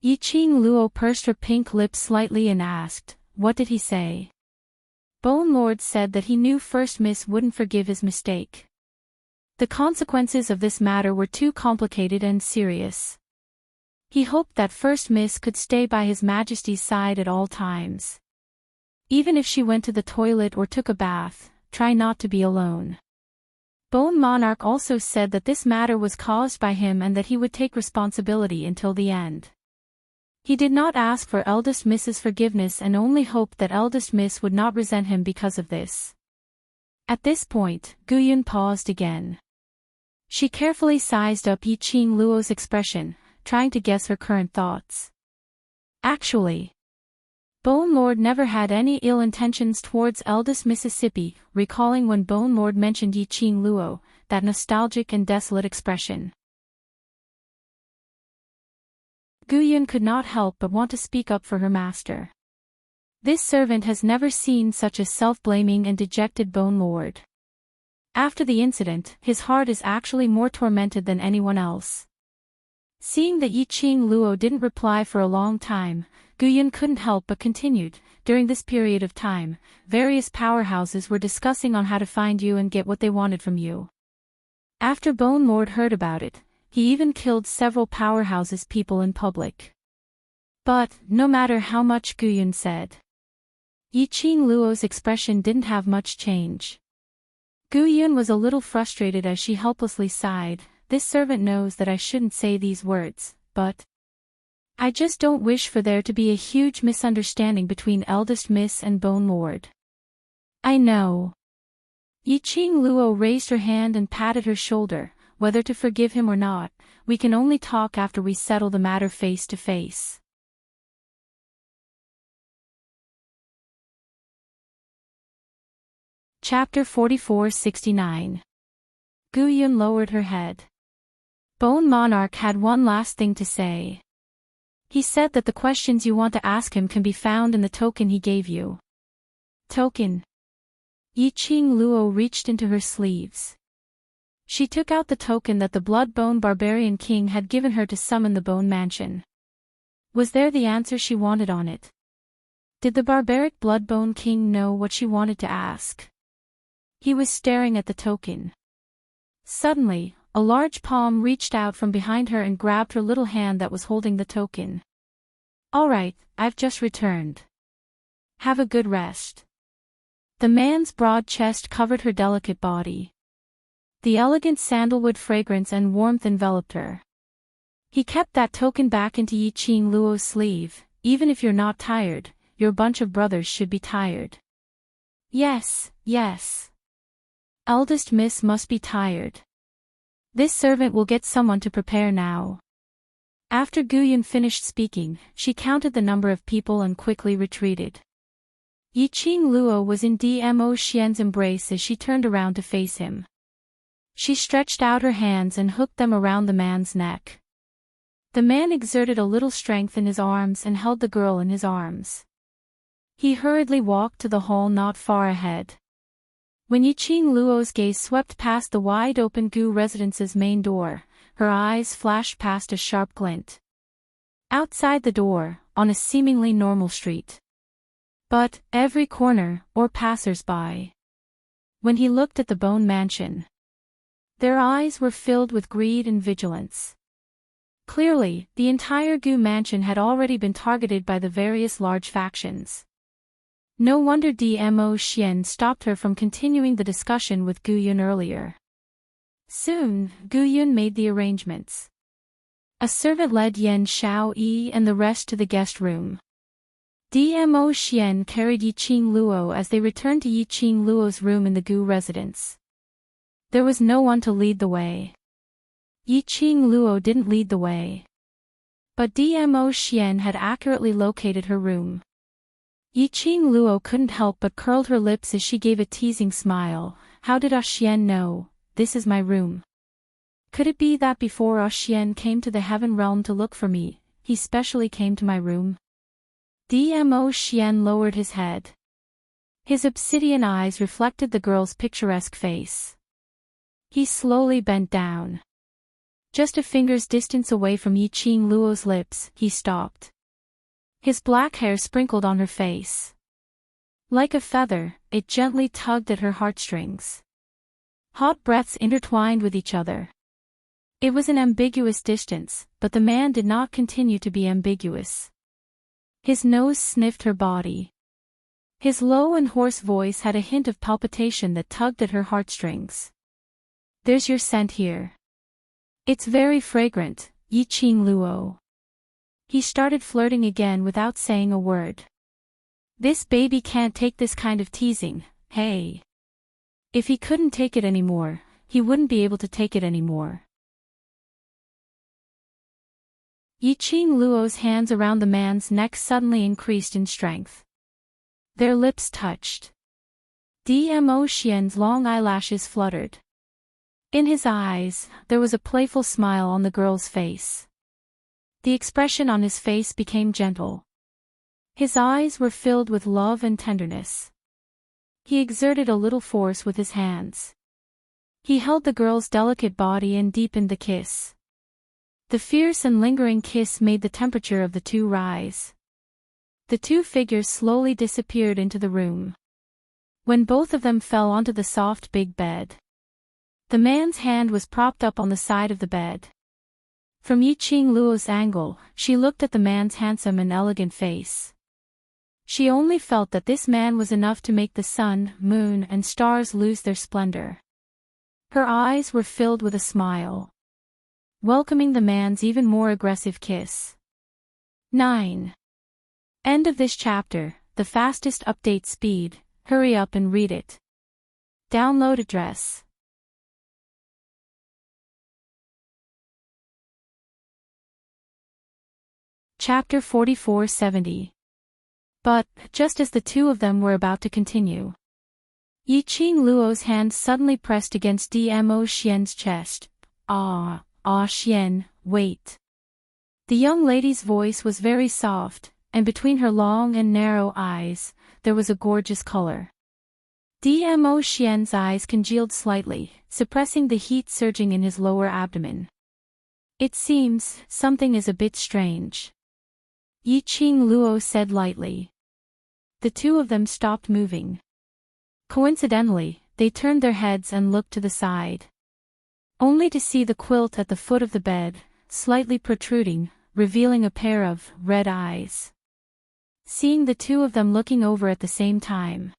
Yi Qing Luo pursed her pink lips slightly and asked, "What did he say?" Bone Lord said that he knew First Miss wouldn't forgive his mistake. The consequences of this matter were too complicated and serious. He hoped that First Miss could stay by His Majesty's side at all times. Even if she went to the toilet or took a bath, try not to be alone. Bone Monarch also said that this matter was caused by him and that he would take responsibility until the end. He did not ask for Eldest Miss's forgiveness and only hoped that Eldest Miss would not resent him because of this. At this point, Gu Yun paused again. She carefully sized up Yi Qing Luo's expression, trying to guess her current thoughts. Actually, Bone Lord never had any ill intentions towards Eldest Mississippi, recalling when Bone Lord mentioned Yi Qing Luo, that nostalgic and desolate expression. Gu Yun could not help but want to speak up for her master. This servant has never seen such a self-blaming and dejected Bone Lord. After the incident, his heart is actually more tormented than anyone else. Seeing that Yi Qing Luo didn't reply for a long time, Gu Yun couldn't help but continued. During this period of time, various powerhouses were discussing on how to find you and get what they wanted from you. After Bone Lord heard about it, he even killed several powerhouses' people in public. But, no matter how much Gu Yun said, Yi Qing Luo's expression didn't have much change. Gu Yun was a little frustrated as she helplessly sighed. This servant knows that I shouldn't say these words, but I just don't wish for there to be a huge misunderstanding between Eldest Miss and Bone Lord. I know. Yiqing Luo raised her hand and patted her shoulder. Whether to forgive him or not, we can only talk after we settle the matter face to face. Chapter 4469. Guyun lowered her head. Bone Monarch had one last thing to say. He said that the questions you want to ask him can be found in the token he gave you. Token. Yiqing Luo reached into her sleeves. She took out the token that the Blood-Bone Barbarian King had given her to summon the Bone Mansion. Was there the answer she wanted on it? Did the barbaric Blood-Bone King know what she wanted to ask? He was staring at the token. Suddenly, a large palm reached out from behind her and grabbed her little hand that was holding the token. All right, I've just returned. Have a good rest. The man's broad chest covered her delicate body. The elegant sandalwood fragrance and warmth enveloped her. He kept that token back into Yiqing Luo's sleeve. Even if you're not tired, your bunch of brothers should be tired. Yes, yes. Eldest Miss must be tired. This servant will get someone to prepare now. After Guyun finished speaking, she counted the number of people and quickly retreated. Yiqing Luo was in Dmo Xian's embrace as she turned around to face him. She stretched out her hands and hooked them around the man's neck. The man exerted a little strength in his arms and held the girl in his arms. He hurriedly walked to the hall not far ahead. When Yiqing Luo's gaze swept past the wide-open Gu residence's main door, her eyes flashed past a sharp glint. Outside the door, on a seemingly normal street. But, every corner, or passers-by. When he looked at the Bone Mansion, their eyes were filled with greed and vigilance. Clearly, the entire Gu mansion had already been targeted by the various large factions. No wonder Dmo Xian stopped her from continuing the discussion with Guyun earlier. Soon, Guyun made the arrangements. A servant led Yan Xiaoyi and the rest to the guest room. Dmo Xian carried Yiqing Luo as they returned to Yiqing Luo's room in the Gu residence. There was no one to lead the way. Yiqing Luo didn't lead the way. But Dmo Xian had accurately located her room. Yiqing Luo couldn't help but curled her lips as she gave a teasing smile. How did Xian know? This is my room. Could it be that before Xian came to the heaven realm to look for me, he specially came to my room? Dmo Xian lowered his head. His obsidian eyes reflected the girl's picturesque face. He slowly bent down. Just a finger's distance away from Yiqing Luo's lips, he stopped. His black hair sprinkled on her face. Like a feather, it gently tugged at her heartstrings. Hot breaths intertwined with each other. It was an ambiguous distance, but the man did not continue to be ambiguous. His nose sniffed her body. His low and hoarse voice had a hint of palpitation that tugged at her heartstrings. There's your scent here. It's very fragrant, Yiqing Luo. He started flirting again without saying a word. This baby can't take this kind of teasing, hey. If he couldn't take it anymore, he wouldn't be able to take it anymore. Yiqing Luo's hands around the man's neck suddenly increased in strength. Their lips touched. Dmo Xian's long eyelashes fluttered. In his eyes, there was a playful smile on the girl's face. The expression on his face became gentle. His eyes were filled with love and tenderness. He exerted a little force with his hands. He held the girl's delicate body and deepened the kiss. The fierce and lingering kiss made the temperature of the two rise. The two figures slowly disappeared into the room. When both of them fell onto the soft big bed, the man's hand was propped up on the side of the bed. From Yiqing Luo's angle, she looked at the man's handsome and elegant face. She only felt that this man was enough to make the sun, moon, and stars lose their splendor. Her eyes were filled with a smile, welcoming the man's even more aggressive kiss. 9. End of this chapter. The fastest update speed. Hurry up and read it. Download address. Chapter 4470. But, just as the two of them were about to continue, Yiqing Luo's hand suddenly pressed against Dmo Xian's chest. Xian, wait. The young lady's voice was very soft, and between her long and narrow eyes, there was a gorgeous color. Dmo Xian's eyes congealed slightly, suppressing the heat surging in his lower abdomen. It seems, something is a bit strange, Yiqing Luo said lightly. The two of them stopped moving. Coincidentally, they turned their heads and looked to the side, only to see the quilt at the foot of the bed, slightly protruding, revealing a pair of red eyes. Seeing the two of them looking over at the same time,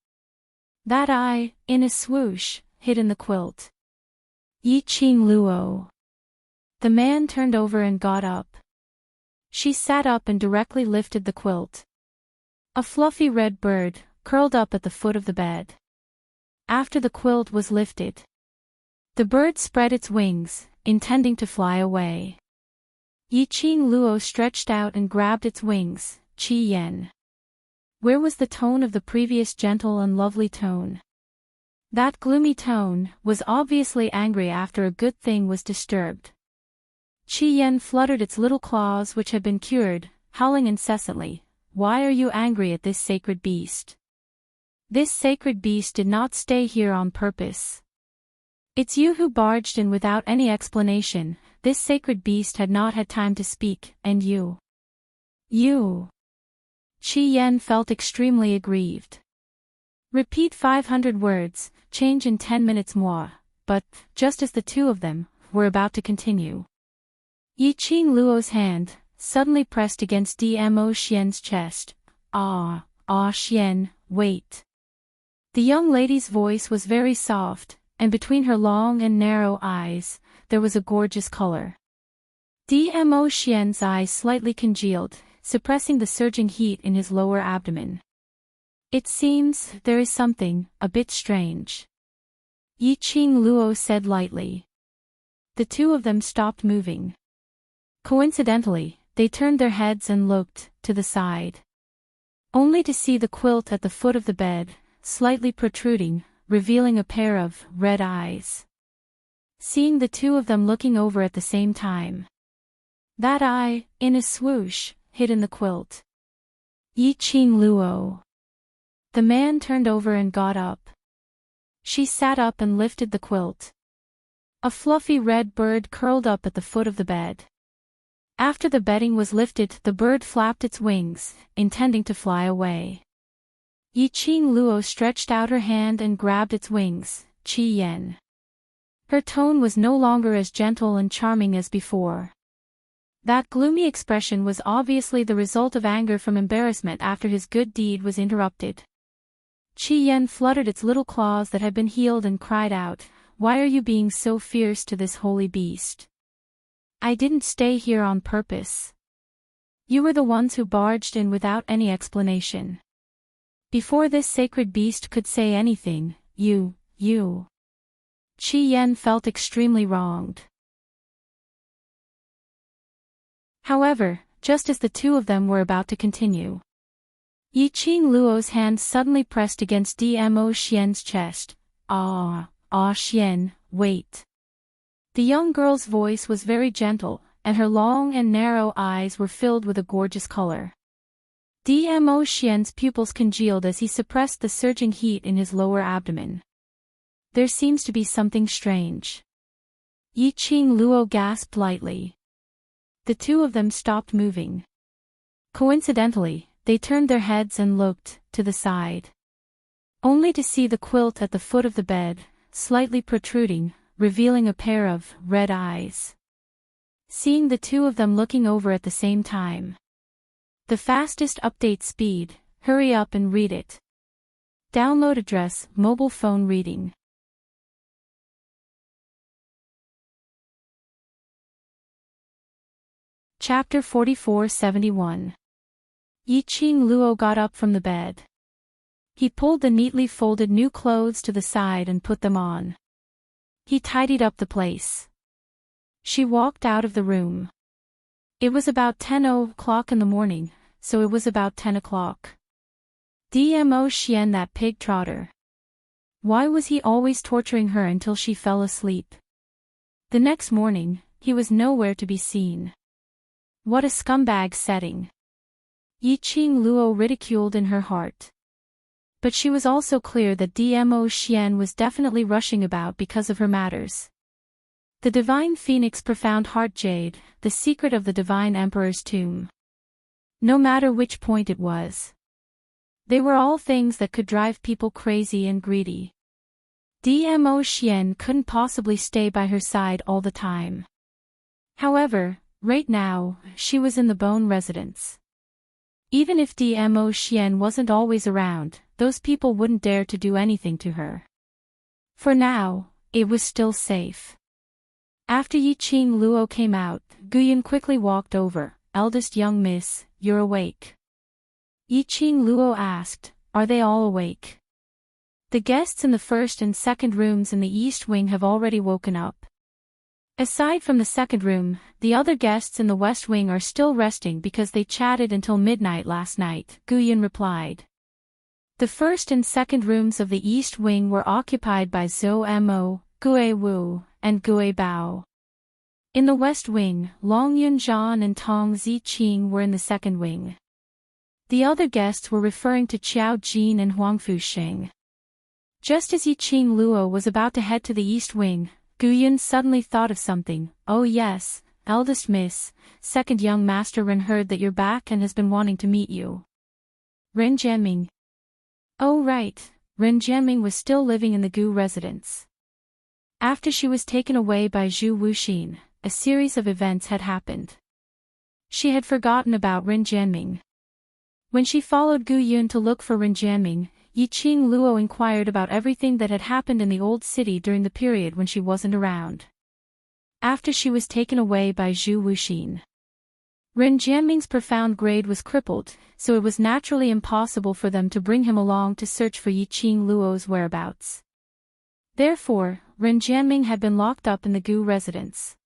that eye, in a swoosh, hid in the quilt. Yiqing Luo. The man turned over and got up. She sat up and directly lifted the quilt. A fluffy red bird curled up at the foot of the bed. After the quilt was lifted, the bird spread its wings, intending to fly away. Yiqing Luo stretched out and grabbed its wings. Qi Yan. Where was the tone of the previous gentle and lovely tone? That gloomy tone was obviously angry after a good thing was disturbed. Qi Yan fluttered its little claws which had been cured, howling incessantly. Why are you angry at this sacred beast? This sacred beast did not stay here on purpose. It's you who barged in without any explanation. This sacred beast had not had time to speak, and you. Qi Yan felt extremely aggrieved. Repeat 500 words, change in 10 minutes more. But, just as the two of them were about to continue, Yiqing Luo's hand suddenly pressed against Dmo Xian's chest. Xian, wait. The young lady's voice was very soft, and between her long and narrow eyes, there was a gorgeous color. Dmo Xian's eyes slightly congealed, suppressing the surging heat in his lower abdomen. It seems, there is something a bit strange, Yiqing Luo said lightly. The two of them stopped moving. Coincidentally, they turned their heads and looked to the side, only to see the quilt at the foot of the bed, slightly protruding, revealing a pair of red eyes. Seeing the two of them looking over at the same time, that eye, in a swoosh, hid in the quilt. Yiqing Luo. The man turned over and got up. She sat up and lifted the quilt. A fluffy red bird curled up at the foot of the bed. After the bedding was lifted, the bird flapped its wings, intending to fly away. Yiqing Luo stretched out her hand and grabbed its wings. Qi Yan. Her tone was no longer as gentle and charming as before. That gloomy expression was obviously the result of anger from embarrassment after his good deed was interrupted. Qi Yan fluttered its little claws that had been healed and cried out, "Why are you being so fierce to this holy beast? I didn't stay here on purpose. You were the ones who barged in without any explanation. Before this sacred beast could say anything, you. Qi Yan felt extremely wronged. However, just as the two of them were about to continue, Yiqing Luo's hand suddenly pressed against Dmo Xian's chest. Xian, wait. The young girl's voice was very gentle, and her long and narrow eyes were filled with a gorgeous color. Dmo Xian's pupils congealed as he suppressed the surging heat in his lower abdomen. There seems to be something strange, Yiqing Luo gasped lightly. The two of them stopped moving. Coincidentally, they turned their heads and looked to the side, only to see the quilt at the foot of the bed, slightly protruding, revealing a pair of red eyes. Seeing the two of them looking over at the same time, the fastest update speed. Hurry up and read it. Download address, mobile phone reading. Chapter 4471. Yiqing Luo got up from the bed. He pulled the neatly folded new clothes to the side and put them on. He tidied up the place. She walked out of the room. It was about 10 o'clock in the morning, so it was about 10 o'clock. Dmo Xian, that pig trotter. Why was he always torturing her until she fell asleep? The next morning, he was nowhere to be seen. What a scumbag setting. Yiqing Luo ridiculed in her heart. But she was also clear that Dmo Xian was definitely rushing about because of her matters. The Divine Phoenix Profound Heart Jade, the secret of the Divine Emperor's tomb. No matter which point it was. They were all things that could drive people crazy and greedy. Dmo Xian couldn't possibly stay by her side all the time. However, right now, she was in the Bone residence. Even if Dmo Xian wasn't always around, those people wouldn't dare to do anything to her. For now, it was still safe. After Yiqing Luo came out, Guyun quickly walked over. Eldest young miss, you're awake. Yiqing Luo asked, are they all awake? The guests in the first and second rooms in the east wing have already woken up. Aside from the second room, the other guests in the west wing are still resting because they chatted until midnight last night, Guyun replied. The first and second rooms of the east wing were occupied by Zhou Mo, Gue Wu, and Gue Bao. In the west wing, Long Yunzhan and Tong Ziqing were in the second wing. The other guests were referring to Qiao Jin and Huangfu Xing. Just as Yiqing Luo was about to head to the east wing, Guyun suddenly thought of something. Oh yes, eldest miss, second young master Ren heard that you're back and has been wanting to meet you. Ren Jianming. Oh right, Ren Jianming was still living in the Gu residence. After she was taken away by Zhu Wuxin, a series of events had happened. She had forgotten about Ren Jianming. When she followed Guyun to look for Ren Jianming, Yiqing Luo inquired about everything that had happened in the old city during the period when she wasn't around. After she was taken away by Zhu Wuxin, Ren Jianming's profound grade was crippled, so it was naturally impossible for them to bring him along to search for Yiqing Luo's whereabouts. Therefore, Ren Jianming had been locked up in the Gu residence.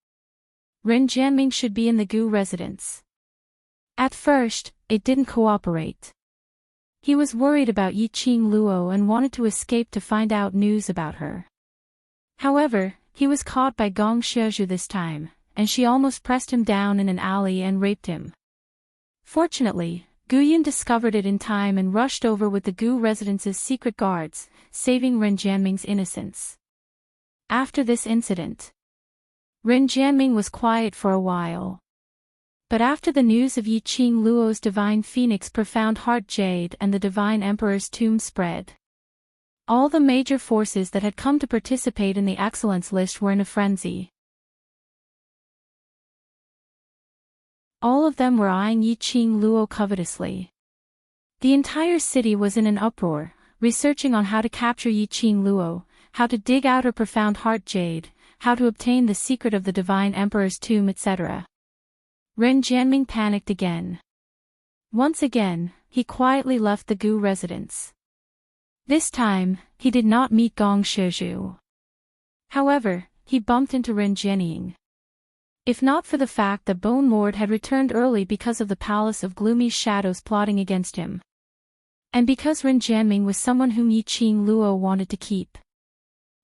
Ren Jianming should be in the Gu residence. At first, it didn't cooperate. He was worried about Yiqing Luo and wanted to escape to find out news about her. However, he was caught by Gong Xiezhu this time, and she almost pressed him down in an alley and raped him. Fortunately, Guyun discovered it in time and rushed over with the Gu residence's secret guards, saving Ren Jianming's innocence. After this incident, Ren Jianming was quiet for a while. But after the news of Yiqing Luo's Divine Phoenix Profound Heart Jade and the Divine Emperor's tomb spread, all the major forces that had come to participate in the excellence list were in a frenzy. All of them were eyeing Yiqing Luo covetously. The entire city was in an uproar, researching on how to capture Yiqing Luo, how to dig out her Profound Heart Jade, how to obtain the secret of the Divine Emperor's tomb, etc. Ren Jianming panicked again. Once again, he quietly left the Gu residence. This time, he did not meet Gong Xiezhu. However, he bumped into Ren Jianming. If not for the fact that Bone Lord had returned early because of the Palace of Gloomy Shadows plotting against him, and because Ren Jianming was someone whom Yiqing Luo wanted to keep,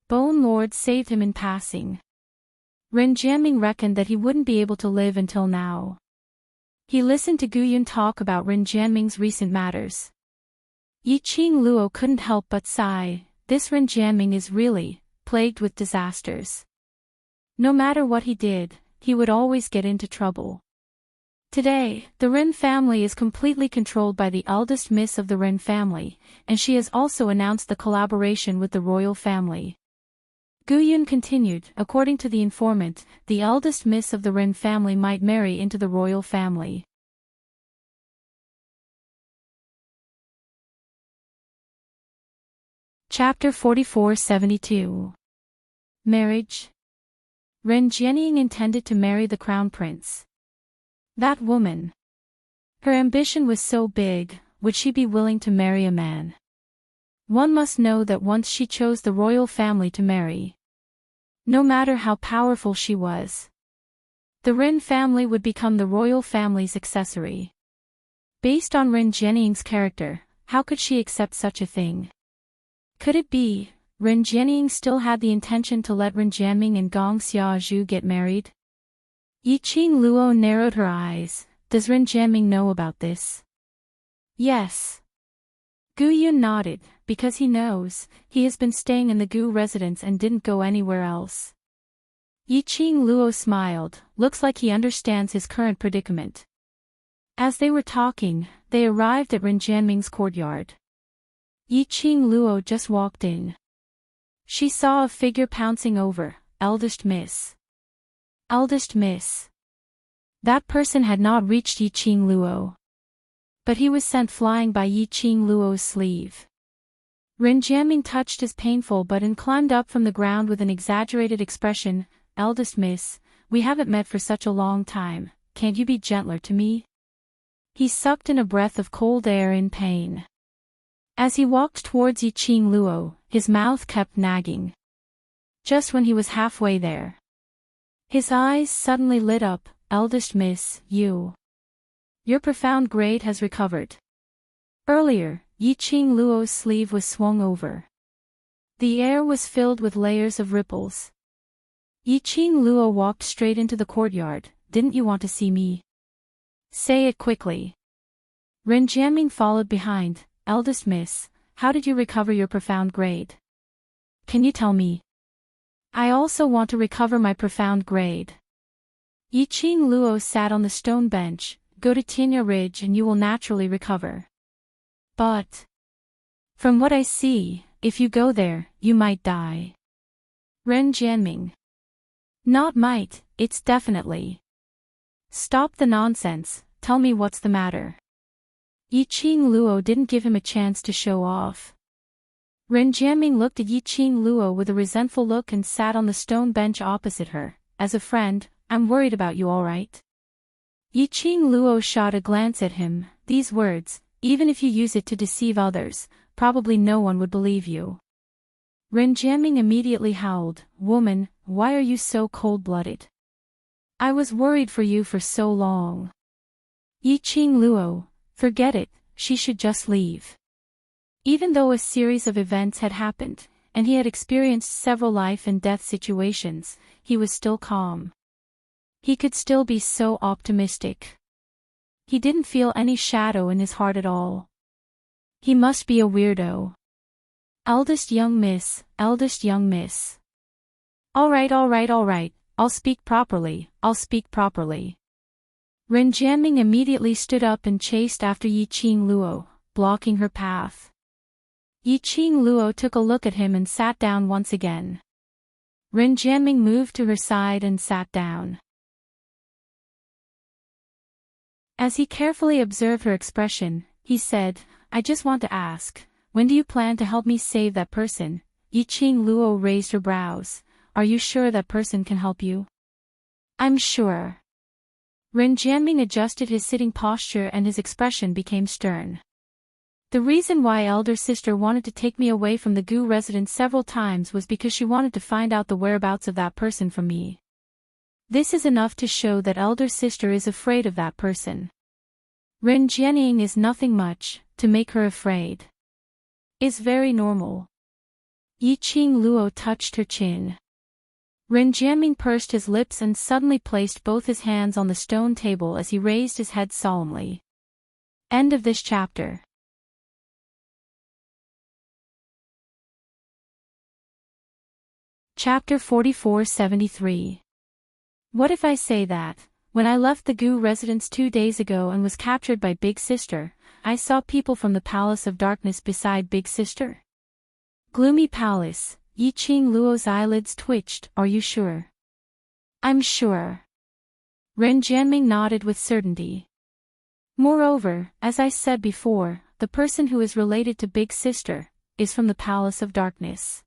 Bone Lord saved him in passing. Ren Jianming reckoned that he wouldn't be able to live until now. He listened to Guyun talk about Ren Jianming's recent matters. Yiqing Luo couldn't help but sigh. This Ren Jianming is really plagued with disasters. No matter what he did, he would always get into trouble. Today, the Ren family is completely controlled by the eldest miss of the Ren family, and she has also announced the collaboration with the royal family. Guyun continued, according to the informant, the eldest miss of the Ren family might marry into the royal family. Chapter 4472. Marriage. Ren Jianming intended to marry the crown prince. That woman. Her ambition was so big, would she be willing to marry a man? One must know that once she chose the royal family to marry. No matter how powerful she was, the Rin family would become the royal family's accessory. Based on Rin Jianying's character, how could she accept such a thing? Could it be, Rin Jianying still had the intention to let Rin Jianming and Gong Xiaozhu get married? Yiqing Luo narrowed her eyes. Does Rin Jianming know about this? Yes. Gu Yun nodded, because he knows, he has been staying in the Gu residence and didn't go anywhere else. Yiqing Luo smiled, looks like he understands his current predicament. As they were talking, they arrived at Rin Jianming's courtyard. Yiqing Luo just walked in. She saw a figure pouncing over, eldest miss. Eldest miss. That person had not reached Yiqing Luo. But he was sent flying by Yiqing Luo's sleeve. Rin Jianming touched his painful button, climbed up from the ground with an exaggerated expression. Eldest miss, we haven't met for such a long time, can't you be gentler to me? He sucked in a breath of cold air in pain. As he walked towards Yiqing Luo, his mouth kept nagging. Just when he was halfway there, his eyes suddenly lit up. Eldest miss, your profound grade has recovered. Earlier, Yiqing Luo's sleeve was swung over. The air was filled with layers of ripples. Yiqing Luo walked straight into the courtyard. Didn't you want to see me? Say it quickly. Rin Jianming followed behind. Eldest miss, how did you recover your profound grade? Can you tell me? I also want to recover my profound grade. Yiqing Luo sat on the stone bench. Go to Tinya Ridge and you will naturally recover. But from what I see, if you go there, you might die. Ren Jianming. Not might, it's definitely. Stop the nonsense, tell me what's the matter. Yiqing Luo didn't give him a chance to show off. Ren Jianming looked at Yiqing Luo with a resentful look and sat on the stone bench opposite her. As a friend, I'm worried about you, all right? Yiqing Luo shot a glance at him. These words, even if you use it to deceive others, probably no one would believe you. Ren Jianming immediately howled, Woman, why are you so cold-blooded? I was worried for you for so long. Yiqing Luo, forget it, she should just leave. Even though a series of events had happened, and he had experienced several life and death situations, he was still calm. He could still be so optimistic. He didn't feel any shadow in his heart at all. He must be a weirdo. Eldest young miss, eldest young miss. All right, I'll speak properly, Ren Jianming immediately stood up and chased after Yiqing Luo, blocking her path. Yiqing Luo took a look at him and sat down once again. Ren Jianming moved to her side and sat down. As he carefully observed her expression, he said, I just want to ask, when do you plan to help me save that person? Yiqing Luo raised her brows. Are you sure that person can help you? I'm sure. Ren Jianming adjusted his sitting posture and his expression became stern. The reason why elder sister wanted to take me away from the Gu residence several times was because she wanted to find out the whereabouts of that person from me. This is enough to show that elder sister is afraid of that person. Ren Jianying is nothing much, to make her afraid is very normal. Yiqing Luo touched her chin. Ren Jianming pursed his lips and suddenly placed both his hands on the stone table as he raised his head solemnly. End of this chapter. Chapter 4473. What if I say that, when I left the Gu residence 2 days ago and was captured by Big Sister, I saw people from the Palace of Darkness beside Big Sister? Gloomy Palace, Yiqing Luo's eyelids twitched. Are you sure? I'm sure. Ren Jianming nodded with certainty. Moreover, as I said before, the person who is related to Big Sister is from the Palace of Darkness.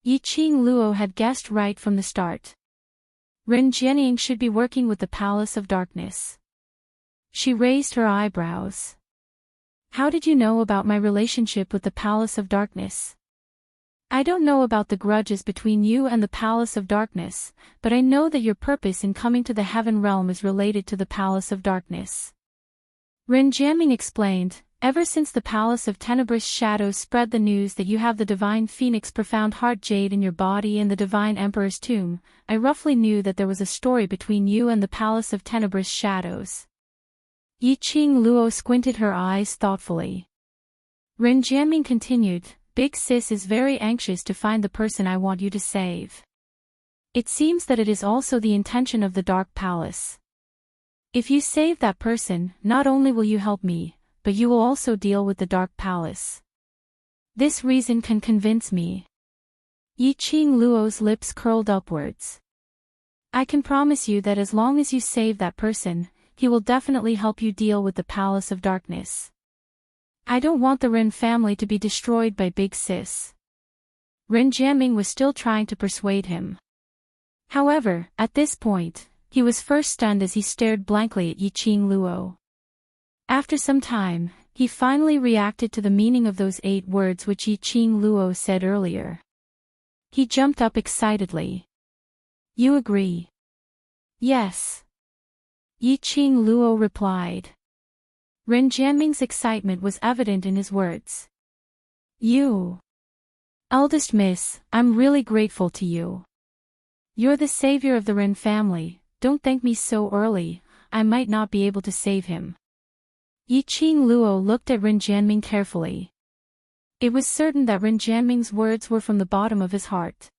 Yiqing Luo had guessed right from the start. Ren Jianying should be working with the Palace of Darkness. She raised her eyebrows. How did you know about my relationship with the Palace of Darkness? I don't know about the grudges between you and the Palace of Darkness, but I know that your purpose in coming to the Heaven Realm is related to the Palace of Darkness. Enchanting explained, ever since the Palace of Tenebrous Shadows spread the news that you have the Divine Phoenix Profound Heart Jade in your body and the Divine Emperor's tomb, I roughly knew that there was a story between you and the Palace of Tenebrous Shadows. Yiqing Luo squinted her eyes thoughtfully. Enchanting continued, Big Sis is very anxious to find the person I want you to save. It seems that it is also the intention of the Dark Palace. If you save that person, not only will you help me, but you will also deal with the Dark Palace. This reason can convince me. Yiqing Luo's lips curled upwards. I can promise you that as long as you save that person, he will definitely help you deal with the Palace of Darkness. I don't want the Ren family to be destroyed by Big Sis. Enchanting was still trying to persuade him. However, at this point, he was first stunned as he stared blankly at Yiqing Luo. After some time, he finally reacted to the meaning of those 8 words which Yiqing Luo said earlier. He jumped up excitedly. You agree? Yes. Yiqing Luo replied. Enchanting's excitement was evident in his words. You. Eldest Miss, I'm really grateful to you. You're the savior of the Ren family, don't thank me so early, I might not be able to save him. Yiqing Luo looked at Enchanting carefully. It was certain that Enchanting's words were from the bottom of his heart.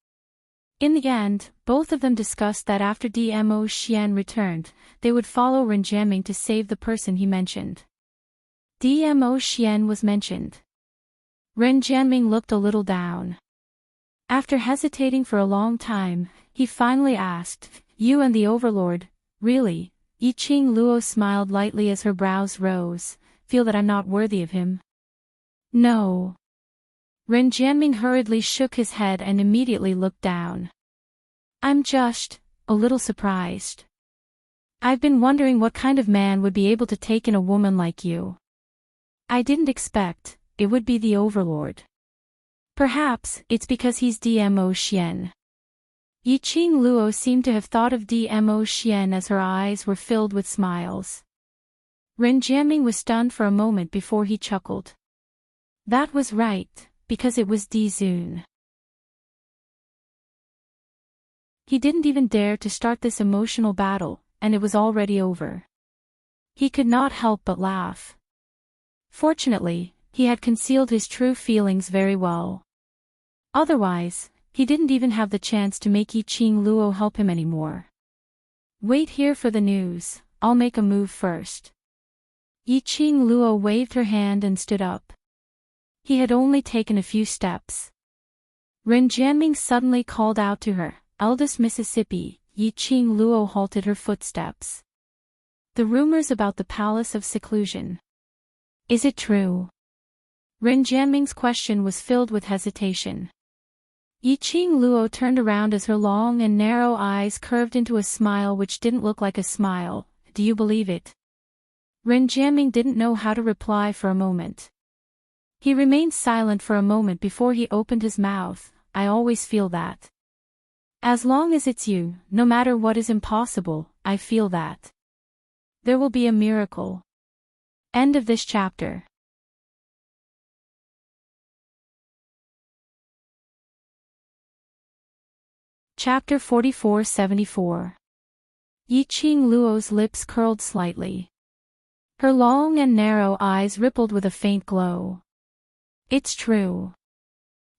In the end, both of them discussed that after Dmo Xian returned, they would follow Enchanting to save the person he mentioned. Dmo Xian was mentioned. Enchanting looked a little down. After hesitating for a long time, he finally asked, You and the Overlord, really? Yiqing Luo smiled lightly as her brows rose, feel that I'm not worthy of him? No. Enchanting hurriedly shook his head and immediately looked down. I'm just a little surprised. I've been wondering what kind of man would be able to take in a woman like you. I didn't expect it would be the Overlord. Perhaps it's because he's Dmo Xian. Yiqing Luo seemed to have thought of Dmo Xian as her eyes were filled with smiles. Enchanting was stunned for a moment before he chuckled. That was right, because it was Dizun. He didn't even dare to start this emotional battle, and it was already over. He could not help but laugh. Fortunately, he had concealed his true feelings very well. Otherwise, he didn't even have the chance to make Yiqing Luo help him anymore. Wait here for the news, I'll make a move first. Yiqing Luo waved her hand and stood up. He had only taken a few steps. Enchanting suddenly called out to her, Eldest Mississippi. Yiqing Luo halted her footsteps. The rumors about the Palace of Seclusion. Is it true? Enchanting's question was filled with hesitation. Yiqing Luo turned around as her long and narrow eyes curved into a smile which didn't look like a smile. Do you believe it? Enchanting didn't know how to reply for a moment. He remained silent for a moment before he opened his mouth. I always feel that. As long as it's you, no matter what is impossible, I feel that. There will be a miracle. End of this chapter. Chapter 44-74. Yiqing Luo's lips curled slightly. Her long and narrow eyes rippled with a faint glow. It's true.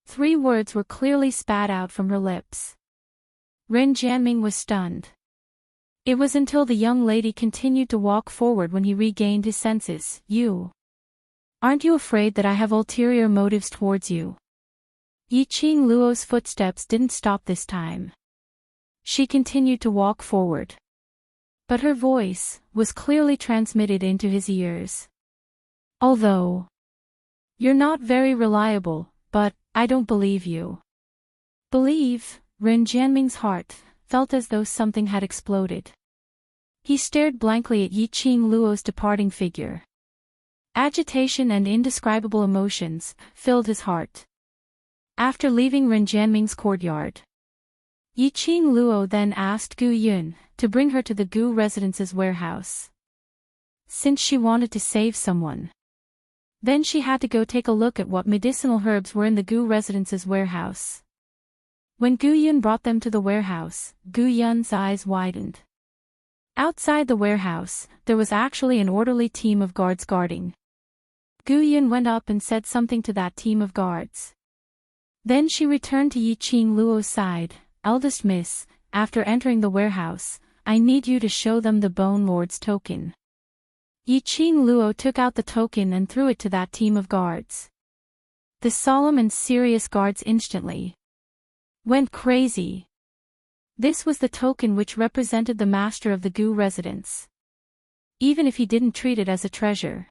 3 words were clearly spat out from her lips. Enchanting was stunned. It was until the young lady continued to walk forward when he regained his senses. You. Aren't you afraid that I have ulterior motives towards you? Yiqing Luo's footsteps didn't stop this time. She continued to walk forward. But her voice was clearly transmitted into his ears. Although you're not very reliable, but I don't believe you. Believe? Enchanting's heart felt as though something had exploded. He stared blankly at Yiqing Luo's departing figure. Agitation and indescribable emotions filled his heart. After leaving Ren Jianming's courtyard, Yiqing Luo then asked Gu Yun to bring her to the Gu residence's warehouse. Since she wanted to save someone, then she had to go take a look at what medicinal herbs were in the Gu residence's warehouse. When Gu Yun brought them to the warehouse, Gu Yun's eyes widened. Outside the warehouse, there was actually an orderly team of guards guarding. Gu Yun went up and said something to that team of guards. Then she returned to Yiqing Luo's side. Eldest miss, after entering the warehouse, I need you to show them the Bone Lord's token. Yiqing Luo took out the token and threw it to that team of guards. The solemn and serious guards instantly went crazy. This was the token which represented the master of the Gu residence. Even if he didn't treat it as a treasure,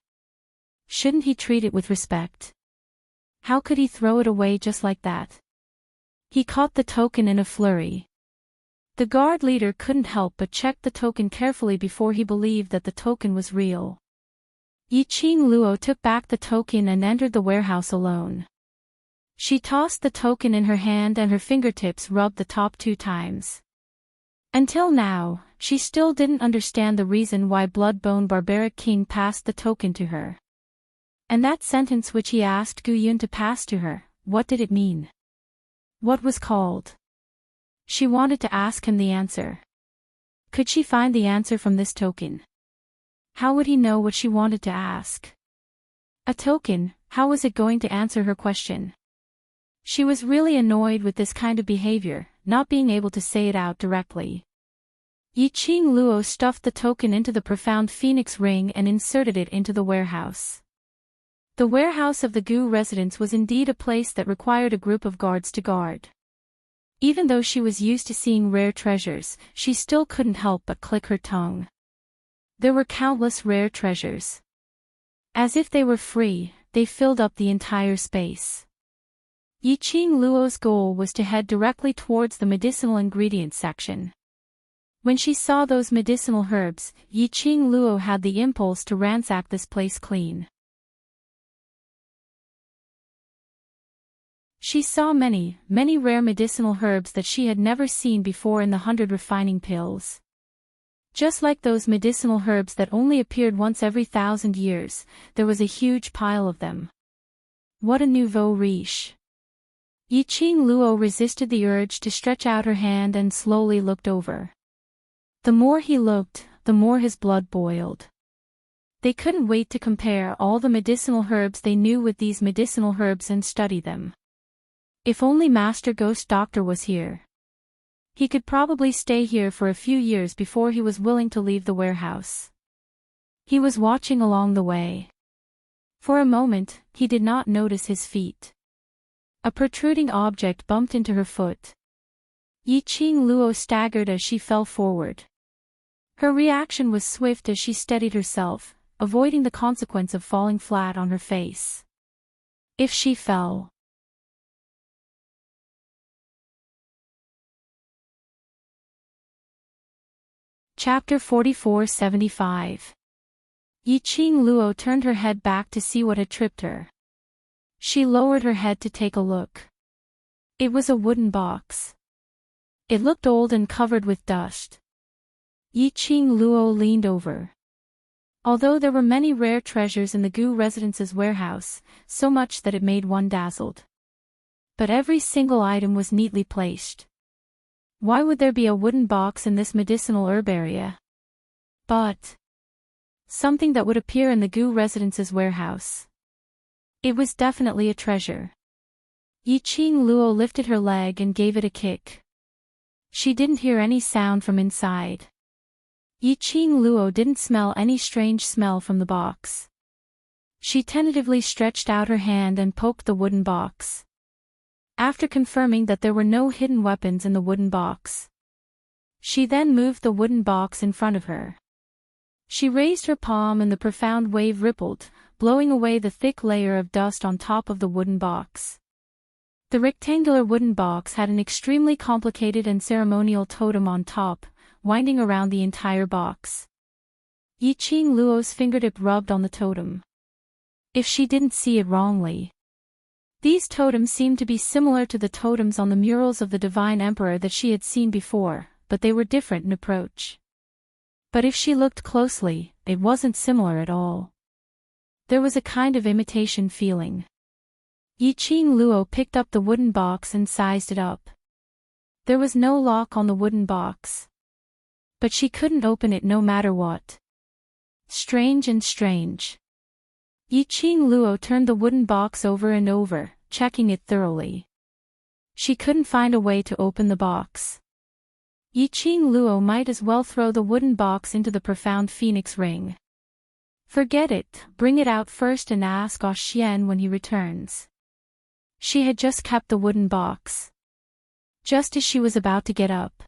shouldn't he treat it with respect? How could he throw it away just like that? He caught the token in a flurry. The guard leader couldn't help but check the token carefully before he believed that the token was real. Yiqing Luo took back the token and entered the warehouse alone. She tossed the token in her hand and her fingertips rubbed the top 2 times. Until now, she still didn't understand the reason why Bloodbone Barbaric King passed the token to her. And that sentence which he asked Gu Yun to pass to her, what did it mean? What was called? She wanted to ask him the answer. Could she find the answer from this token? How would he know what she wanted to ask? A token, how was it going to answer her question? She was really annoyed with this kind of behavior, not being able to say it out directly. Yiqing Luo stuffed the token into the profound phoenix ring and inserted it into the warehouse. The warehouse of the Gu residence was indeed a place that required a group of guards to guard. Even though she was used to seeing rare treasures, she still couldn't help but click her tongue. There were countless rare treasures. As if they were free, they filled up the entire space. Yiqing Luo's goal was to head directly towards the medicinal ingredients section. When she saw those medicinal herbs, Yiqing Luo had the impulse to ransack this place clean. She saw many rare medicinal herbs that she had never seen before in the 100 refining pills. Just like those medicinal herbs that only appeared once every 1,000 years, there was a huge pile of them. What a nouveau riche! Yiqing Luo resisted the urge to stretch out her hand and slowly looked over. The more he looked, the more his blood boiled. They couldn't wait to compare all the medicinal herbs they knew with these medicinal herbs and study them. If only Master Ghost Doctor was here. He could probably stay here for a few years before he was willing to leave the warehouse. He was watching along the way. For a moment, he did not notice his feet. A protruding object bumped into her foot. Yiqing Luo staggered as she fell forward. Her reaction was swift as she steadied herself, avoiding the consequence of falling flat on her face. If she fell. Chapter 4475. Yiqing Luo turned her head back to see what had tripped her. She lowered her head to take a look. It was a wooden box. It looked old and covered with dust. Yiqing Luo leaned over. Although there were many rare treasures in the Gu residence's warehouse, so much that it made one dazzled. But every single item was neatly placed. Why would there be a wooden box in this medicinal herbaria? But something that would appear in the Gu residence's warehouse. It was definitely a treasure. Yiqing Luo lifted her leg and gave it a kick. She didn't hear any sound from inside. Yiqing Luo didn't smell any strange smell from the box. She tentatively stretched out her hand and poked the wooden box. After confirming that there were no hidden weapons in the wooden box, she then moved the wooden box in front of her. She raised her palm and the profound wave rippled, blowing away the thick layer of dust on top of the wooden box. The rectangular wooden box had an extremely complicated and ceremonial totem on top, winding around the entire box. Yiqing Luo's fingertip rubbed on the totem. If she didn't see it wrongly. These totems seemed to be similar to the totems on the murals of the Divine Emperor that she had seen before, but they were different in approach. But if she looked closely, it wasn't similar at all. There was a kind of imitation feeling. Yiqing Luo picked up the wooden box and sized it up. There was no lock on the wooden box. But she couldn't open it no matter what. Strange and strange. Yiqing Luo turned the wooden box over and over, checking it thoroughly. She couldn't find a way to open the box. Yiqing Luo might as well throw the wooden box into the profound phoenix ring. Forget it, bring it out first and ask Xian when he returns. She had just kept the wooden box. Just as she was about to get up.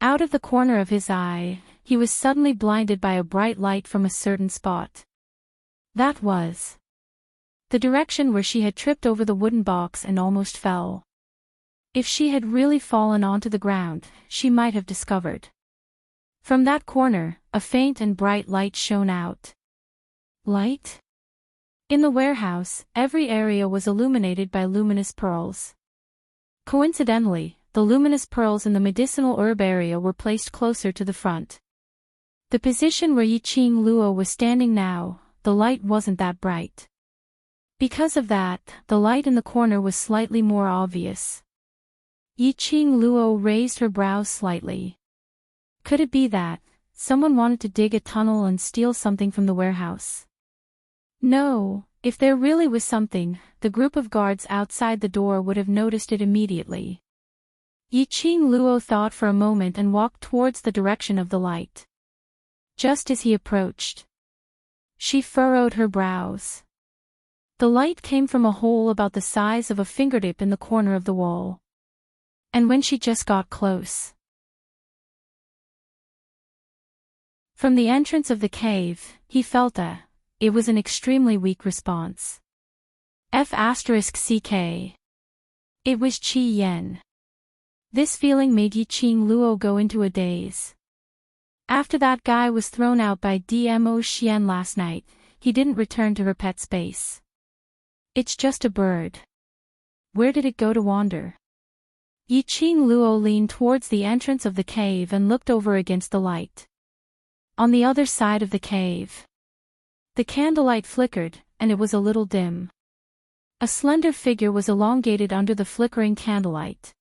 Out of the corner of his eye, he was suddenly blinded by a bright light from a certain spot. That was the direction where she had tripped over the wooden box and almost fell. If she had really fallen onto the ground, she might have discovered. From that corner, a faint and bright light shone out. Light? In the warehouse, every area was illuminated by luminous pearls. Coincidentally, the luminous pearls in the medicinal herb area were placed closer to the front. The position where Yiqing Luo was standing now, the light wasn't that bright. Because of that, the light in the corner was slightly more obvious. Yiqing Luo raised her brows slightly. Could it be that someone wanted to dig a tunnel and steal something from the warehouse? No, if there really was something, the group of guards outside the door would have noticed it immediately. Yiqing Luo thought for a moment and walked towards the direction of the light. Just as he approached, she furrowed her brows. The light came from a hole about the size of a fingertip in the corner of the wall. And when she just got close, from the entrance of the cave, he felt it was an extremely weak response. F***ck. It was Qi Yen. This feeling made Yiqing Luo go into a daze. After that guy was thrown out by Dmo Xian last night, he didn't return to her pet space. It's just a bird. Where did it go to wander? Yiqing Luo leaned towards the entrance of the cave and looked over against the light. On the other side of the cave, the candlelight flickered, and it was a little dim. A slender figure was elongated under the flickering candlelight.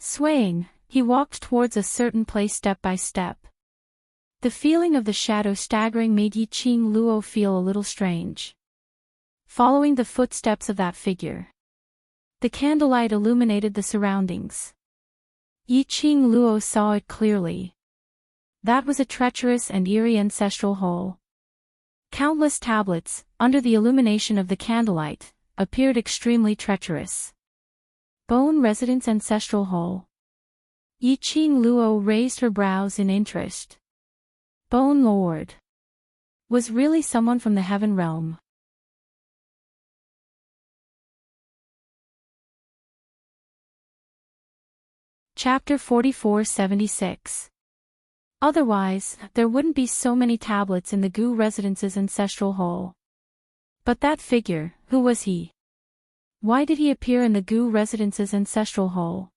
Swaying, he walked towards a certain place step by step. The feeling of the shadow staggering made Yiqing Luo feel a little strange. Following the footsteps of that figure, the candlelight illuminated the surroundings. Yiqing Luo saw it clearly. That was a treacherous and eerie ancestral hole. Countless tablets, under the illumination of the candlelight, appeared extremely treacherous. Bone Residence Ancestral Hole. Yiqing Luo raised her brows in interest. Bone Lord. Was really someone from the Heaven Realm. Chapter 4476. Otherwise, there wouldn't be so many tablets in the Gu Residence's ancestral hole. But that figure, who was he? Why did he appear in the Gu Residence's ancestral hole?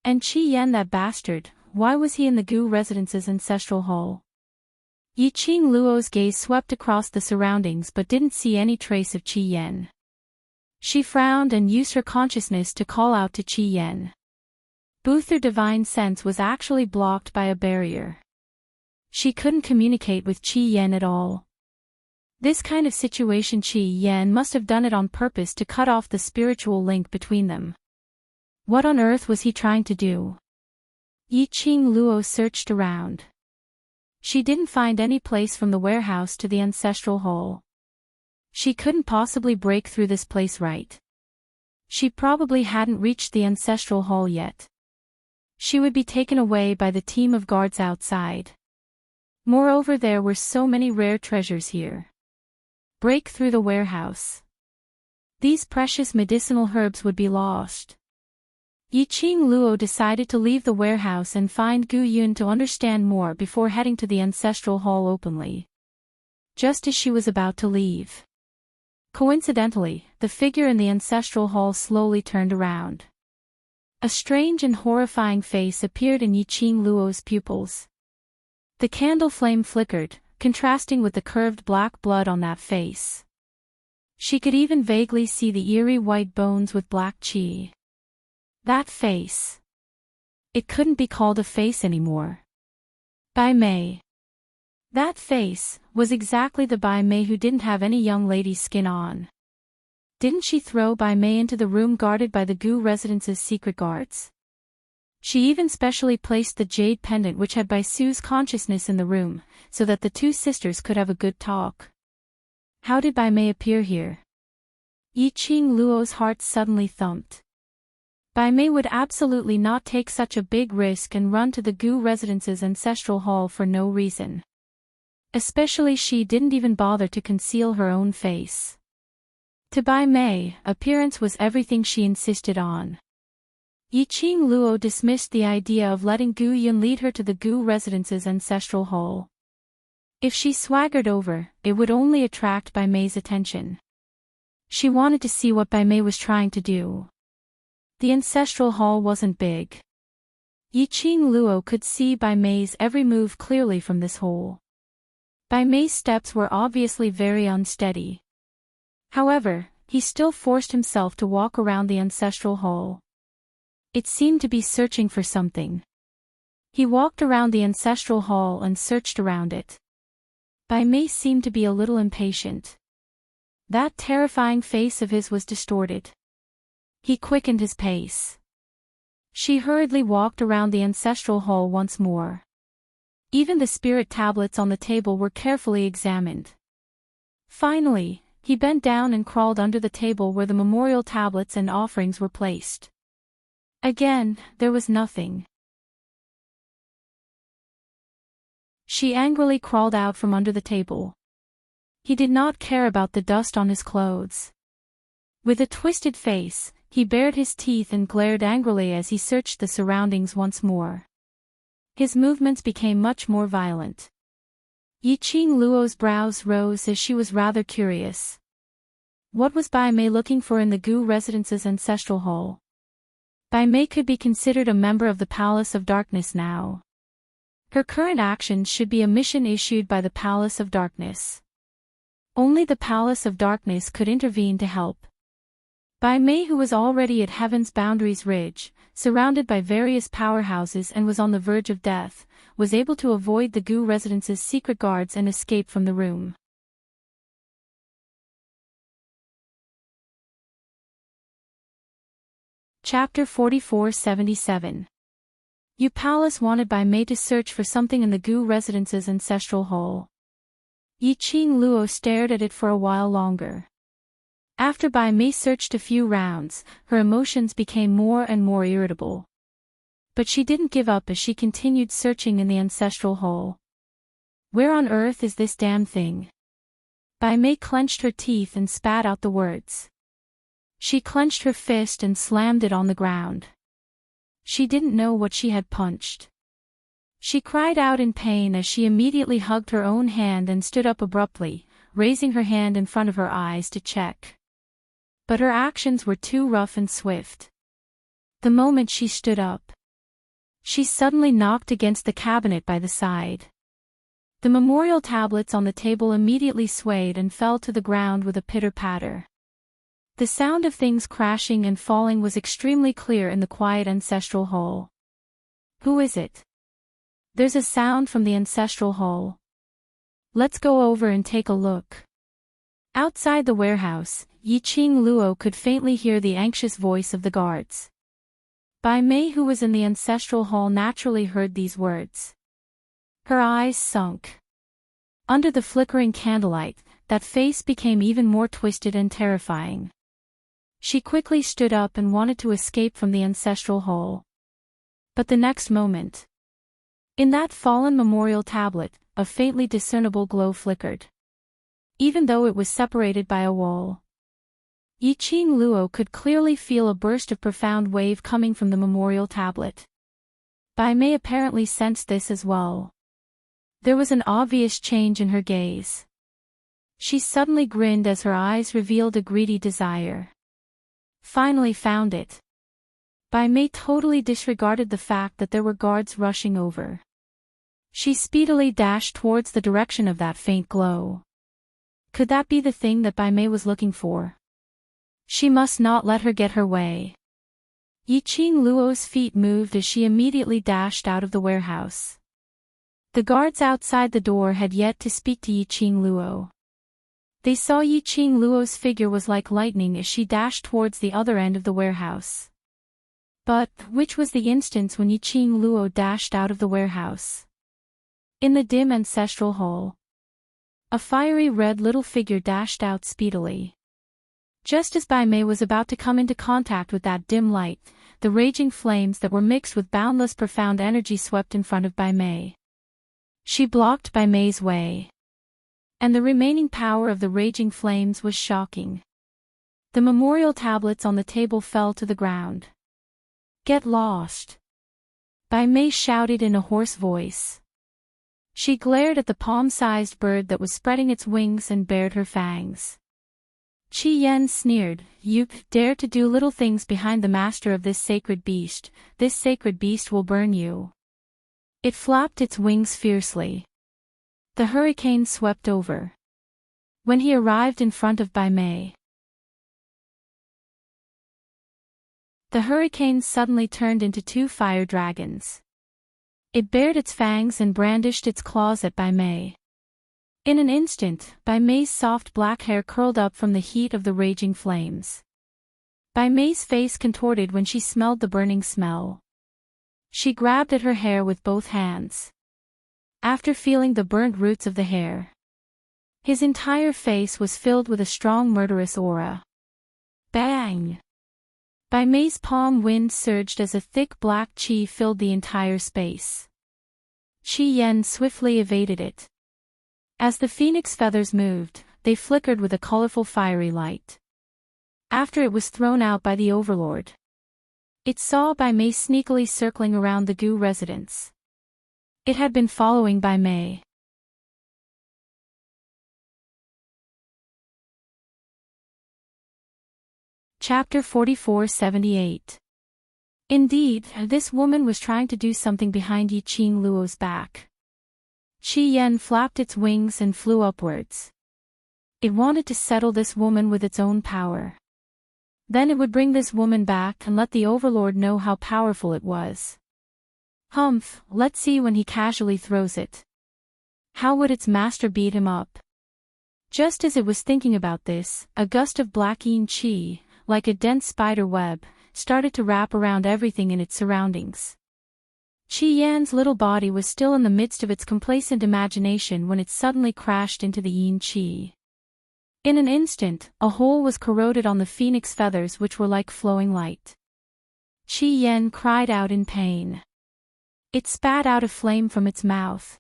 And Qi Yen, that bastard, why was he in the Gu Residence's ancestral hole? Yiqing Luo's gaze swept across the surroundings but didn't see any trace of Qi Yen. She frowned and used her consciousness to call out to Qi Yen. Her divine sense was actually blocked by a barrier. She couldn't communicate with Qi Yen at all. This kind of situation, Qi Yen must have done it on purpose to cut off the spiritual link between them. What on earth was he trying to do? Yiqing Luo searched around. She didn't find any place from the warehouse to the ancestral hole. She couldn't possibly break through this place, right? She probably hadn't reached the ancestral hall yet. She would be taken away by the team of guards outside. Moreover, there were so many rare treasures here. Break through the warehouse. These precious medicinal herbs would be lost. Yiqing Luo decided to leave the warehouse and find Gu Yun to understand more before heading to the ancestral hall openly. Just as she was about to leave, coincidentally, the figure in the ancestral hall slowly turned around. A strange and horrifying face appeared in Yiqing Luo's pupils. The candle flame flickered, contrasting with the curved black blood on that face. She could even vaguely see the eerie white bones with black qi. That face. It couldn't be called a face anymore. Bai Mei. That face was exactly the Bai Mei who didn't have any young lady's skin on. Didn't she throw Bai Mei into the room guarded by the Gu residence's secret guards? She even specially placed the jade pendant which had Bai Su's consciousness in the room, so that the two sisters could have a good talk. How did Bai Mei appear here? Yiqing Luo's heart suddenly thumped. Bai Mei would absolutely not take such a big risk and run to the Gu residence's ancestral hall for no reason. Especially she didn't even bother to conceal her own face. To Bai Mei, appearance was everything she insisted on. Yiqing Luo dismissed the idea of letting Gu Yun lead her to the Gu residence's ancestral hall. If she swaggered over, it would only attract Bai Mei's attention. She wanted to see what Bai Mei was trying to do. The ancestral hall wasn't big. Yiqing Luo could see Bai Mei's every move clearly from this hole. Bai Mei's steps were obviously very unsteady. However, he still forced himself to walk around the ancestral hall. It seemed to be searching for something. He walked around the ancestral hall and searched around it. Bai Mei seemed to be a little impatient. That terrifying face of his was distorted. He quickened his pace. She hurriedly walked around the ancestral hall once more. Even the spirit tablets on the table were carefully examined. Finally, he bent down and crawled under the table where the memorial tablets and offerings were placed. Again, there was nothing. She angrily crawled out from under the table. He did not care about the dust on his clothes. With a twisted face, he bared his teeth and glared angrily as he searched the surroundings once more. His movements became much more violent. Yiqing Luo's brows rose as she was rather curious. What was Bai Mei looking for in the Gu residence's ancestral hall? Bai Mei could be considered a member of the Palace of Darkness now. Her current actions should be a mission issued by the Palace of Darkness. Only the Palace of Darkness could intervene to help. Bai Mei, who was already at Heaven's Boundaries Ridge, surrounded by various powerhouses and was on the verge of death, was able to avoid the Gu residence's secret guards and escape from the room. Chapter 4477. Yu Palace wanted Bai Mei to search for something in the Gu residence's ancestral hall. Yiqing Luo stared at it for a while longer. After Bai Mei searched a few rounds, her emotions became more and more irritable. But she didn't give up as she continued searching in the ancestral hall. Where on earth is this damn thing? Bai Mei clenched her teeth and spat out the words. She clenched her fist and slammed it on the ground. She didn't know what she had punched. She cried out in pain as she immediately hugged her own hand and stood up abruptly, raising her hand in front of her eyes to check. But her actions were too rough and swift. The moment she stood up, she suddenly knocked against the cabinet by the side. The memorial tablets on the table immediately swayed and fell to the ground with a pitter-patter. The sound of things crashing and falling was extremely clear in the quiet ancestral hall. Who is it? There's a sound from the ancestral hall. Let's go over and take a look. Outside the warehouse, Yiqing Luo could faintly hear the anxious voice of the guards. Bai Mei, who was in the ancestral hall, naturally heard these words. Her eyes sunk. Under the flickering candlelight, that face became even more twisted and terrifying. She quickly stood up and wanted to escape from the ancestral hall. But the next moment, in that fallen memorial tablet, a faintly discernible glow flickered. Even though it was separated by a wall. Yiqing Luo could clearly feel a burst of profound wave coming from the memorial tablet. Bai Mei apparently sensed this as well. There was an obvious change in her gaze. She suddenly grinned as her eyes revealed a greedy desire. Finally found it. Bai Mei totally disregarded the fact that there were guards rushing over. She speedily dashed towards the direction of that faint glow. Could that be the thing that Bai Mei was looking for? She must not let her get her way. Yiqing Luo's feet moved as she immediately dashed out of the warehouse. The guards outside the door had yet to speak to Yiqing Luo. They saw Yiqing Luo's figure was like lightning as she dashed towards the other end of the warehouse. But, which was the instance when Yiqing Luo dashed out of the warehouse? In the dim ancestral hall. A fiery red little figure dashed out speedily. Just as Bai Mei was about to come into contact with that dim light, the raging flames that were mixed with boundless profound energy swept in front of Bai Mei. She blocked Bai Mei's way. And the remaining power of the raging flames was shocking. The memorial tablets on the table fell to the ground. "Get lost!" Bai Mei shouted in a hoarse voice. She glared at the palm-sized bird that was spreading its wings and bared her fangs. Qi Yan sneered, "You dare to do little things behind the master of this sacred beast will burn you." It flapped its wings fiercely. The hurricane swept over. When he arrived in front of Bai Mei, the hurricane suddenly turned into two fire dragons. It bared its fangs and brandished its claws at Bai Mei. In an instant, Bai Mei's soft black hair curled up from the heat of the raging flames. Bai Mei's face contorted when she smelled the burning smell. She grabbed at her hair with both hands. After feeling the burnt roots of the hair, his entire face was filled with a strong murderous aura. Bang! Bai Mei's palm wind surged as a thick black qi filled the entire space. Qi Yan swiftly evaded it. As the phoenix feathers moved, they flickered with a colorful fiery light. After it was thrown out by the overlord, it saw Bai Mei sneakily circling around the Gu residence. It had been following Bai Mei. Chapter 4478. Indeed, this woman was trying to do something behind Yiqing Luo's back. Qi Yan flapped its wings and flew upwards. It wanted to settle this woman with its own power. Then it would bring this woman back and let the overlord know how powerful it was. Humph, let's see when he casually throws it. How would its master beat him up? Just as it was thinking about this, a gust of black yin qi, like a dense spider web, started to wrap around everything in its surroundings. Qi Yan's little body was still in the midst of its complacent imagination when it suddenly crashed into the yin qi. In an instant, a hole was corroded on the phoenix feathers which were like flowing light. Qi Yan cried out in pain. It spat out a flame from its mouth.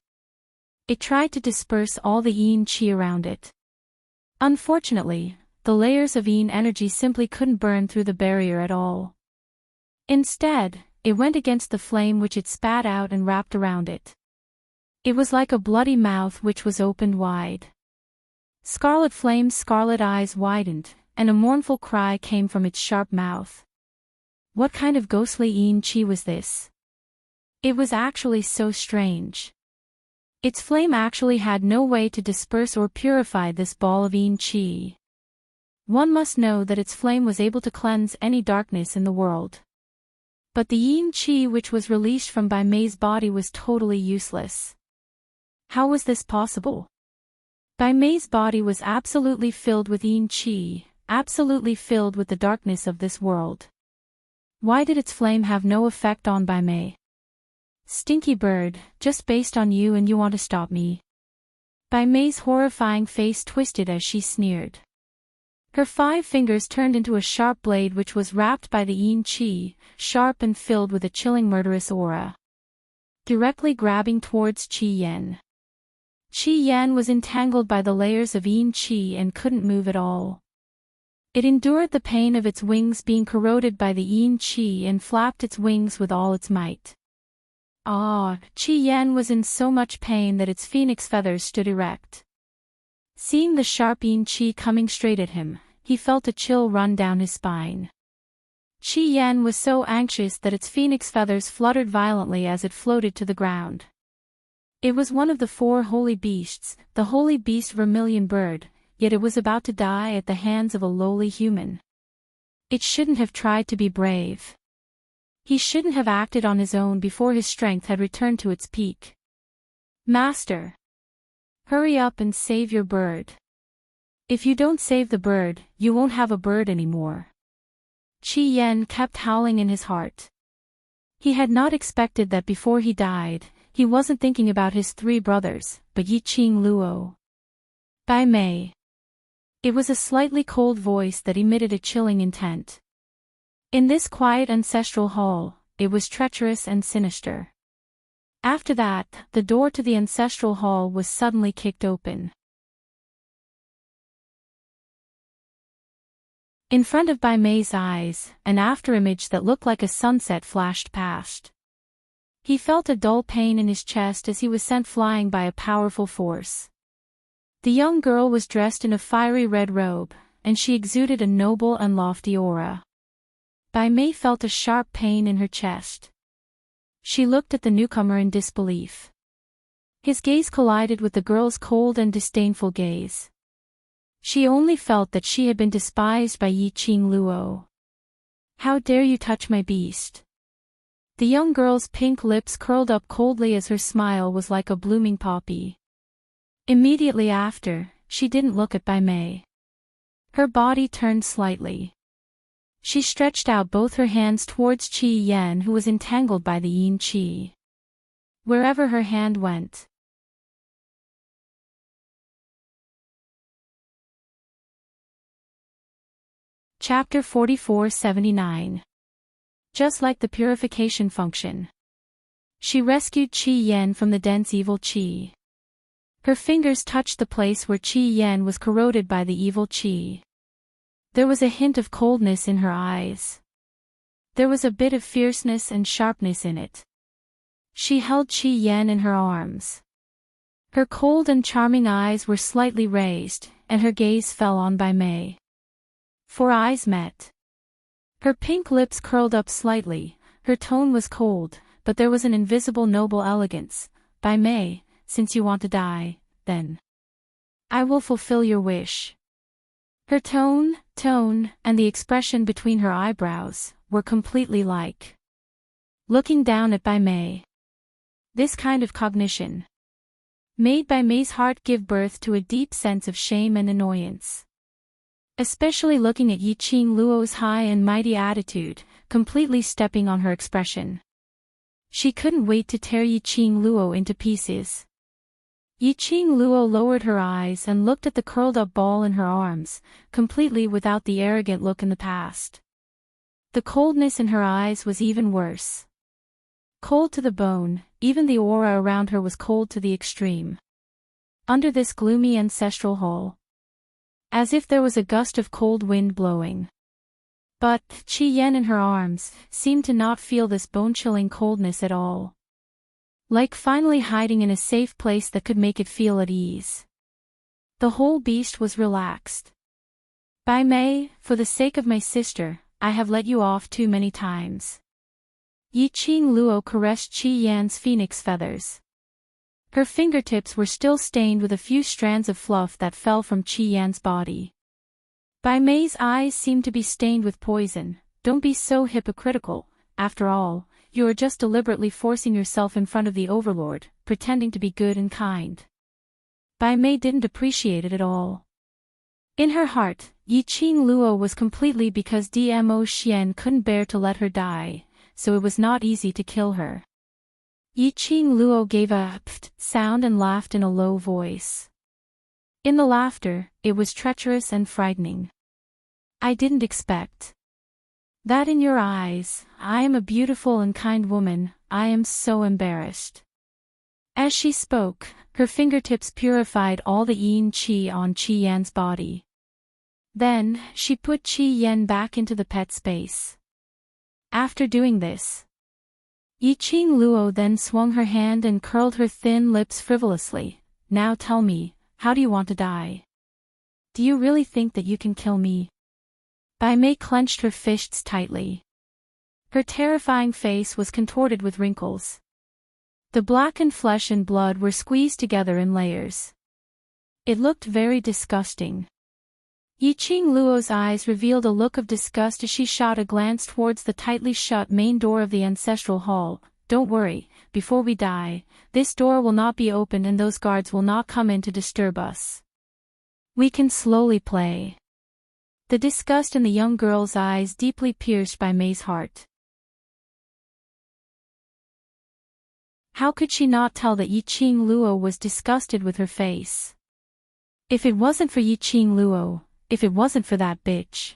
It tried to disperse all the yin qi around it. Unfortunately, the layers of yin energy simply couldn't burn through the barrier at all. Instead, it went against the flame which it spat out and wrapped around it. It was like a bloody mouth which was opened wide. Scarlet flame's scarlet eyes widened, and a mournful cry came from its sharp mouth. What kind of ghostly yin qi was this? It was actually so strange. Its flame actually had no way to disperse or purify this ball of yin qi. One must know that its flame was able to cleanse any darkness in the world. But the yin qi which was released from Bai Mei's body was totally useless. How was this possible? Bai Mei's body was absolutely filled with yin qi, absolutely filled with the darkness of this world. Why did its flame have no effect on Bai Mei? Stinky bird, just based on you and you want to stop me? Bai Mei's horrifying face twisted as she sneered. Her 5 fingers turned into a sharp blade which was wrapped by the yin qi, sharp and filled with a chilling murderous aura. Directly grabbing towards Qi Yan. Qi Yan was entangled by the layers of yin qi and couldn't move at all. It endured the pain of its wings being corroded by the yin qi and flapped its wings with all its might. Ah, Qi Yan was in so much pain that its phoenix feathers stood erect. Seeing the sharp yin qi coming straight at him, he felt a chill run down his spine. Qi Yan was so anxious that its phoenix feathers fluttered violently as it floated to the ground. It was one of the 4 holy beasts, the holy beast vermilion bird, yet it was about to die at the hands of a lowly human. It shouldn't have tried to be brave. He shouldn't have acted on his own before his strength had returned to its peak. Master! Hurry up and save your bird. If you don't save the bird, you won't have a bird anymore. Qi Yan kept howling in his heart. He had not expected that before he died, he wasn't thinking about his 3 brothers, but Yi Qing Luo. Bai Mei. It was a slightly cold voice that emitted a chilling intent. In this quiet ancestral hall, it was treacherous and sinister. After that, the door to the ancestral hall was suddenly kicked open. In front of Bai Mei's eyes, an afterimage that looked like a sunset flashed past. He felt a dull pain in his chest as he was sent flying by a powerful force. The young girl was dressed in a fiery red robe, and she exuded a noble and lofty aura. Bai Mei felt a sharp pain in her chest. She looked at the newcomer in disbelief. His gaze collided with the girl's cold and disdainful gaze. She only felt that she had been despised by Yi Qing Luo. How dare you touch my beast? The young girl's pink lips curled up coldly as her smile was like a blooming poppy. Immediately after, she didn't look at Bai Mei. Her body turned slightly. She stretched out both her hands towards Qi Yan, who was entangled by the yin qi. Wherever her hand went. Chapter 44-79. Just like the purification function. She rescued Qi Yan from the dense evil qi. Her fingers touched the place where Qi Yan was corroded by the evil qi. There was a hint of coldness in her eyes. There was a bit of fierceness and sharpness in it. She held Qi Yan in her arms. Her cold and charming eyes were slightly raised, and her gaze fell on Bai Mei. 4 eyes met. Her pink lips curled up slightly, her tone was cold, but there was an invisible noble elegance. Bai Mei, since you want to die, then I will fulfill your wish. Her tone, and the expression between her eyebrows, were completely like. Looking down at Bai Mei. This kind of cognition made Bai Mei's heart give birth to a deep sense of shame and annoyance. Especially looking at Yi Qing Luo's high and mighty attitude, completely stepping on her expression. She couldn't wait to tear Yi Qing Luo into pieces. Yi Qing Luo lowered her eyes and looked at the curled-up ball in her arms, completely without the arrogant look in the past. The coldness in her eyes was even worse. Cold to the bone, even the aura around her was cold to the extreme. Under this gloomy ancestral hall, as if there was a gust of cold wind blowing. But Qi Yan in her arms seemed to not feel this bone-chilling coldness at all. Like finally hiding in a safe place that could make it feel at ease. The whole beast was relaxed. Bai Mei, for the sake of my sister, I have let you off too many times. Yi Qing Luo caressed Qi Yan's phoenix feathers. Her fingertips were still stained with a few strands of fluff that fell from Qi Yan's body. Bai Mei's eyes seemed to be stained with poison. Don't be so hypocritical, after all, you are just deliberately forcing yourself in front of the Overlord, pretending to be good and kind. Bai Mei didn't appreciate it at all. In her heart, Yi Qing Luo was completely because Dmo Xian couldn't bear to let her die, so it was not easy to kill her. Yi Qing Luo gave a pft sound and laughed in a low voice. In the laughter, it was treacherous and frightening. I didn't expect that in your eyes. I am a beautiful and kind woman, I am so embarrassed. As she spoke, her fingertips purified all the yin qi on Qi Yan's body. Then, she put Qi Yen back into the pet space. After doing this, Yiqing Luo then swung her hand and curled her thin lips frivolously. Now tell me, how do you want to die? Do you really think that you can kill me? Bai Mei clenched her fists tightly. Her terrifying face was contorted with wrinkles. The blackened flesh and blood were squeezed together in layers. It looked very disgusting. Yiqing Luo's eyes revealed a look of disgust as she shot a glance towards the tightly shut main door of the ancestral hall. Don't worry, before we die, this door will not be opened and those guards will not come in to disturb us. We can slowly play. The disgust in the young girl's eyes deeply pierced Bai Mei's heart. How could she not tell that Yiqing Luo was disgusted with her face? If it wasn't for Yiqing Luo, if it wasn't for that bitch,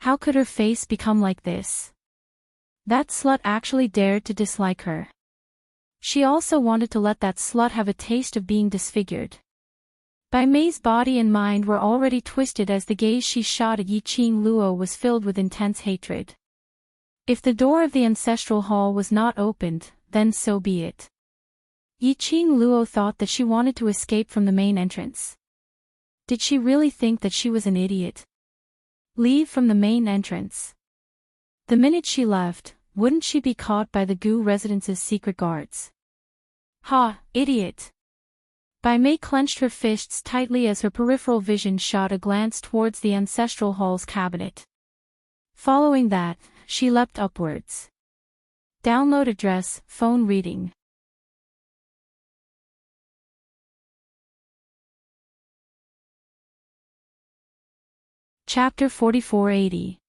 how could her face become like this? That slut actually dared to dislike her. She also wanted to let that slut have a taste of being disfigured. Bai Mei's body and mind were already twisted as the gaze she shot at Yiqing Luo was filled with intense hatred. If the door of the ancestral hall was not opened, then so be it. Yiqing Luo thought that she wanted to escape from the main entrance. Did she really think that she was an idiot? Leave from the main entrance. The minute she left, wouldn't she be caught by the Gu residence's secret guards? Ha, idiot! Bai Mei clenched her fists tightly as her peripheral vision shot a glance towards the ancestral hall's cabinet. Following that, she leapt upwards. Download address, phone reading. Chapter 4480.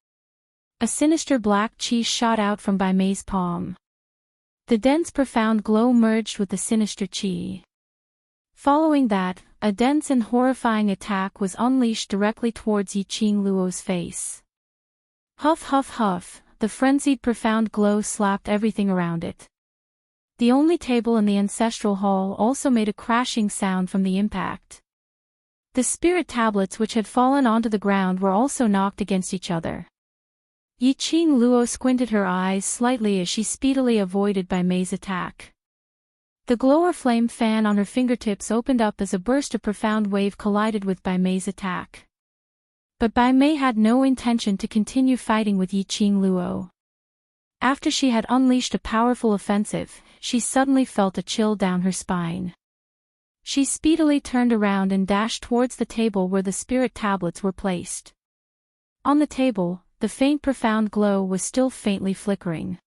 A sinister black chi shot out from Bai Mei's palm. The dense profound glow merged with the sinister chi. Following that, a dense and horrifying attack was unleashed directly towards Yiqing Luo's face. Huff huff huff, the frenzied profound glow slapped everything around it. The only table in the ancestral hall also made a crashing sound from the impact. The spirit tablets which had fallen onto the ground were also knocked against each other. Yiqing Luo squinted her eyes slightly as she speedily avoided Bai Mei's attack. The glower flame fan on her fingertips opened up as a burst of profound wave collided with Bai Mei's attack. But Bai Mei had no intention to continue fighting with Yiqing Luo. After she had unleashed a powerful offensive, she suddenly felt a chill down her spine. She speedily turned around and dashed towards the table where the spirit tablets were placed. On the table, the faint profound glow was still faintly flickering.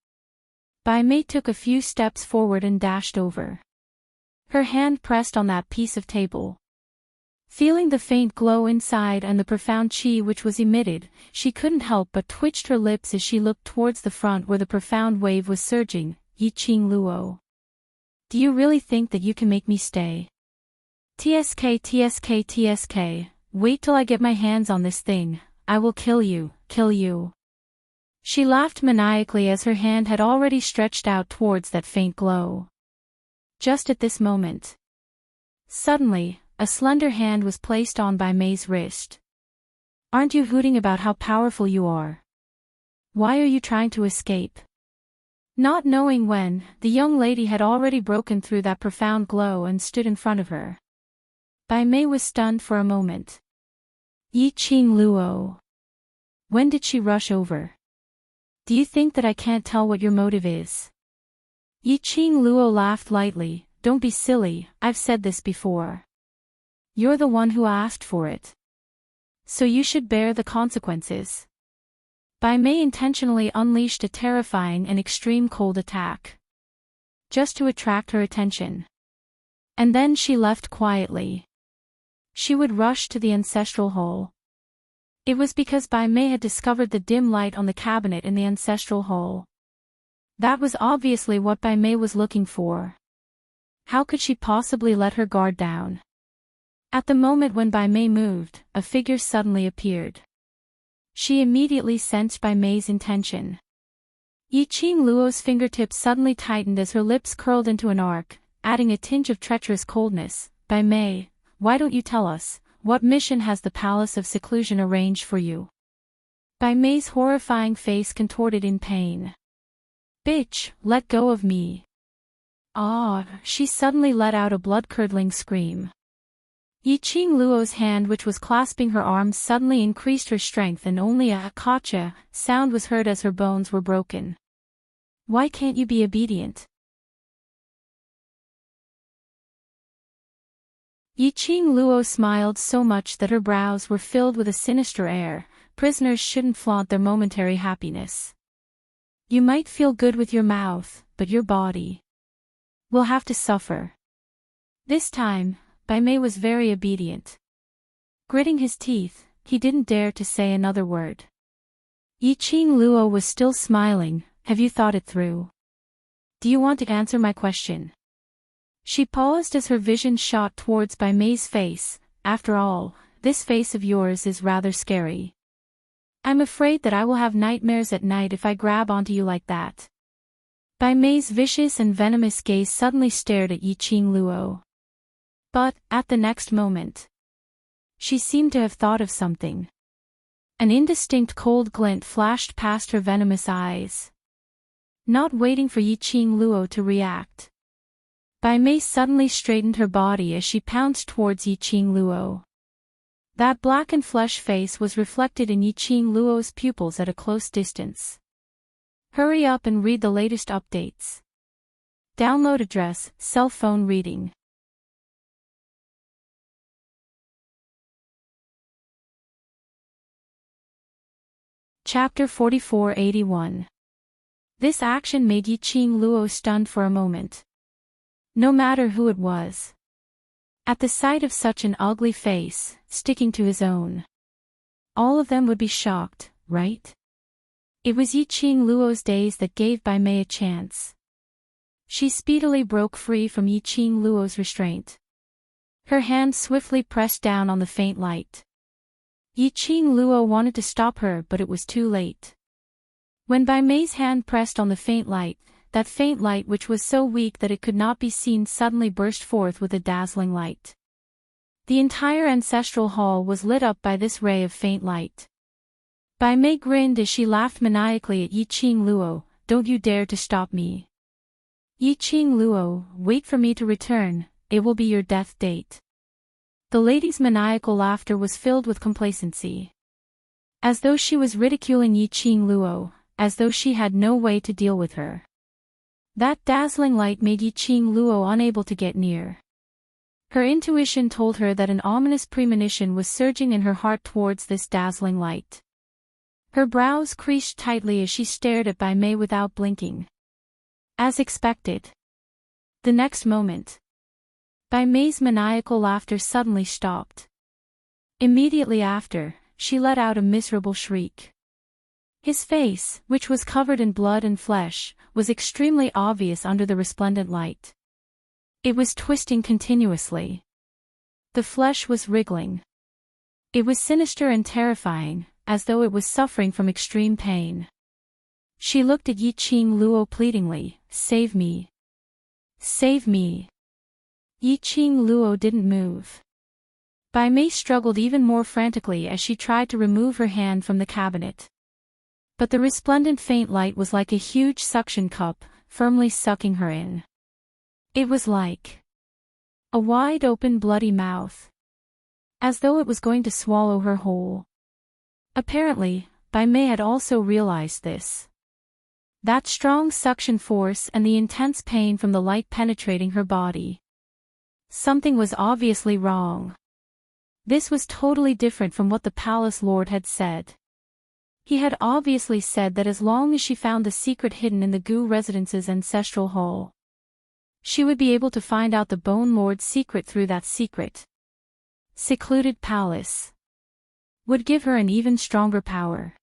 Bai Mei took a few steps forward and dashed over. Her hand pressed on that piece of table. Feeling the faint glow inside and the profound qi which was emitted, she couldn't help but twitched her lips as she looked towards the front where the profound wave was surging. Yiqing Luo. Do you really think that you can make me stay? TSK TSK TSK, wait till I get my hands on this thing, I will kill you, kill you. She laughed maniacally as her hand had already stretched out towards that faint glow. Just at this moment, suddenly, a slender hand was placed on Bai Mei's wrist. Aren't you hooting about how powerful you are? Why are you trying to escape? Not knowing when, the young lady had already broken through that profound glow and stood in front of her. Bai Mei was stunned for a moment. Yiqing Luo. When did she rush over? Do you think that I can't tell what your motive is? Yiqing Luo laughed lightly. Don't be silly, I've said this before. You're the one who asked for it. So you should bear the consequences. Bai Mei intentionally unleashed a terrifying and extreme cold attack. Just to attract her attention. And then she left quietly. She would rush to the ancestral hall. It was because Bai Mei had discovered the dim light on the cabinet in the ancestral hall. That was obviously what Bai Mei was looking for. How could she possibly let her guard down? At the moment when Bai Mei moved, a figure suddenly appeared. She immediately sensed Bai Mei's intention. Yiqing Luo's fingertips suddenly tightened as her lips curled into an arc, adding a tinge of treacherous coldness. Bai Mei, why don't you tell us, what mission has the Palace of Seclusion arranged for you? Bai Mei's horrifying face contorted in pain. Bitch, let go of me. Ah, she suddenly let out a blood-curdling scream. Yiqing Luo's hand which was clasping her arms suddenly increased her strength and only a "Kacha" sound was heard as her bones were broken. Why can't you be obedient? Yiqing Luo smiled so much that her brows were filled with a sinister air. Prisoners shouldn't flaunt their momentary happiness. You might feel good with your mouth, but your body will have to suffer. This time, Bai Mei was very obedient. Gritting his teeth, he didn't dare to say another word. Yiqing Luo was still smiling. Have you thought it through? Do you want to answer my question? She paused as her vision shot towards Bai Mei's face. After all, this face of yours is rather scary. I'm afraid that I will have nightmares at night if I grab onto you like that. Bai Mei's vicious and venomous gaze suddenly stared at Yiqing Luo. But, at the next moment, she seemed to have thought of something. An indistinct cold glint flashed past her venomous eyes. Not waiting for Yiqing Luo to react, Bai Mei suddenly straightened her body as she pounced towards Yiqing Luo. That blackened flesh face was reflected in Yiqing Luo's pupils at a close distance. Hurry up and read the latest updates. Download address, cell phone reading. Chapter 4481. This action made Yiqing Luo stunned for a moment. No matter who it was. At the sight of such an ugly face, sticking to his own, all of them would be shocked, right? It was Yiqing Luo's days that gave Bai Mei a chance. She speedily broke free from Yiqing Luo's restraint. Her hand swiftly pressed down on the faint light. Yiqing Luo wanted to stop her but it was too late. When Bai Mei's hand pressed on the faint light, that faint light which was so weak that it could not be seen suddenly burst forth with a dazzling light. The entire ancestral hall was lit up by this ray of faint light. Bai Mei grinned as she laughed maniacally at Yiqing Luo. Don't you dare to stop me. Yiqing Luo, wait for me to return, it will be your death date. The lady's maniacal laughter was filled with complacency. As though she was ridiculing Yiqing Luo, as though she had no way to deal with her. That dazzling light made Yiqing Luo unable to get near. Her intuition told her that an ominous premonition was surging in her heart towards this dazzling light. Her brows creased tightly as she stared at Bai Mei without blinking. As expected. The next moment, Bai Mei's maniacal laughter suddenly stopped. Immediately after, she let out a miserable shriek. His face, which was covered in blood and flesh, was extremely obvious under the resplendent light. It was twisting continuously. The flesh was wriggling. It was sinister and terrifying, as though it was suffering from extreme pain. She looked at Yiqing Luo pleadingly, "Save me. Save me." Yiqing Luo didn't move. Bai Mei struggled even more frantically as she tried to remove her hand from the cabinet. But the resplendent faint light was like a huge suction cup, firmly sucking her in. It was like a wide-open bloody mouth. As though it was going to swallow her whole. Apparently, Bai Mei had also realized this. That strong suction force and the intense pain from the light penetrating her body. Something was obviously wrong. This was totally different from what the palace lord had said. He had obviously said that as long as she found the secret hidden in the Gu residence's ancestral hall, she would be able to find out the Bone Lord's secret through that secret. Secluded palace would give her an even stronger power.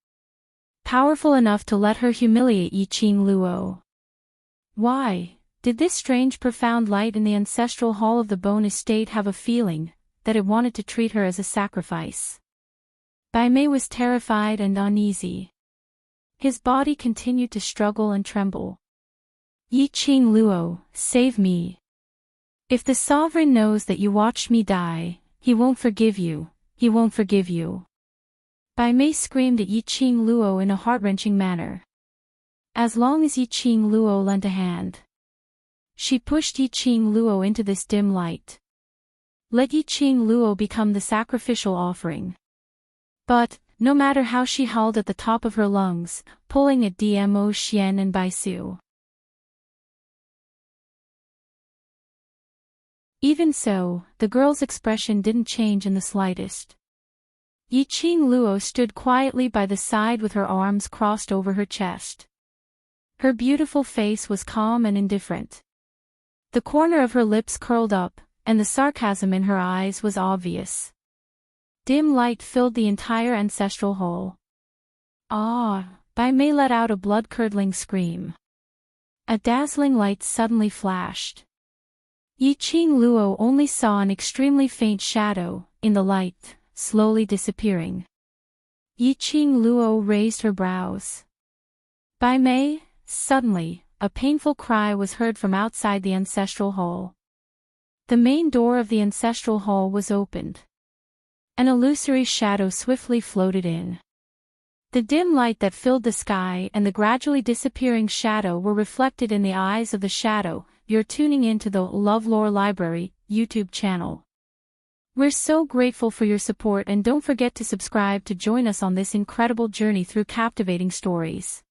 Powerful enough to let her humiliate Yiqing Luo. Why did this strange profound light in the ancestral hall of the Bone Estate have a feeling that it wanted to treat her as a sacrifice? Bai Mei was terrified and uneasy. His body continued to struggle and tremble. Yiqing Luo, save me. If the sovereign knows that you watched me die, He won't forgive you, he won't forgive you. Bai Mei screamed at Yi Qing Luo in a heart-wrenching manner. As long as Yi Qing Luo lent a hand. She pushed Yi Qing Luo into this dim light. Let Yi Qing Luo become the sacrificial offering. But, no matter how she howled at the top of her lungs, pulling at Dmo Xian and Bai Su. Even so, the girl's expression didn't change in the slightest. Yi Qing Luo stood quietly by the side with her arms crossed over her chest. Her beautiful face was calm and indifferent. The corner of her lips curled up, and the sarcasm in her eyes was obvious. Dim light filled the entire ancestral hall. Ah! Bai Mei let out a blood-curdling scream. A dazzling light suddenly flashed. Yi Qing Luo only saw an extremely faint shadow, in the light, slowly disappearing. Yi Qing Luo raised her brows. Bai Mei, suddenly, a painful cry was heard from outside the ancestral hall. The main door of the ancestral hall was opened. An illusory shadow swiftly floated in. The dim light that filled the sky and the gradually disappearing shadow were reflected in the eyes of the shadow. You're tuning into the LoveLore Library YouTube channel. We're so grateful for your support, and don't forget to subscribe to join us on this incredible journey through captivating stories.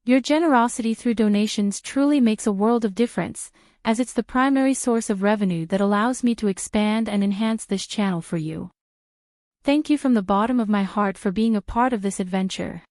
Your generosity through donations truly makes a world of difference, as it's the primary source of revenue that allows me to expand and enhance this channel for you. Thank you from the bottom of my heart for being a part of this adventure.